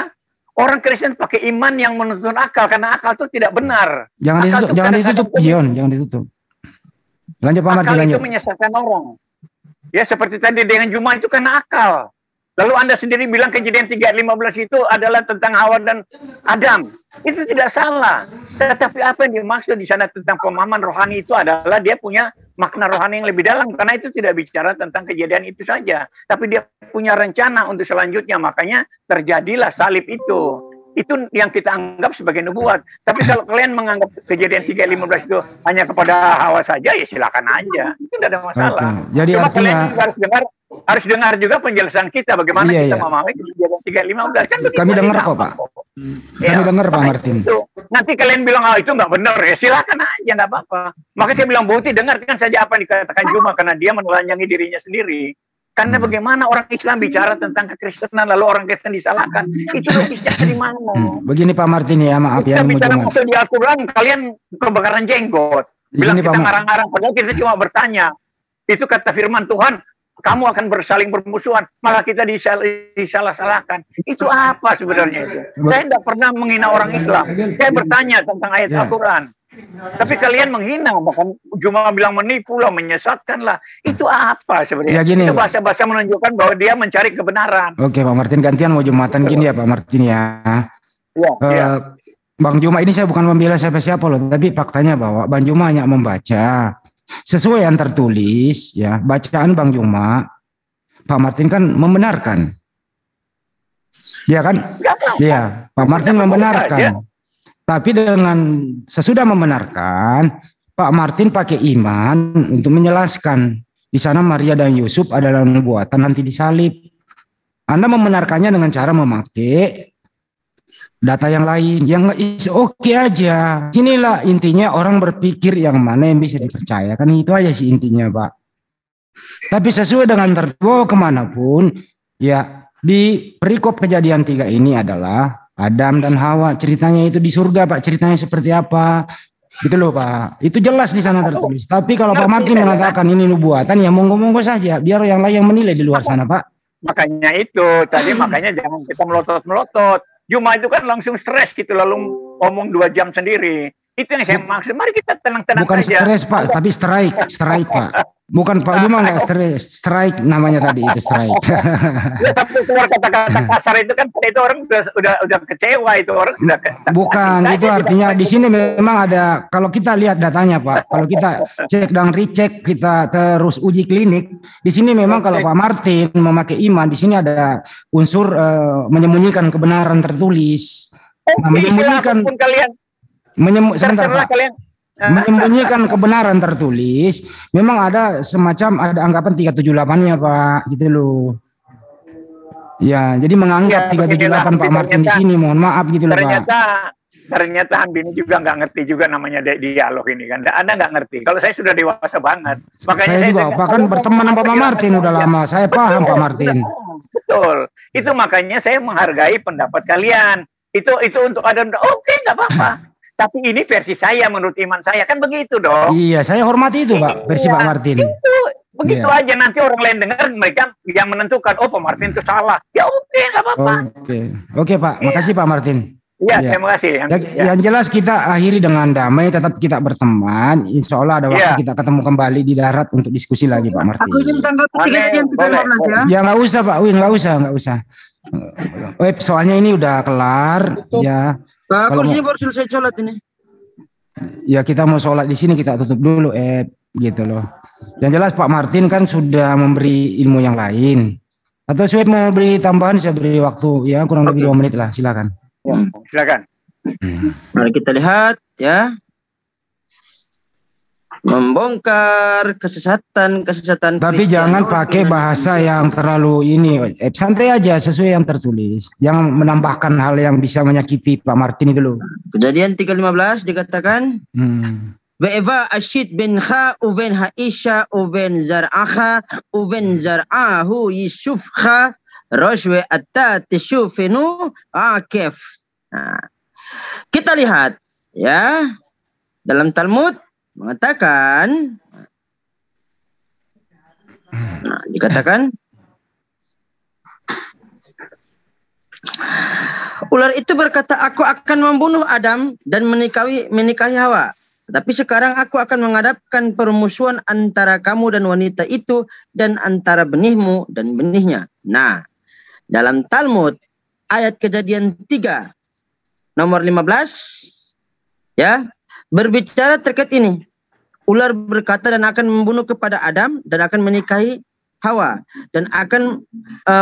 orang Kristen pakai iman yang menuntun akal, karena akal itu tidak benar. Jangan ditutup, Jion, jangan ditutup. Lanjut Pak Martin, lanjut. Akal itu menyesatkan orang. Ya, seperti tadi dengan Juma itu karena akal. Lalu Anda sendiri bilang kejadian 3:15 itu adalah tentang Hawa dan Adam. Itu tidak salah. Tetapi apa yang dimaksud di sana tentang pemahaman rohani itu adalah dia punya makna rohani yang lebih dalam. Karena itu tidak bicara tentang kejadian itu saja. Tapi dia punya rencana untuk selanjutnya. Makanya terjadilah salib itu. Itu yang kita anggap sebagai nubuat. Tapi kalau kalian menganggap kejadian 3:15 itu hanya kepada Hawa saja, ya silakan aja. Itu tidak ada masalah. Jadi cuma artinya kalian harus dengar juga penjelasan kita bagaimana kita memahami kejadian 3:15 kan. Kami dengar kok Pak. Kami dengar Pak Martin. Nanti kalian bilang itu nggak benar, ya silakan aja, nggak apa-apa. Makanya saya bilang Buti, dengarkan saja apa yang dikatakan Juma, karena dia menelanjangi dirinya sendiri. Karena bagaimana orang Islam bicara tentang kekristenan lalu orang Kristen disalahkan, itu logisnya dari mana? Begini Pak Martin ya, maaf ya. Kita bicara maksud di Al-Quran, kalian kebakaran jenggot. Bilang kita ngarang-ngarang, padahal kita cuma bertanya. Itu kata firman Tuhan, kamu akan bersaling bermusuhan, malah kita disalah-salahkan. Itu apa sebenarnya itu? Saya tidak pernah menghina orang Islam. Saya bertanya tentang ayat Al-Quran. Tapi kalian menghina, bahkan cuma bilang menipu lah, menyesatkan lah. Itu apa sebenarnya? Ya, gini, itu bahasa-bahasa menunjukkan bahwa dia mencari kebenaran. Oke Pak Martin, gantian mau Jumatan gini ya Pak Martin ya. Ya. Bang Juma ini saya bukan membela siapa-siapa loh, tapi faktanya bahwa Bang Juma hanya membaca sesuai yang tertulis ya. Bacaan Bang Juma, Pak Martin kan membenarkan. Ya kan? Iya, Pak Martin membenarkan. Tapi dengan sesudah membenarkan, Pak Martin pakai iman untuk menjelaskan di sana Maria dan Yusuf adalah nubuatan nanti disalib. Anda membenarkannya dengan cara memakai data yang lain, yang oke aja. Inilah intinya orang berpikir yang mana yang bisa dipercaya, kan itu aja sih intinya Pak. Tapi sesuai dengan terbawa kemanapun, ya di perikop kejadian 3 ini adalah Adam dan Hawa, ceritanya itu di surga Pak, ceritanya seperti apa, gitu loh Pak. Itu jelas di sana tertulis. Tapi kalau Pak Martin mengatakan ini nubuatan, ya monggo-monggo saja, biar yang lain yang menilai di luar sana Pak. Makanya itu tadi, makanya jangan kita melotot-melotot. Juma itu kan langsung stres gitu, lalu ngomong 2 jam sendiri. Itu yang saya maksud. Mari kita tenang-tenang Bukan saja. Bukan stres Pak, tapi strike Pak. Bukan Pak Juma nggak strike namanya tadi itu strike. Ya, sampai keluar kata-kata kasar itu kan itu orang udah kecewa, itu orang sudah. Bukan, itu artinya di sini memang ada, kalau kita lihat datanya Pak, kalau kita cek dan recheck, kita terus uji klinik, di sini memang kalau Pak Martin memakai iman, di sini ada unsur menyembunyikan kebenaran tertulis. Nah, menyembunyikan kalian. Sebentar Pak. Kalian. Menyembunyikan kebenaran tertulis, memang ada semacam ada anggapan 378-nya Pak, gitu loh. Ya, jadi menganggap 378 Pak Martin di sini, mohon maaf gitu loh Pak. Ternyata Andi juga nggak ngerti juga namanya dialog ini kan. Anda nggak ngerti. Kalau saya sudah dewasa banget. Makanya saya juga bahkan berteman sama Pak Martin udah lama. Saya paham Pak Martin. Betul. Itu makanya saya menghargai pendapat kalian. Itu untuk ada oke, nggak apa-apa. Tapi ini versi saya menurut iman saya, kan begitu dong. Iya, saya hormati itu Pak, versi Pak Martin. Itu begitu aja, nanti orang lain dengar, mereka yang menentukan, oh Pak Martin itu salah. Ya oke, nggak apa-apa. Oke Pak, makasih Pak Martin. Iya, terima kasih. Yang jelas kita akhiri dengan damai, tetap kita berteman. Insya Allah ada waktu kita ketemu kembali di darat untuk diskusi lagi Pak Martin. Aku ingin tanggapi kejadian 315 ya. Ya nggak usah Pak Win, nggak usah. Soalnya ini udah kelar. Tutup. Ya. Nah, aku ini baru selesai sholat ini. Ya kita mau sholat di sini, kita tutup dulu gitu loh. Yang jelas Pak Martin kan sudah memberi ilmu yang lain. Atau Sueb mau beri tambahan, saya beri waktu ya kurang lebih 2 menit lah, silakan. Ya, silakan. Mari kita lihat ya. Membongkar kesesatan. Tapi jangan pakai bahasa yang terlalu ini. Santai aja, sesuai yang tertulis. Jangan menambahkan hal yang bisa menyakiti Pak Martin itu loh. Kejadian 3:15 dikatakan. Ve'eva Ashid bin Kha uven Haisha uven Zar'aha uven Zar'ahu Yusufha Roshwe atta tishufinu akef. Nah, kita lihat ya dalam Talmud mengatakan, dikatakan ular itu berkata, aku akan membunuh Adam dan menikahi Hawa. Tapi sekarang aku akan menghadapkan permusuhan antara kamu dan wanita itu dan antara benihmu dan benihnya. Nah, dalam Talmud ayat Kejadian 3 nomor 15 ya berbicara terkait ini. Ular berkata dan akan membunuh kepada Adam dan akan menikahi Hawa dan akan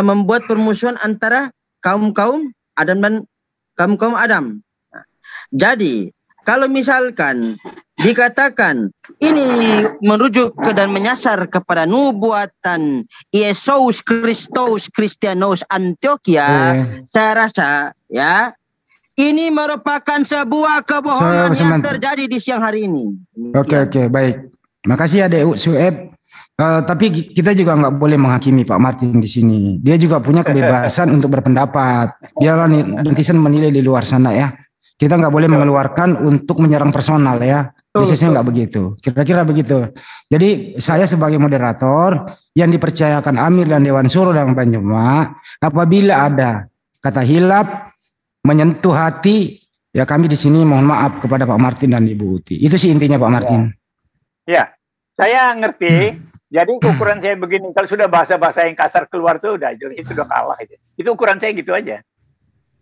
membuat permusuhan antara kaum-kaum Adam dan kaum-kaum Adam. Jadi kalau misalkan dikatakan ini merujuk ke dan menyasar kepada nubuatan Yesus Kristus Kristianos Antioquia, saya rasa ya ini merupakan sebuah kebohongan yang terjadi di siang hari ini. Oke, baik. Makasih Adek Sueb. Tapi kita juga nggak boleh menghakimi Pak Martin di sini. Dia juga punya kebebasan untuk berpendapat. Biarlah netizen menilai di luar sana ya. Kita nggak boleh mengeluarkan untuk menyerang personal ya. Biasanya nggak begitu. Kira-kira begitu. Jadi saya sebagai moderator yang dipercayakan Amir dan Dewan Suro dan Banjuma, apabila ada kata hilaf menyentuh hati Ya kami di sini mohon maaf kepada Pak Martin dan Ibu Uti. Itu sih intinya Pak Martin. Ya, saya ngerti. Jadi ukuran saya begini, kalau sudah bahasa-bahasa yang kasar keluar tuh udah itu udah kalah aja. Itu ukuran saya gitu aja.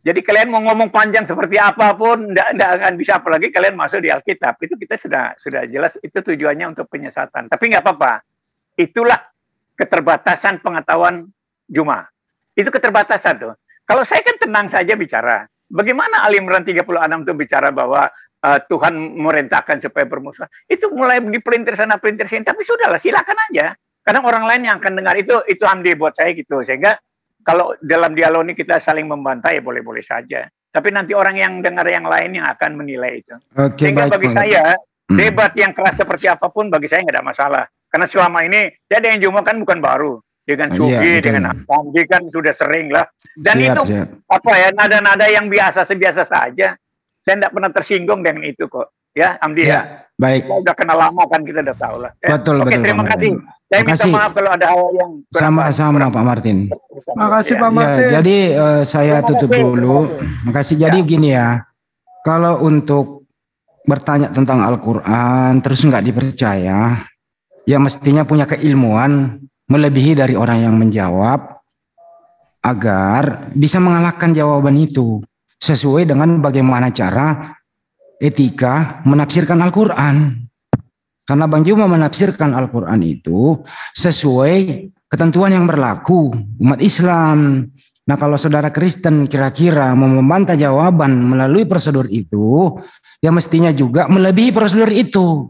Jadi kalian mau ngomong panjang seperti apapun, enggak akan bisa, apalagi kalian masuk di Alkitab. Itu kita sudah jelas itu tujuannya untuk penyesatan. Tapi nggak apa-apa. Itulah keterbatasan pengetahuan Juma. Itu keterbatasan tuh. Kalau saya kan tenang saja bicara. Bagaimana Ali Imran 36 itu bicara bahwa Tuhan merintahkan supaya bermusuhan. Itu mulai dipelintir sana, pelintir sini. Tapi sudahlah, silakan aja. Kadang orang lain yang akan dengar itu Hamdi buat saya gitu. Sehingga kalau dalam dialog ini kita saling membantah ya boleh-boleh saja. Tapi nanti orang yang dengar yang lain yang akan menilai itu. Sehingga bagi saya, debat yang keras seperti apapun bagi saya nggak ada masalah. Karena selama ini, ya ada yang Juma kan bukan baru. Dengan Sugi, dengan Hamdi kan sudah sering lah. Dan itu apa ya, nada-nada yang biasa saja. Saya tidak pernah tersinggung dengan itu kok. Ya, Hamdi ya. Baik. Kita udah kenal lama kan, kita udah tahu lah. Ya. Betul, Oke, terima kasih. Saya minta maaf kalau ada hal yang sama-sama Pak Martin. Terima kasih Pak Martin. Ya, jadi saya tutup dulu. Makasih. Jadi gini ya. Kalau untuk bertanya tentang Al-Qur'an terus nggak dipercaya, ya mestinya punya keilmuan melebihi dari orang yang menjawab agar bisa mengalahkan jawaban itu sesuai dengan bagaimana cara etika menafsirkan Al-Qur'an. Karena Bang Juma menafsirkan Al-Qur'an itu sesuai ketentuan yang berlaku umat Islam. Nah, kalau saudara Kristen kira-kira mau membantah jawaban melalui prosedur itu, ya mestinya juga melebihi prosedur itu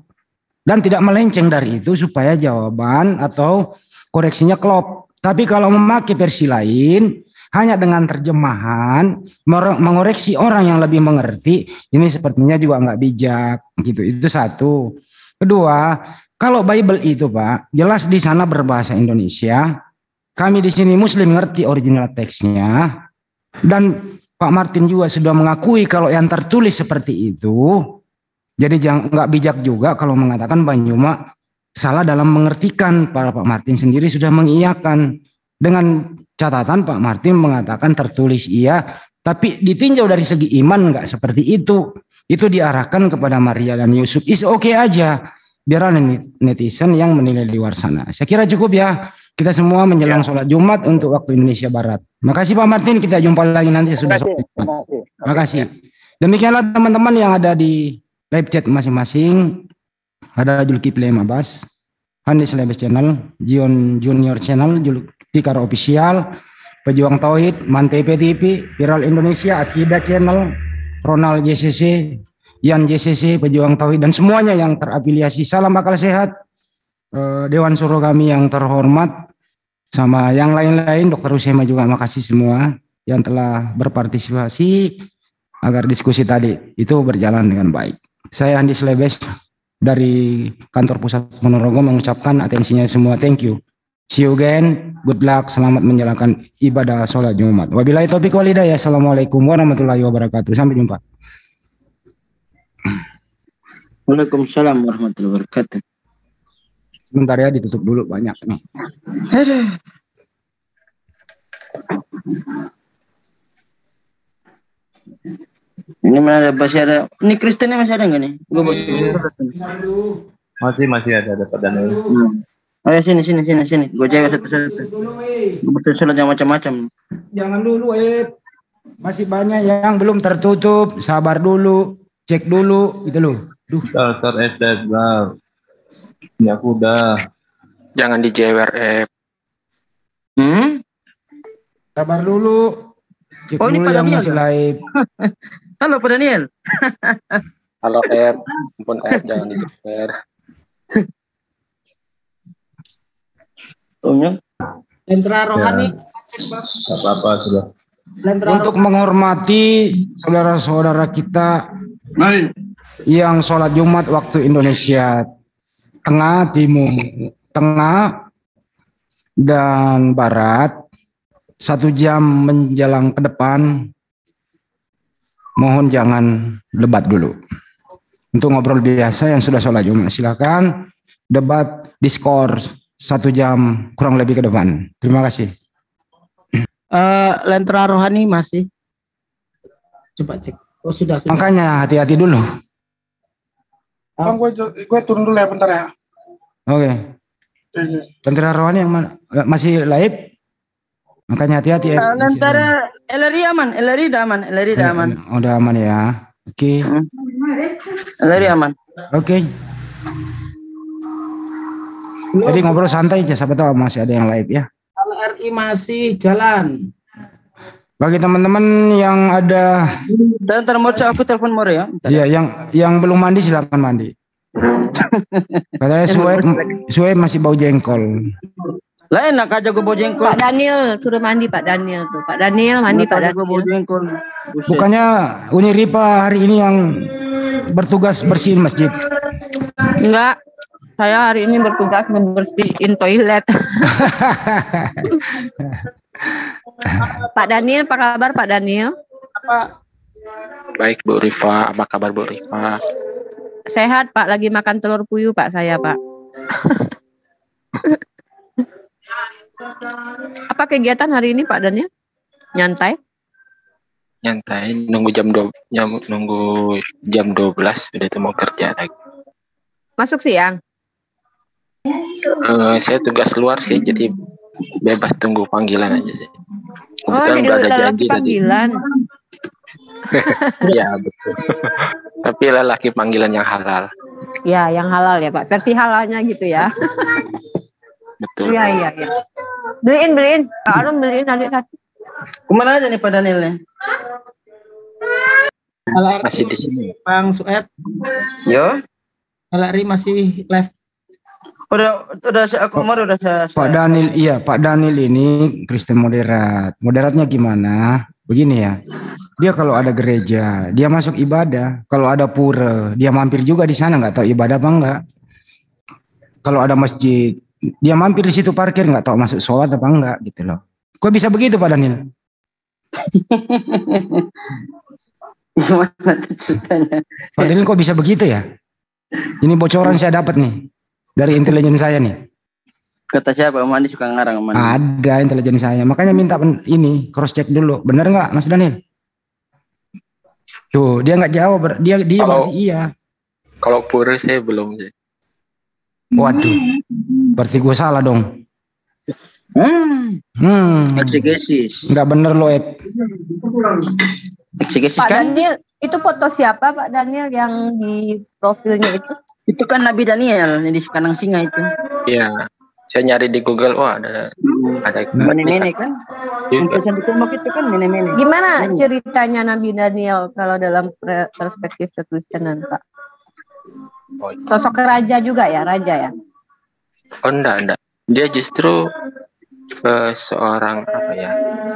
dan tidak melenceng dari itu supaya jawaban atau koreksinya klop. Tapi kalau memakai versi lain hanya dengan terjemahan mengoreksi orang yang lebih mengerti, ini sepertinya juga nggak bijak gitu. Itu satu. Kedua, kalau Bible itu Pak jelas di sana berbahasa Indonesia. Kami di sini Muslim ngerti original teksnya, dan Pak Martin juga sudah mengakui kalau yang tertulis seperti itu. Jadi jangan nggak bijak juga kalau mengatakan Bang Juma salah dalam mengertikan. Para Pak Martin sendiri sudah mengiyakan dengan catatan Pak Martin mengatakan tertulis iya, tapi ditinjau dari segi iman nggak seperti itu. Itu diarahkan kepada Maria dan Yusuf. Is oke aja. Biarlah netizen yang menilai di luar sana. Saya kira cukup ya. Kita semua menjelang sholat Jumat untuk waktu Indonesia Barat. Makasih Pak Martin. Kita jumpa lagi nanti sudah sholat Jumat. Makasih. Demikianlah teman-teman yang ada di live chat masing-masing. Ada Zulkifli Mabas, Hanis Lebes Channel, Jion Junior Channel, Zulfikar Official, Pejuang Tauhid, Mantep TV, Viral Indonesia, Akidah Channel, Ronald JCC, Yan JCC, Pejuang Tauhid, dan semuanya yang terafiliasi. Salam akal sehat. Dewan Suruh kami yang terhormat, sama yang lain-lain, Dr. Usema juga makasih semua yang telah berpartisipasi agar diskusi tadi itu berjalan dengan baik. Saya Andi Slebes dari kantor pusat Ponorogo mengucapkan atensinya semua. Thank you. See you again. Good luck. Selamat menjalankan ibadah sholat Jumat. Wabillahi taufiq wal hidayah. Assalamualaikum warahmatullahi wabarakatuh. Sampai jumpa. Waalaikumsalam warahmatullahi wabarakatuh. Sebentar ya, ditutup dulu banyak nih. Ini masih ada. Ini Kristennya masih ada nggak nih? Masih ada pada nih. Ayo sini. Gue jawab satu-satu. Gue sholat yang macam-macam. Jangan dulu, masih banyak yang belum tertutup. Sabar dulu, cek dulu, gitu loh. Start bang. Ya udah. Jangan dijewer, Sabar dulu. Cek dulu yang masih live. Halo Pak Daniel. Halo ampun jangan dijewer. Lentra rohani. Apa sudah. Untuk menghormati saudara-saudara kita yang sholat Jumat waktu Indonesia Tengah, Timur Tengah, dan Barat, 1 jam menjelang ke depan, mohon jangan debat dulu. Untuk ngobrol biasa yang sudah sholat Jumat, silakan debat diskors 1 jam kurang lebih ke depan. Terima kasih. Lentera rohani masih. Coba cek. Oh sudah. Makanya hati-hati dulu. Bang, gue turun dulu ya bentar ya. Oke. Tentara rohani yang mana? Masih live? Makanya hati-hati ya. Antara LRI aman, LRI udah aman, LRI udah aman. Udah aman ya. Oke. LRI aman. Oke. Jadi ngobrol santai aja, siapa tahu masih ada yang live ya. LRI masih jalan. Bagi teman-teman yang ada, Dan ntar mau aku telepon More ya. iya yang belum mandi silakan mandi. Katanya Sueb masih bau jengkol. Lah enak aja gue bau jengkol. Pak Daniel, suruh mandi Pak Daniel tuh. Pak Daniel mandi Pak Daniel. Bukannya Uni Ripa hari ini yang bertugas bersihin masjid? Enggak. Saya hari ini bertugas membersihin toilet. Pak Daniel, apa kabar Pak Daniel? Baik Bu Rifa, apa kabar Bu Rifa? Sehat Pak, lagi makan telur puyuh Pak saya Pak. Apa kegiatan hari ini Pak Daniel? Nyantai? Nyantai, nunggu jam 12 udah tuh mau kerja lagi. Masuk siang? Saya tugas luar sih, jadi bebas tunggu panggilan aja sih. Kebetulan udah ada janji panggilan. Iya betul. Tapi lelaki panggilan yang halal. Ya, yang halal ya Pak. Versi halalnya gitu ya. Betul. Iya. Beliin. Pak Arum beliin adik satu. Kemana aja nih Pak Daniel nih? Masih di sini. Bang Sueb. Yo. LRI masih live. Udah saya Pak Daniel, iya Pak Daniel ini Kristen moderat. Moderatnya gimana? Begini ya. Dia kalau ada gereja, dia masuk ibadah. Kalau ada pura, dia mampir juga di sana, nggak tahu ibadah apa enggak. Kalau ada masjid, dia mampir di situ parkir, nggak tahu masuk sholat apa enggak gitu loh. Kok bisa begitu Pak Daniel? Pak Daniel kok bisa begitu ya? Ini bocoran saya dapat nih dari intelijen saya nih. Kata siapa? Mandi suka ngarang Mandi. Ada intelijen saya, makanya minta ini cross check dulu. Benar nggak Mas Daniel? Tuh dia nggak jawab, dia berarti iya. Kalau pura saya belum sih. Waduh, berarti gue salah dong. Eksegesis. Nggak bener loh, Eksegesis Pak kan? Daniel, itu foto siapa Pak Daniel yang di profilnya itu? Itu kan Nabi Daniel yang di kandang singa itu. Iya. Saya nyari di Google, wah ada mene-mene kan? Yang tulisan di tembok itu kan mene-mene. Gimana ceritanya Nabi Daniel kalau dalam perspektif ketulisanan Pak? Sosok raja juga ya, raja ya? Oh enggak. Dia justru seorang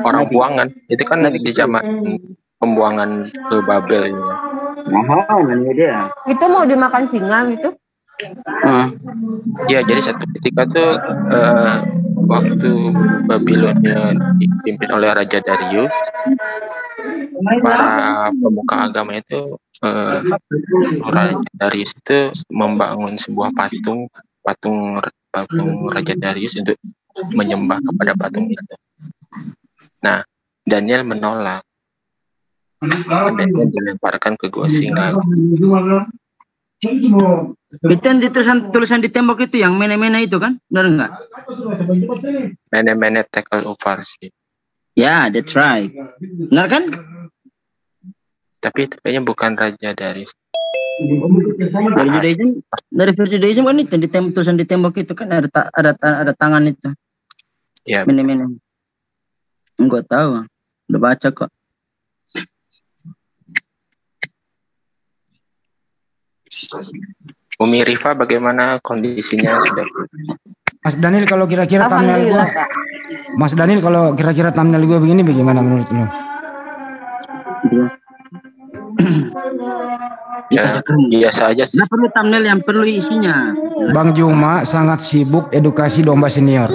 orang buangan. Itu kan di zaman pembuangan ke Babel ini. Dia. Itu mau dimakan singa gitu? Ya, jadi satu ketika tuh waktu Babilonia dipimpin oleh Raja Darius, para pemuka agama itu Raja Darius itu membangun sebuah patung Raja Darius untuk menyembah kepada patung itu. Nah, Daniel menolak. Daniel dilemparkan ke gua singa. Itu yang tulisan di tembok itu yang mene-mene itu kan? Benar enggak? Mene-mene tekel ufarsi. Ya, that's right. Benar kan? Tapi itu kayaknya bukan Raja Darius. Dari Judaism kan itu tulisan di tembok itu kan ada tangan itu. Ya. Mene-mene. Enggak tahu. Udah baca kok. Umi Rifa bagaimana kondisinya sudah? Mas Daniel kalau kira-kira thumbnail gue, Mas Daniel kalau kira-kira thumbnail gue begini bagaimana menurut lo? Ya biasa aja sih. Nah, perlu thumbnail yang perlu isinya. Bang Juma sangat sibuk edukasi domba senior.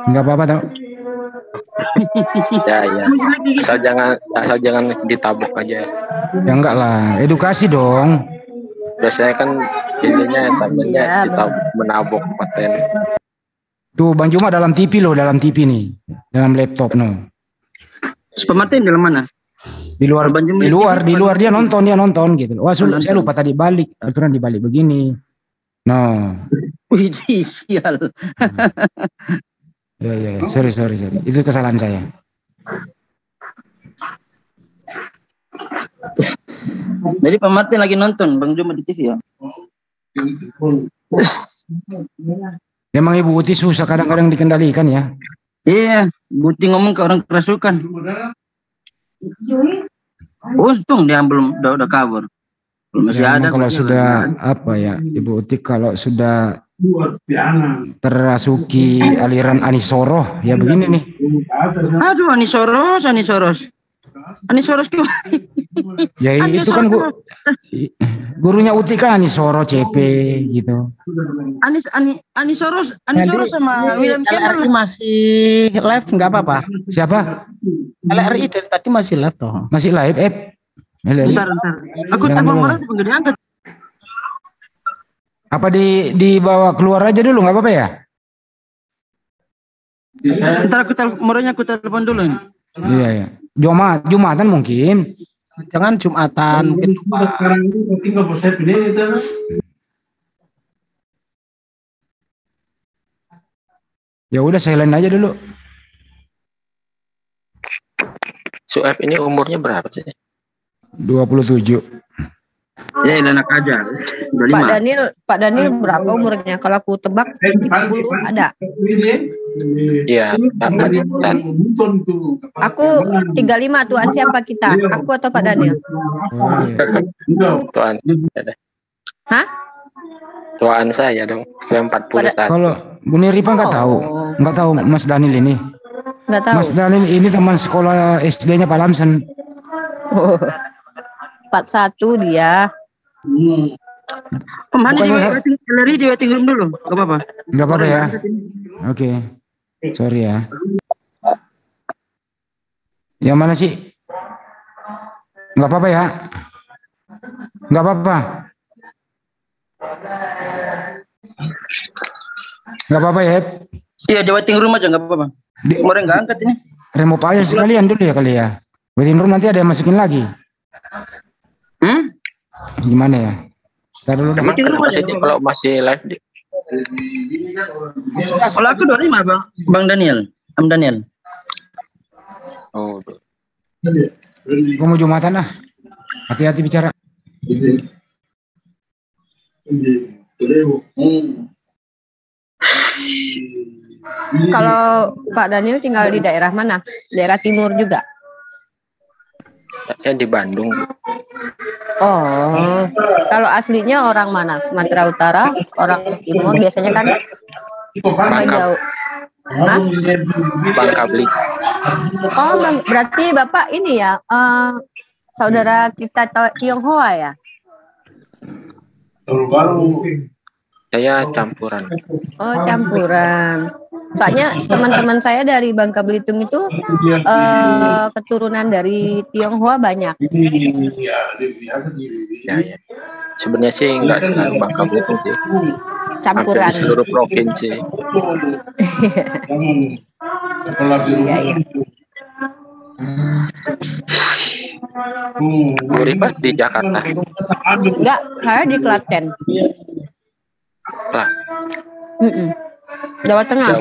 Enggak apa-apa tau? Ya. Asal jangan ditabuk aja. Ya enggak lah, edukasi dong. Biasanya kan thumbnailnya ditabuk, menabuk konten. Tuh Bang Juma dalam TV loh, dalam TV nih, dalam laptop no. Pematiin dalam mana? Di luar dia nonton gitu. Wah, saya lupa tadi balik, aturan dibalik begini. No. Wih, sial. Ya, sorry. Itu kesalahan saya. Jadi Pak Martin lagi nonton Bang Juma di TV ya? Emang Ibu Uti susah kadang-kadang dikendalikan ya? Iya, Bu Uti ngomong ke orang kerasukan. Untung dia udah kabur. Masih ya, ada kalau sudah apa ya, Ibu Uti kalau sudah terasuki aliran Anisoroh ya begini nih. Aduh, Anisoros. Ya itu kan gurunya Uti kan Anisoro CP gitu. Anisoros sama William LRI masih live nggak apa-apa. Siapa? LRI dari tadi masih live toh. Masih live LRI. Bentar. Aku telepon orang penggede angkat. Apa dibawa keluar aja dulu nggak apa-apa ya? Ntar aku telepon dulu. Iya. Jumatan mungkin. Jangan Jumatan mungkin lupa. Ya udah silent aja dulu. Sueb ini umurnya berapa sih? 27. Ya, enak aja. Pak Daniel berapa umurnya? Kalau aku tebak 30 ada. Iya, aku 35. Tuan siapa kita? Aku atau Pak Daniel? Tuan. Hah? Tuaan saya dong. Saya 41. Kalau Bu Niripa nggak tahu Mas Daniel ini. Nggak tahu. Mas Daniel ini teman sekolah SD-nya Pak Lamsen. 41 dia. Di waiting room dulu, nggak apa-apa. Nggak apa-apa ya. Oke. Sorry ya. Yang mana sih? Nggak apa-apa ya. Nggak apa-apa. Nggak apa-apa ya. Iya, di waiting room aja nggak apa-apa. Kemarin nggak angkat ini. Remove aja sekalian dulu ya kali ya. Waiting room nanti ada yang masukin lagi. Gimana ya? Ntar dulu. Emang kenapa aja kalau masih live di? Kalau aku 25 Bang Daniel. Am Daniel. Oh. Gue mau Jumatan lah. Hati-hati bicara. Kalau Pak Daniel tinggal di daerah mana? Daerah timur juga? Ya di Bandung. Oh, kalau aslinya orang mana? Sumatera Utara, orang timur biasanya kan jauh. Hah? Bangka Belitung. Oh, berarti Bapak ini ya saudara kita Tionghoa ya? Saya campuran. Oh, campuran. Soalnya teman-teman saya dari Bangka Belitung itu keturunan dari Tionghoa banyak. Ya. Sebenarnya sih nggak selalu Bangka Belitung sih. Campuran. Hampir di seluruh provinsi. Iya. Bu Rifa di Jakarta? Enggak, saya di Klaten. Jawa Tengah.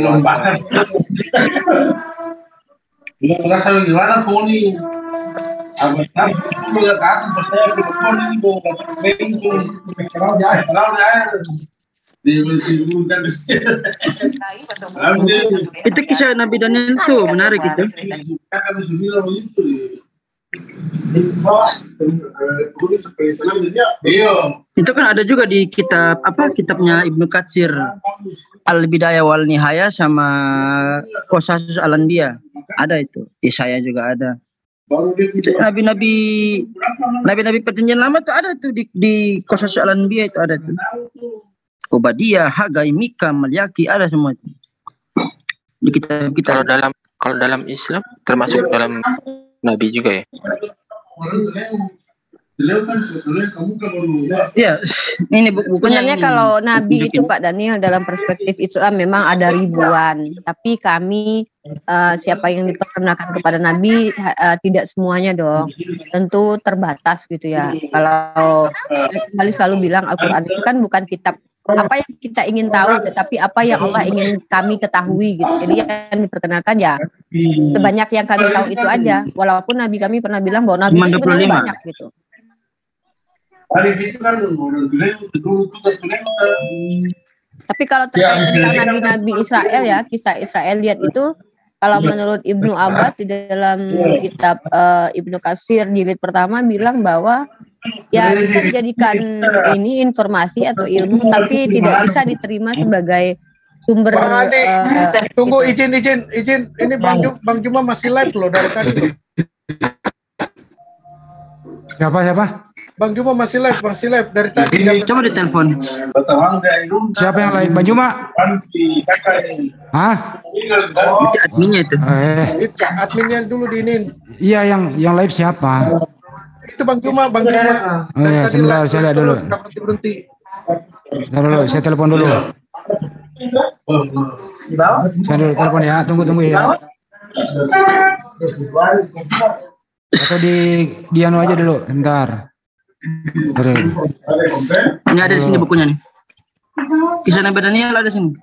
Itu kisah Nabi Daniel itu menarik itu. Itu kan ada juga di kitabnya Ibnu Katsir, Al-Bidayah wal Nihayah sama Qasasus Al-Anbiya. Ada itu. Di saya juga ada. Itu nabi-nabi perjanjian lama tuh ada tuh di Qasasus Al-Anbiya itu ada tuh. Obadiah, Hagai, Mika, Malyaki ada semua itu. Di kitab kita. Kalau dalam Islam termasuk dalam Nabi juga ya? Ya, ini bukunya. Sebenarnya kalau Nabi itu Pak Daniel dalam perspektif Islam memang ada ribuan, tapi kami siapa yang diperkenalkan kepada Nabi, tidak semuanya dong. Tentu terbatas gitu ya. Kalau kembali selalu bilang Al-Quran itu kan bukan kitab apa yang kita ingin tahu, tetapi apa yang Allah ingin kami ketahui gitu. Jadi yang diperkenalkan ya sebanyak yang kami tahu itu aja. Walaupun Nabi kami pernah bilang bahwa Nabi itu sebenarnya banyak gitu. Tapi kalau terkait tentang nabi-nabi Israel ya, kisah Israel lihat itu, kalau menurut Ibnu Abbas di dalam kitab Ibnu Katsir jilid pertama bilang bahwa ya bisa dijadikan ini informasi atau ilmu, tapi tidak bisa diterima sebagai sumber. Tunggu izin. Ini Bang Juma masih live loh dari tadi. Siapa? Bang Juma masih live dari tadi. Coba ditelepon. Siapa yang live? Bang Juma? Hah? Itu adminnya itu. Adminnya dulu diinin. Iya, yang live siapa? Itu Bang Juma. Oh iya, sebentar saya lihat dulu. Bentar dulu, saya telepon dulu. Saya dulu telepon ya, tunggu ya. Atau di anu aja dulu, bentar. Ini ada di sini bukunya nih. Kisah Nabi Daniel ada sini.